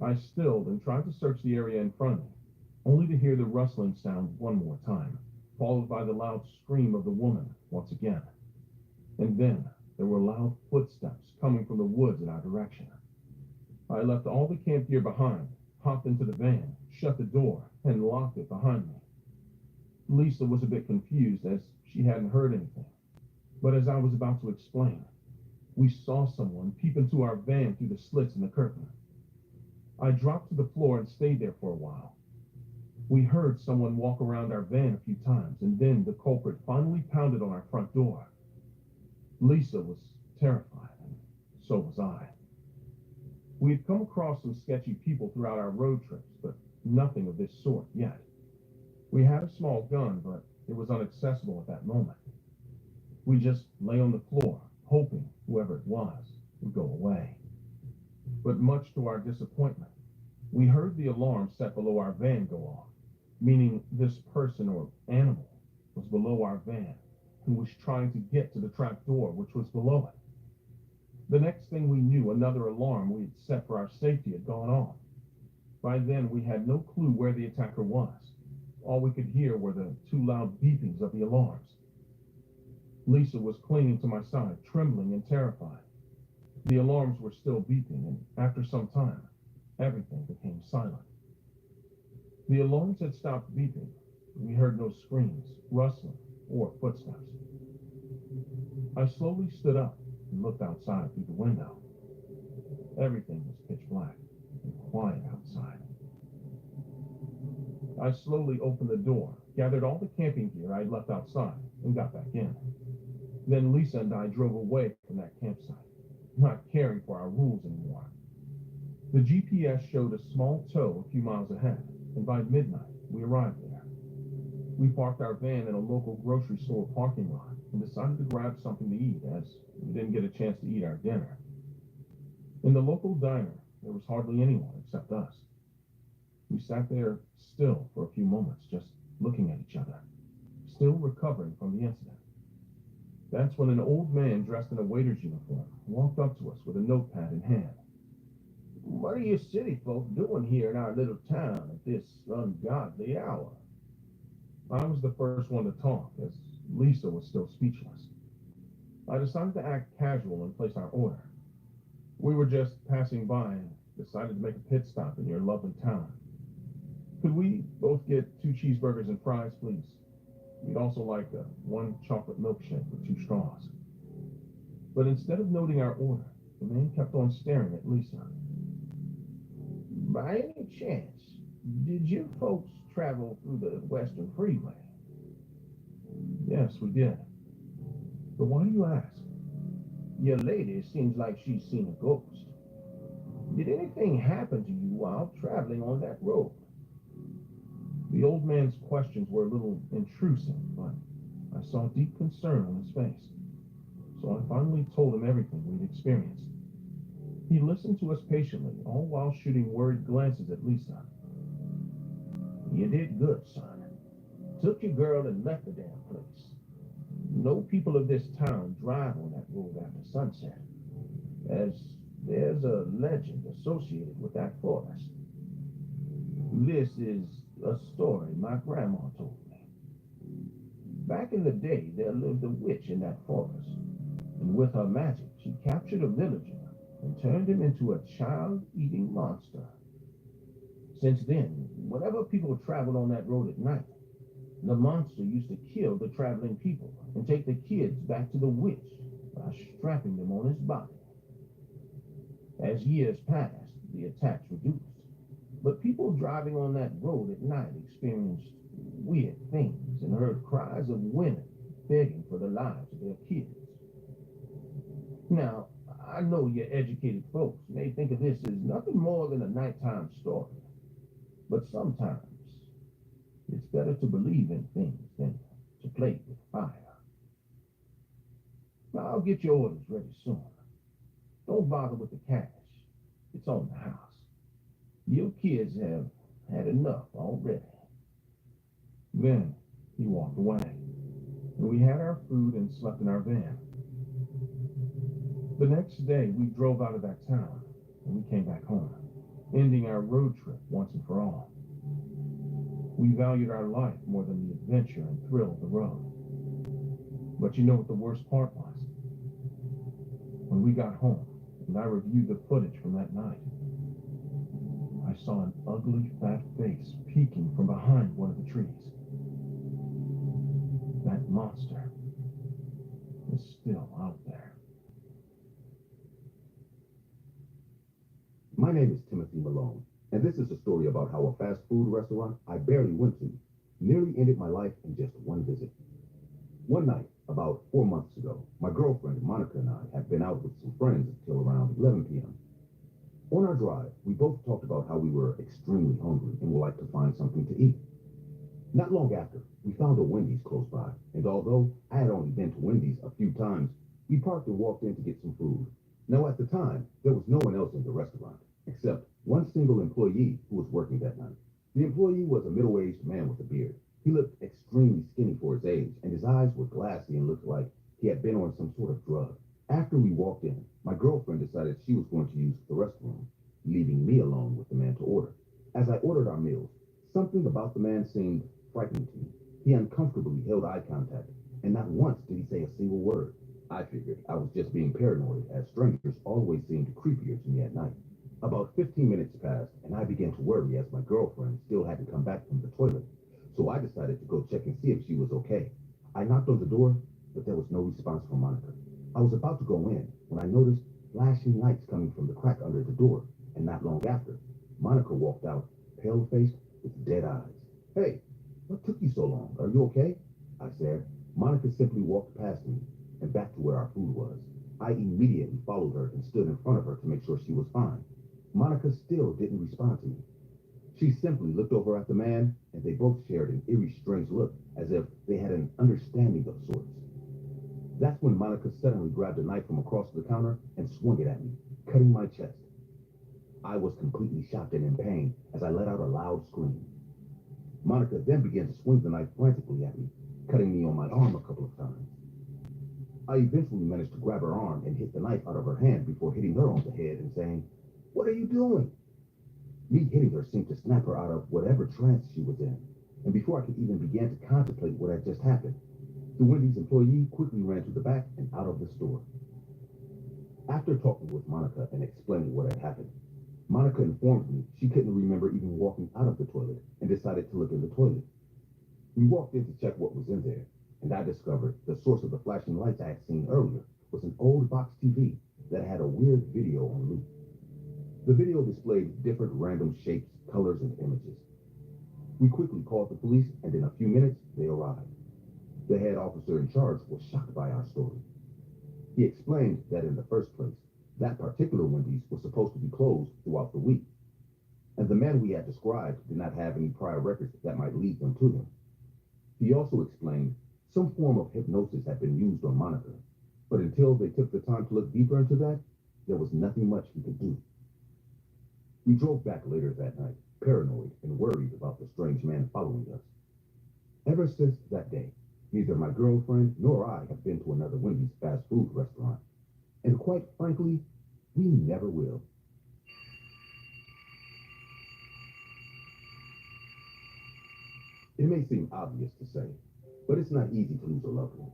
I stilled and tried to search the area in front of me, only to hear the rustling sound one more time, followed by the loud scream of the woman once again. And then there were loud footsteps coming from the woods in our direction. I left all the camp gear behind, hopped into the van, shut the door, and locked it behind me. Lisa was a bit confused as she hadn't heard anything. But as I was about to explain, we saw someone peep into our van through the slits in the curtain. I dropped to the floor and stayed there for a while. We heard someone walk around our van a few times, and then the culprit finally pounded on our front door. Lisa was terrified, and so was I. We had come across some sketchy people throughout our road trips, but nothing of this sort yet. We had a small gun, but it was inaccessible at that moment. We just lay on the floor, hoping whoever it was would go away. But much to our disappointment, we heard the alarm set below our van go off, meaning this person or animal was below our van and was trying to get to the trap door, which was below it. The next thing we knew, another alarm we had set for our safety had gone off. By then, we had no clue where the attacker was. All we could hear were the two loud beepings of the alarms. Lisa was clinging to my side, trembling and terrified. The alarms were still beeping, and after some time, everything became silent. The alarms had stopped beeping. We heard no screams, rustling, or footsteps. I slowly stood up and looked outside through the window. Everything was pitch black and quiet outside. I slowly opened the door, gathered all the camping gear I had left outside, and got back in. Then Lisa and I drove away from that campsite, not caring for our rules anymore. The GPS showed a small tow a few miles ahead, and by midnight, we arrived there. We parked our van in a local grocery store parking lot and decided to grab something to eat as we didn't get a chance to eat our dinner. In the local diner, there was hardly anyone except us. We sat there still for a few moments, just looking at each other, still recovering from the incident. That's when an old man dressed in a waiter's uniform walked up to us with a notepad in hand. What are you city folk doing here in our little town at this ungodly hour? I was the first one to talk, as Lisa was still speechless. I decided to act casual and place our order. We were just passing by and decided to make a pit stop in your lovely town. Could we both get 2 cheeseburgers and fries, please? We'd also like 1 chocolate milkshake with 2 straws. But instead of noting our order, the man kept on staring at Lisa. By any chance, did you folks travel through the Western Freeway? Yes, we did. But why do you ask? Your lady seems like she's seen a ghost. Did anything happen to you while traveling on that road? The old man's questions were a little intrusive, but I saw deep concern on his face. So I finally told him everything we'd experienced. He listened to us patiently, all while shooting worried glances at Lisa. You did good, son. Took your girl and left the damn place. No people of this town drive on that road after sunset, as there's a legend associated with that forest. This is a story my grandma told me. Back in the day, there lived a witch in that forest, and with her magic, she captured a villager and turned him into a child-eating monster. Since then, whenever people traveled on that road at night, the monster used to kill the traveling people and take the kids back to the witch by strapping them on his body. As years passed, the attacks reduced, but people driving on that road at night experienced weird things and heard cries of women begging for the lives of their kids. Now, I know your educated folks may think of this as nothing more than a nighttime story, but sometimes it's better to believe in things than to play with fire. Now, I'll get your orders ready soon. Don't bother with the cash. It's on the house. Your kids have had enough already. Then he walked away, and we had our food and slept in our van. The next day, we drove out of that town, and we came back home, ending our road trip once and for all. We valued our life more than the adventure and thrill of the road. But you know what the worst part was? When we got home, and I reviewed the footage from that night, I saw an ugly, fat face peeking from behind one of the trees. That monster is still out there. My name is Timothy Malone, and this is a story about how a fast food restaurant I barely went to nearly ended my life in just one visit. One night, about 4 months ago, my girlfriend Monica and I had been out with some friends until around 11 p.m. On our drive, we both talked about how we were extremely hungry and would like to find something to eat. Not long after, we found a Wendy's close by, and although I had only been to Wendy's a few times, we parked and walked in to get some food. Now, at the time, there was no one else in the restaurant, except one single employee who was working that night. The employee was a middle-aged man with a beard. He looked extremely skinny for his age, and his eyes were glassy and looked like he had been on some sort of drug. After we walked in, my girlfriend decided she was going to use the restroom, leaving me alone with the man to order. As I ordered our meals, something about the man seemed frightening to me. He uncomfortably held eye contact, and not once did he say a single word. I figured I was just being paranoid, as strangers always seemed creepier to me at night. About 15 minutes passed, and I began to worry as my girlfriend still hadn't come back from the toilet. So I decided to go check and see if she was okay. I knocked on the door, but there was no response from Monica. I was about to go in when I noticed flashing lights coming from the crack under the door, and not long after, Monica walked out, pale-faced, with dead eyes. "Hey, what took you so long? Are you okay?" I said. Monica simply walked past me and back to where our food was. I immediately followed her and stood in front of her to make sure she was fine. Monica still didn't respond to me. She simply looked over at the man, and they both shared an eerie, strange look, as if they had an understanding of sorts. That's when Monica suddenly grabbed a knife from across the counter and swung it at me, cutting my chest. I was completely shocked and in pain as I let out a loud scream. Monica then began to swing the knife frantically at me, cutting me on my arm a couple of times. I eventually managed to grab her arm and hit the knife out of her hand before hitting her on the head and saying, "What are you doing?" Me hitting her seemed to snap her out of whatever trance she was in, and before I could even begin to contemplate what had just happened, the Wendy's employee quickly ran to the back and out of the store. After talking with Monica and explaining what had happened, Monica informed me she couldn't remember even walking out of the toilet and decided to look in the toilet. We walked in to check what was in there, and I discovered the source of the flashing lights I had seen earlier was an old box TV that had a weird video on loop. The video displayed different random shapes, colors, and images. We quickly called the police, and in a few minutes, they arrived. The head officer in charge was shocked by our story. He explained that in the first place, that particular Wendy's was supposed to be closed throughout the week, and the man we had described did not have any prior records that might lead them to him. He also explained some form of hypnosis had been used on Monica, but until they took the time to look deeper into that, there was nothing much he could do. We drove back later that night, paranoid and worried about the strange man following us. Ever since that day, neither my girlfriend nor I have been to another Wendy's fast food restaurant. And quite frankly, we never will. It may seem obvious to say, but it's not easy to lose a loved one.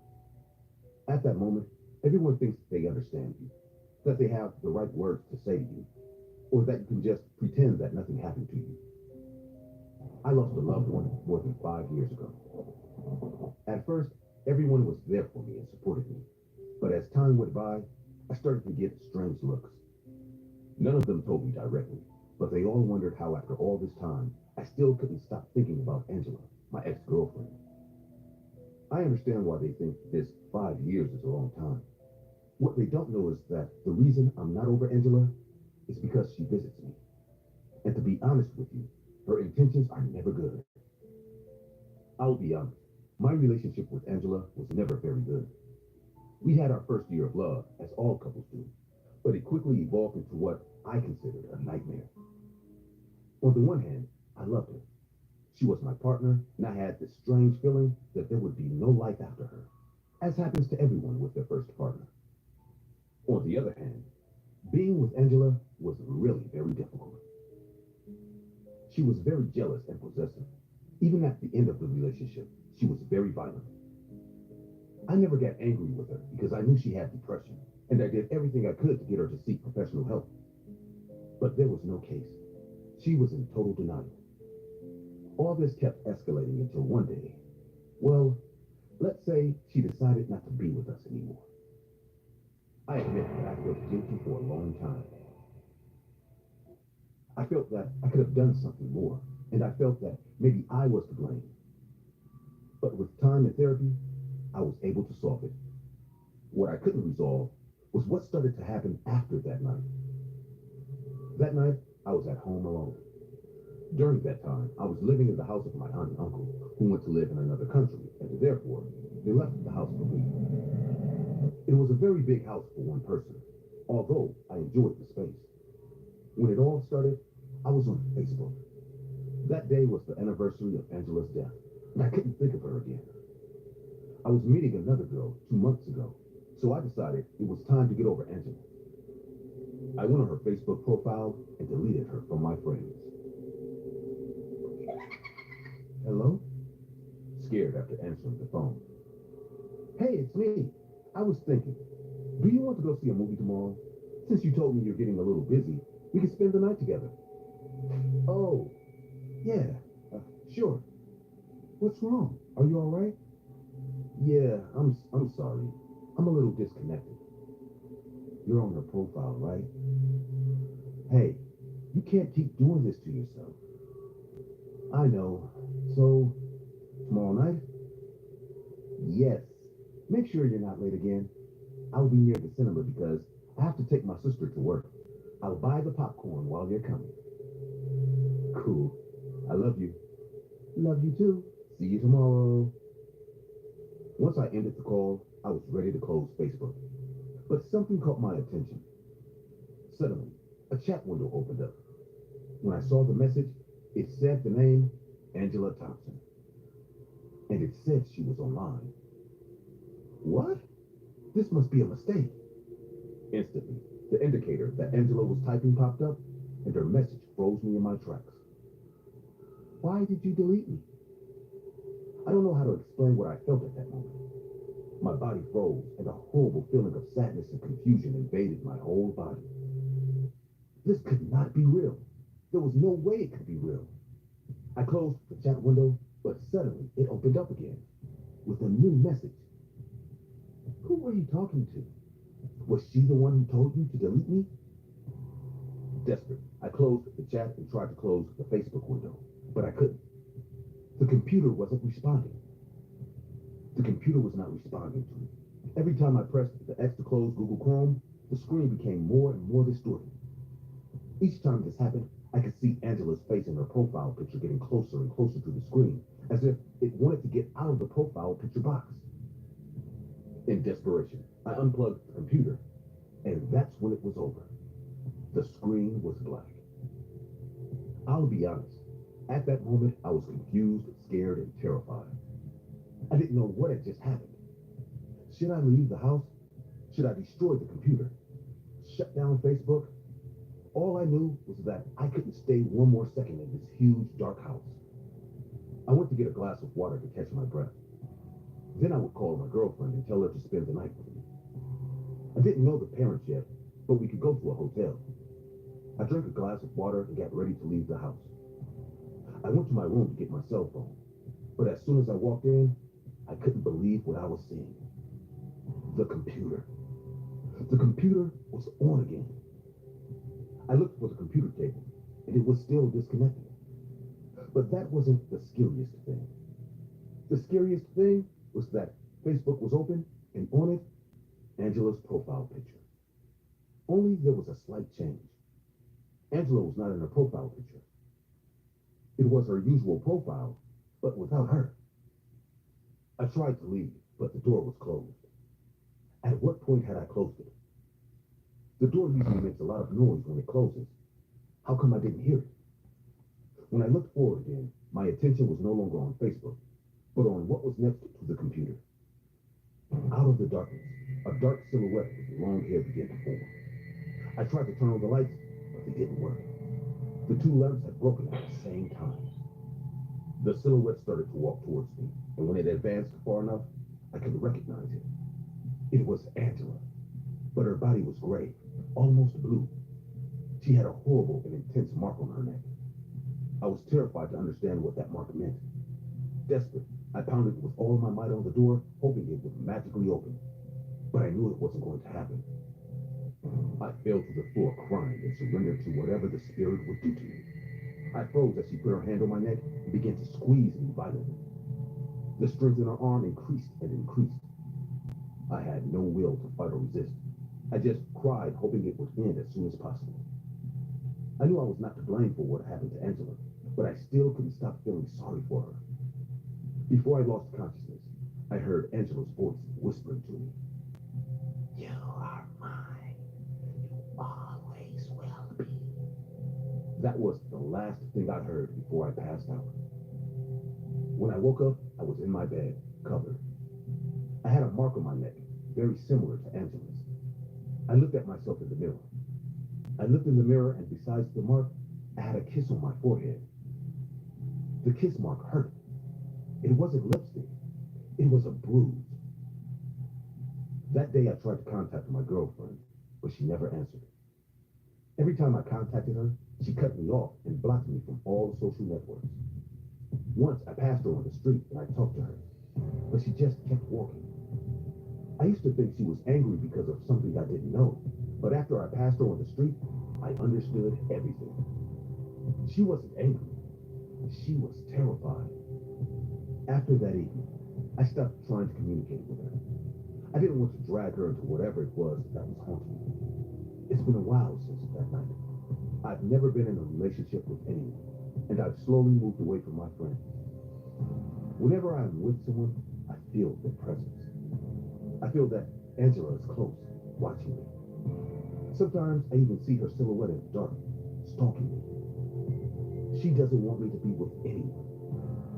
At that moment, everyone thinks they understand you, that they have the right words to say to you, or that you can just pretend that nothing happened to you. I lost a loved one more than 5 years ago. At first, everyone was there for me and supported me, but as time went by, I started to get strange looks. None of them told me directly, but they all wondered how after all this time, I still couldn't stop thinking about Angela, my ex-girlfriend. I understand why they think this 5 years is a long time. What they don't know is that the reason I'm not over Angela is because she visits me. And to be honest with you, her intentions are never good. I'll be honest, my relationship with Angela was never very good. We had our first year of love, as all couples do, but it quickly evolved into what I considered a nightmare. On the one hand, I loved her. She was my partner, and I had this strange feeling that there would be no life after her, as happens to everyone with their first partner. On the other hand, being with Angela was really very difficult. She was very jealous and possessive. Even at the end of the relationship, she was very violent. I never got angry with her because I knew she had depression, and I did everything I could to get her to seek professional help. But there was no case. She was in total denial. All this kept escalating until one day, well, let's say she decided not to be with us anymore. I admit that I felt guilty for a long time. I felt that I could have done something more, and I felt that maybe I was to blame. But with time and therapy, I was able to solve it. What I couldn't resolve was what started to happen after that night. That night, I was at home alone. During that time, I was living in the house of my aunt and uncle, who went to live in another country, and therefore, they left the house for me. It was a very big house for one person, although I enjoyed the space. When it all started, I was on Facebook. That day was the anniversary of Angela's death, and I couldn't think of her again. I was meeting another girl 2 months ago, so I decided it was time to get over Angela. I went on her Facebook profile and deleted her from my friends. Hello? Scared after answering the phone. Hey, it's me. I was thinking, do you want to go see a movie tomorrow? Since you told me you're getting a little busy, we can spend the night together. Oh, yeah, sure. What's wrong? Are you all right? Yeah, I'm sorry. I'm a little disconnected. You're on her profile, right? Hey, you can't keep doing this to yourself. I know. So, tomorrow night? Yes. Make sure you're not late again. I'll be near the cinema because I have to take my sister to work. I'll buy the popcorn while you're coming. Cool. I love you. Love you too. See you tomorrow. Once I ended the call, I was ready to close Facebook. But something caught my attention. Suddenly, a chat window opened up. When I saw the message, it said the name Angela Thompson. And it said she was online. What? This must be a mistake. Instantly, the indicator that Angela was typing popped up, and her message froze me in my tracks. Why did you delete me? I don't know how to explain what I felt at that moment. My body froze, and a horrible feeling of sadness and confusion invaded my whole body. This could not be real. There was no way it could be real. I closed the chat window, but suddenly it opened up again with a new message. Who were you talking to? Was she the one who told you to delete me? Desperate, I closed the chat and tried to close the Facebook window, but I couldn't. The computer wasn't responding. The computer was not responding to me. Every time I pressed the X to close Google Chrome, the screen became more and more distorted. Each time this happened, I could see Angela's face in her profile picture getting closer and closer to the screen, as if it wanted to get out of the profile picture box. In desperation, I unplugged the computer, and that's when it was over. The screen was black. I'll be honest, at that moment, I was confused, scared, and terrified. I didn't know what had just happened. Should I leave the house? Should I destroy the computer? Shut down Facebook? All I knew was that I couldn't stay one more second in this huge, dark house. I went to get a glass of water to catch my breath. Then I would call my girlfriend and tell her to spend the night with me. I didn't know the parents yet, but we could go to a hotel. I drank a glass of water and got ready to leave the house. I went to my room to get my cell phone, but as soon as I walked in, I couldn't believe what I was seeing. The computer. The computer was on again. I looked for the computer cable, and it was still disconnected. But that wasn't the scariest thing. The scariest thing was that Facebook was open, and on it, Angela's profile picture. Only there was a slight change. Angela was not in her profile picture. It was her usual profile, but without her. I tried to leave, but the door was closed. At what point had I closed it? The door usually makes a lot of noise when it closes. How come I didn't hear it? When I looked forward again, my attention was no longer on Facebook, but on what was next to the computer. Out of the darkness, a dark silhouette with long hair began to form. I tried to turn on the lights, but they didn't work. The two lamps had broken at the same time. The silhouette started to walk towards me, and when it advanced far enough, I could recognize it. It was Angela, but her body was gray, almost blue. She had a horrible and intense mark on her neck. I was terrified to understand what that mark meant. Desperate, I pounded with all my might on the door, hoping it would magically open. But I knew it wasn't going to happen. I fell to the floor crying and surrendered to whatever the spirit would do to me. I froze as she put her hand on my neck and began to squeeze me violently. The strength in her arm increased and increased. I had no will to fight or resist. I just cried, hoping it would end as soon as possible. I knew I was not to blame for what happened to Angela, but I still couldn't stop feeling sorry for her. Before I lost consciousness, I heard Angela's voice whispering to me. You are mine. You always will be. That was the last thing I heard before I passed out. When I woke up, I was in my bed, covered. I had a mark on my neck, very similar to Angela's. I looked at myself in the mirror. I looked in the mirror, and besides the mark, I had a kiss on my forehead. The kiss mark hurt. It wasn't lipstick. It was a bruise. That day, I tried to contact my girlfriend, but she never answered. Every time I contacted her, she cut me off and blocked me from all social networks. Once, I passed her on the street and I talked to her, but she just kept walking. I used to think she was angry because of something I didn't know, but after I passed her on the street, I understood everything. She wasn't angry. She was terrified. After that evening, I stopped trying to communicate with her. I didn't want to drag her into whatever it was that was haunting me. It's been a while since that night. I've never been in a relationship with anyone, and I've slowly moved away from my friends. Whenever I'm with someone, I feel their presence. I feel that Angela is close, watching me. Sometimes I even see her silhouette in the dark, stalking me. She doesn't want me to be with anyone,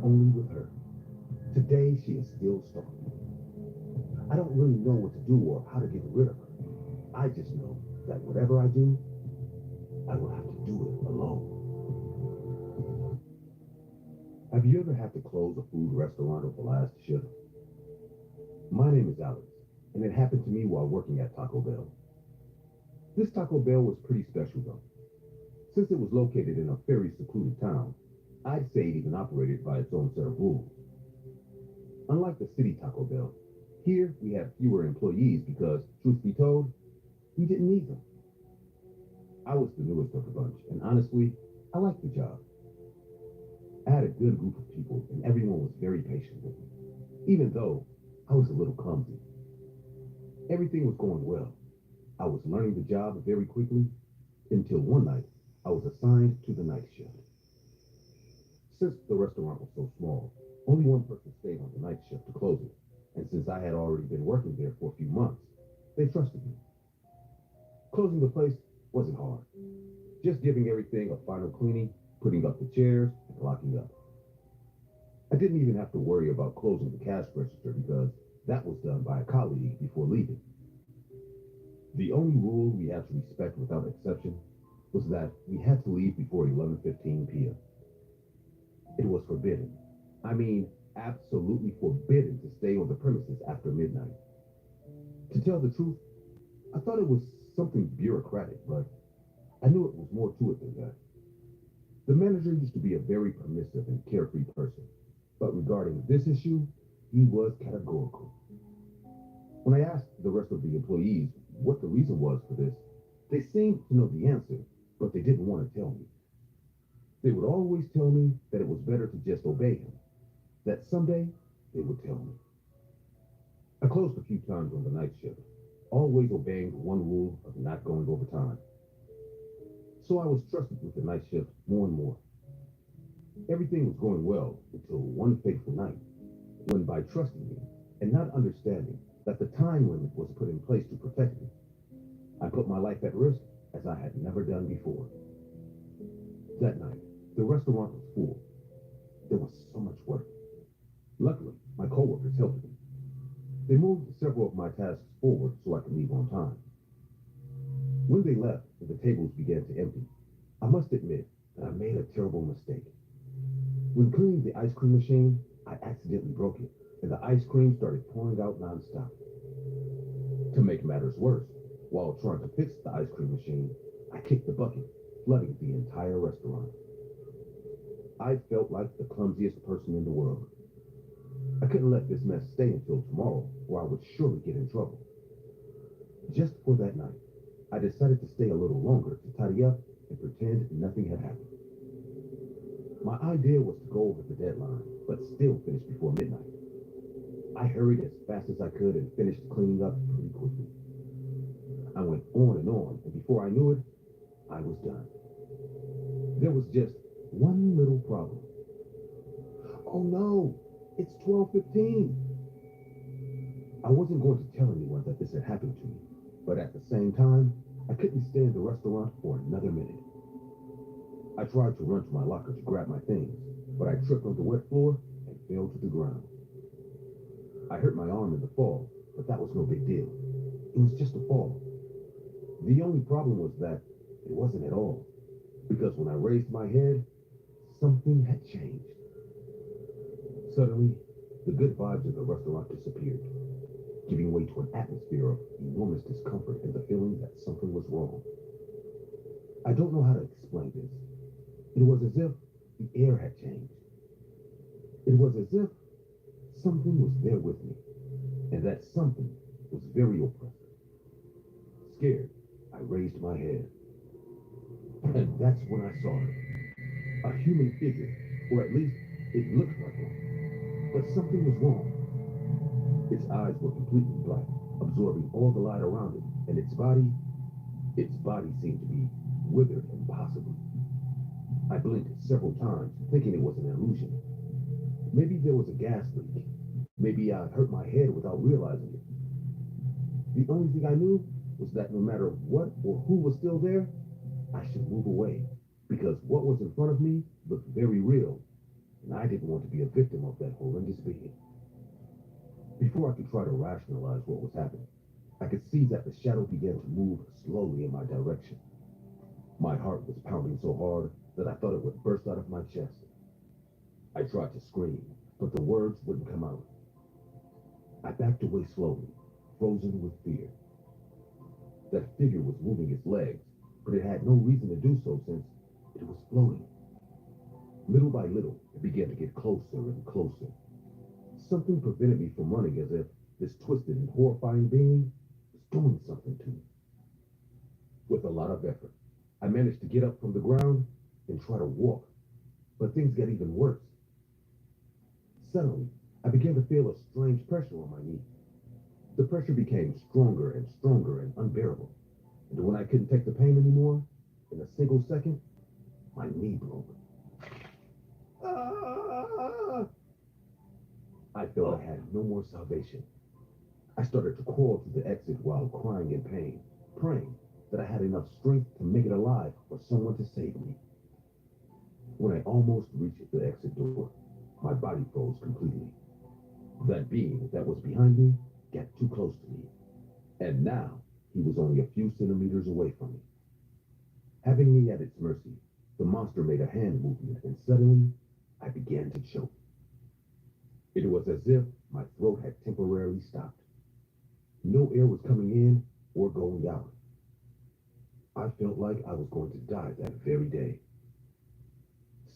only with her. Today, she is still stalking me. I don't really know what to do or how to get rid of her. I just know that whatever I do, I will have to do it alone. Have you ever had to close a food restaurant at the last shift? My name is Alex, and it happened to me while working at Taco Bell. This Taco Bell was pretty special though. Since it was located in a very secluded town, I'd say it even operated by its own set of rules. Unlike the city Taco Bell, here we have fewer employees because, truth be told, we didn't need them. I was the newest of the bunch, and honestly, I liked the job. I had a good group of people, and everyone was very patient with me, even though I was a little clumsy. Everything was going well. I was learning the job very quickly, until one night, I was assigned to the night shift. Since the restaurant was so small, only one person stayed on the night shift to close it, and since I had already been working there for a few months, they trusted me. Closing the place wasn't hard. Just giving everything a final cleaning, putting up the chairs, and locking up. I didn't even have to worry about closing the cash register because that was done by a colleague before leaving. The only rule we had to respect without exception was that we had to leave before 11:15 p.m. It was forbidden. I mean, absolutely forbidden to stay on the premises after midnight. To tell the truth, I thought it was something bureaucratic, but I knew it was more to it than that. The manager used to be a very permissive and carefree person, but regarding this issue, he was categorical. When I asked the rest of the employees what the reason was for this, they seemed to know the answer, but they didn't want to tell me. They would always tell me that it was better to just obey him, that someday they would tell me. I closed a few times on the night shift, always obeying the one rule of not going overtime. So I was trusted with the night shift more and more. Everything was going well until one fateful night, when by trusting me and not understanding that the time limit was put in place to protect me, I put my life at risk as I had never done before. That night, the restaurant was full. There was so much work. Luckily, my coworkers helped me. They moved several of my tasks forward so I could leave on time. When they left and the tables began to empty, I must admit that I made a terrible mistake. When cleaning the ice cream machine, I accidentally broke it, and the ice cream started pouring out nonstop. To make matters worse, while trying to fix the ice cream machine, I kicked the bucket, flooding the entire restaurant. I felt like the clumsiest person in the world. I couldn't let this mess stay until tomorrow, or I would surely get in trouble. Just for that night, I decided to stay a little longer to tidy up and pretend nothing had happened. My idea was to go over the deadline, but still finish before midnight. I hurried as fast as I could and finished cleaning up pretty quickly. I went on, and before I knew it, I was done. There was just one little problem. Oh no, it's 12:15. I wasn't going to tell anyone that this had happened to me, but at the same time, I couldn't stay in the restaurant for another minute. I tried to run to my locker to grab my things, but I tripped on the wet floor and fell to the ground. I hurt my arm in the fall, but that was no big deal. It was just a fall. The only problem was that it wasn't at all, because when I raised my head, something had changed. Suddenly, the good vibes in the restaurant disappeared, giving way to an atmosphere of enormous discomfort and the feeling that something was wrong. I don't know how to explain this. It was as if the air had changed. It was as if something was there with me, and that something was very oppressive. Scared, I raised my head. And that's when I saw her. A human figure, or at least it looked like one. But something was wrong. Its eyes were completely black, absorbing all the light around it, and its body Its body seemed to be withered impossibly. I blinked several times, thinking it was an illusion. Maybe there was a gas leak. Maybe I hurt my head without realizing it. The only thing I knew was that no matter what or who was still there, I should move away, because what was in front of me looked very real, and I didn't want to be a victim of that horrendous being. Before I could try to rationalize what was happening, I could see that the shadow began to move slowly in my direction. My heart was pounding so hard that I thought it would burst out of my chest. I tried to scream, but the words wouldn't come out. I backed away slowly, frozen with fear. That figure was moving its legs, but it had no reason to do so since it was floating. Little by little, it began to get closer and closer. Something prevented me from running, as if this twisted and horrifying being was doing something to me. With a lot of effort, I managed to get up from the ground and try to walk, but things got even worse. Suddenly, I began to feel a strange pressure on my knee. The pressure became stronger and unbearable, and when I couldn't take the pain anymore, in a single second, my knee broke. Ah! I felt I had no more salvation. I started to crawl to the exit while crying in pain, praying that I had enough strength to make it alive for someone to save me. When I almost reached the exit door, my body froze completely. That being that was behind me got too close to me, and now he was only a few centimeters away from me. Having me at its mercy, the monster made a hand movement, and suddenly I began to choke. It was as if my throat had temporarily stopped. No air was coming in or going out. I felt like I was going to die that very day.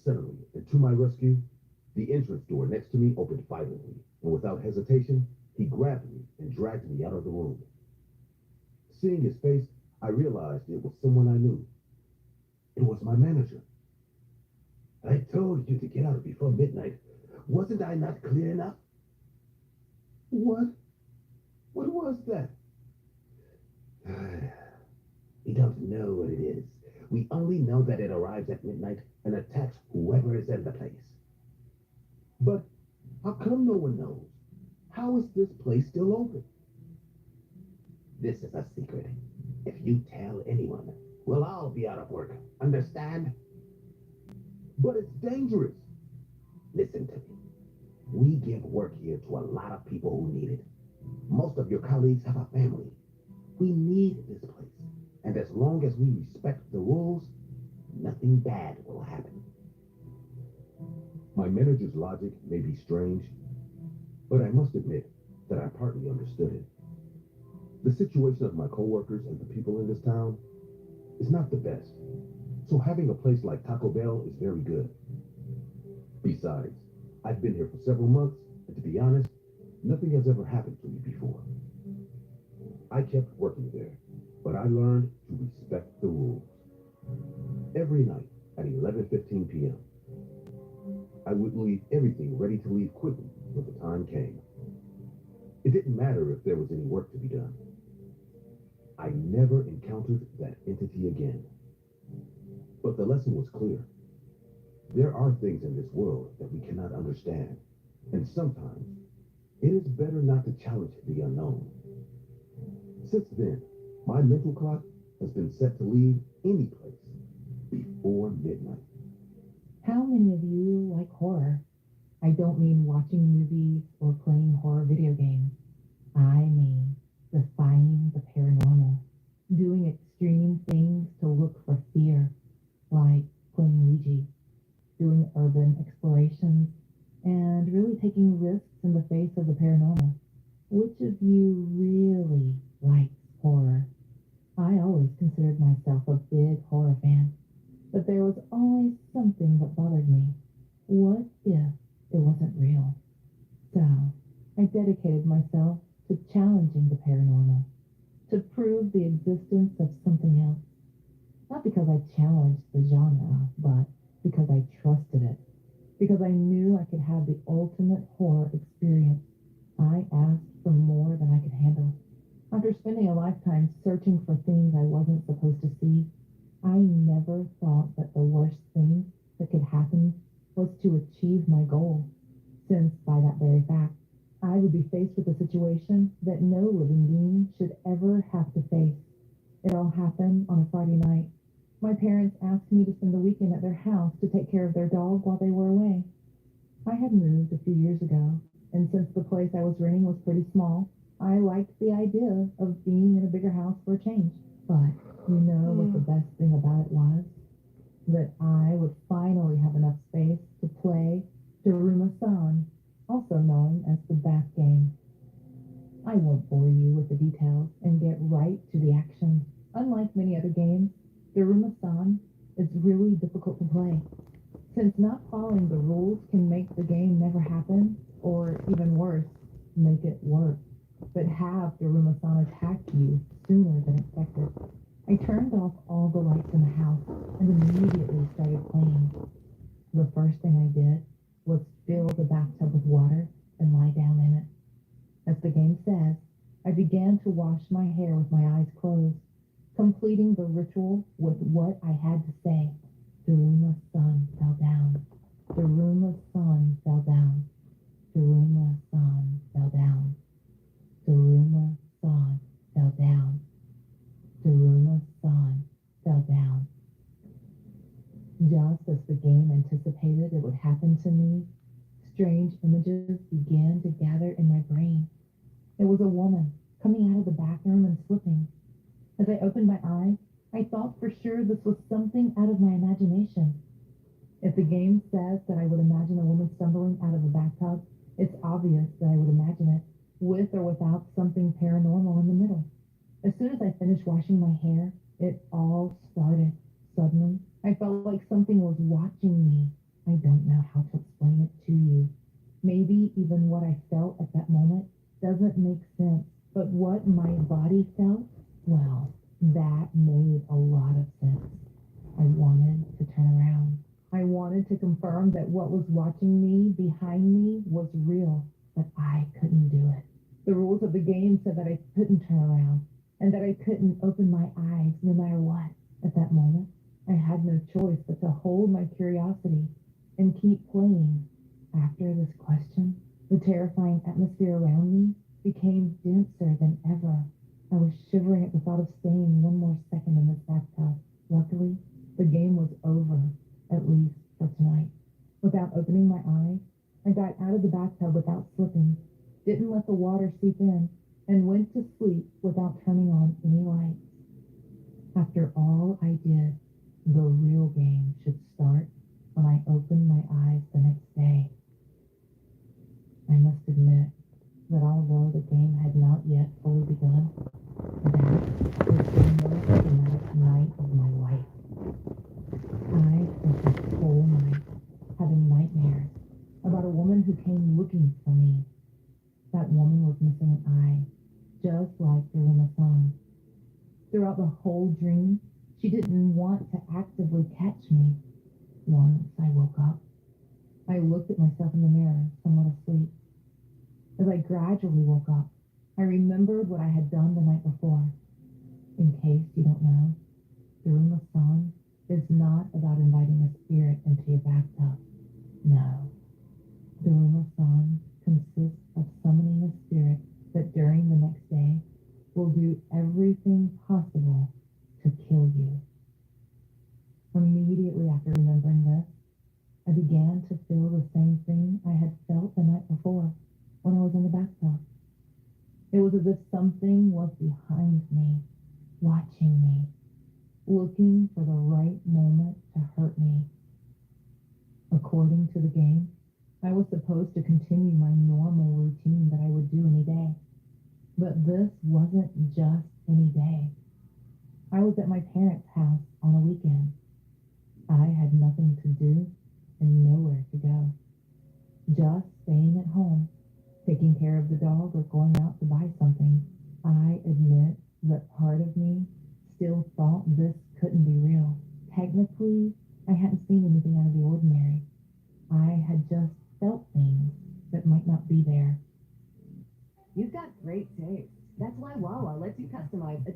Suddenly, and to my rescue, the entrance door next to me opened violently, and without hesitation, he grabbed me and dragged me out of the room. Seeing his face, I realized it was someone I knew. It was my manager. I told you to get out before midnight. Wasn't I not clear enough? What? What was that? We don't know what it is. We only know that it arrives at midnight and attacks whoever is in the place. But how come no one knows? How is this place still open? This is a secret. If you tell anyone, we'll all be out of work. Understand? But it's dangerous. Listen to me. We give work here to a lot of people who need it. Most of your colleagues have a family. We need this place. And as long as we respect the rules, nothing bad will happen. My manager's logic may be strange, but I must admit that I partly understood it. The situation of my coworkers and the people in this town is not the best, so having a place like Taco Bell is very good. Besides, I've been here for several months, and to be honest, nothing has ever happened to me before. I kept working there, but I learned to respect the rules. Every night at 11:15 p.m., I would leave everything ready to leave quickly when the time came. It didn't matter if there was any work to be done. I never encountered that entity again. But the lesson was clear. There are things in this world that we cannot understand, and sometimes it is better not to challenge the unknown. Since then, my mental clock has been set to leave any place before midnight. How many of you like horror? I don't mean watching movies or playing horror video games. I mean defying the paranormal, doing extreme things to look for fear, like playing Ouija, doing urban explorations, and really taking risks in the face of the paranormal. Which of you really likes horror? I always considered myself a big horror fan, but there was always something that bothered me. What if it wasn't real? So I dedicated myself to challenging the paranormal, to prove the existence of something else. Not because I challenged the genre, but because I trusted it. Because I knew I could have the ultimate horror experience. I asked for more than I could handle. After spending a lifetime searching for things I wasn't supposed to see, I never thought that the worst thing that could happen was to achieve my goal, since by that very fact, I would be faced with a situation that no living being should ever have to face. It all happened on a Friday night. My parents asked me to spend the weekend at their house to take care of their dog while they were away. I had moved a few years ago, and since the place I was renting was pretty small, I liked the idea of being in a bigger house for a change. But you know what the best thing about it was? That I would finally have enough space to play Daruma-san, also known as the bath game. I won't bore you with the details and get right to the action. Unlike many other games, Daruma-san is really difficult to play, since not following the rules can make the game never happen, or even worse, make it work. But have Daruma-san attack you sooner than expected. I turned off all the lights in the house and immediately started playing. The first thing I did was fill the bathtub with water and lie down in it. As the game says, I began to wash my hair with my eyes closed, completing the ritual with what I had to say. Daruma-san fell down. Daruma-san fell down. Daruma-san fell down. Daruma-san fell down. Daruma-san fell down. Just as the game anticipated it would happen to me, strange images began to gather in my brain. It was a woman coming out of the bathroom and slipping. As I opened my eyes, I thought for sure this was something out of my imagination. If the game says that I would imagine a woman stumbling out of a bathtub, it's obvious that I would imagine it, with or without something paranormal in the middle. As soon as I finished washing my hair, it all started. Suddenly, I felt like something was watching me. I don't know how to explain it to you. Maybe even what I felt at that moment doesn't make sense, but what my body felt, well, that made a lot of sense. I wanted to turn around. I wanted to confirm that what was watching me behind me was real, but I couldn't do it. The rules of the game said that I couldn't turn around, and that I couldn't open my eyes no matter what. At that moment, I had no choice but to hold my curiosity and keep playing. After this question, the terrifying atmosphere around me became denser than ever. I was shivering at the thought of staying one more second in this bathtub. Luckily, the game was over, at least for tonight. Without opening my eyes, I got out of the bathtub without slipping, didn't let the water seep in, and went to sleep without turning on any lights. After all I did, the real game should start when I opened my eyes the next day. I must admit that although the game had not yet fully begun, that was the most dramatic night of my life. I spent this whole night having nightmares about a woman who came looking for me. That woman was missing an eye, just like Daruma-san. Throughout the whole dream, she didn't want to actively catch me. Once I woke up, I looked at myself in the mirror, somewhat asleep. As I gradually woke up, I remembered what I had done the night before. In case you don't know, Daruma-san is not about inviting a spirit into your bathtub. No. Daruma-san consists of summoning a spirit that during the next day will do everything possible to kill you. Immediately after remembering this, I began to feel the same thing I had felt the night before when I was in the bathtub. It was as if something was behind me, watching me, looking for the right moment to hurt me. According to the game, I was supposed to continue my normal routine that I would do any day. But this wasn't just any day. I was at my parents' house on a weekend. I had nothing to do and nowhere to go. Just staying at home, taking care of the dog or going out to buy something. I admit that part of me still thought this couldn't be real. Technically, I hadn't seen anything out of the ordinary. I had just felt things that might not be there. You've got great taste. That's why Wawa lets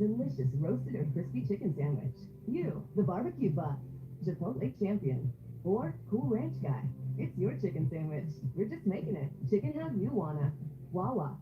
delicious roasted or crispy chicken sandwich. You, the barbecue buff, Chipotle champion, or Cool Ranch guy. It's your chicken sandwich. We're just making it. Chicken how you wanna. Wawa.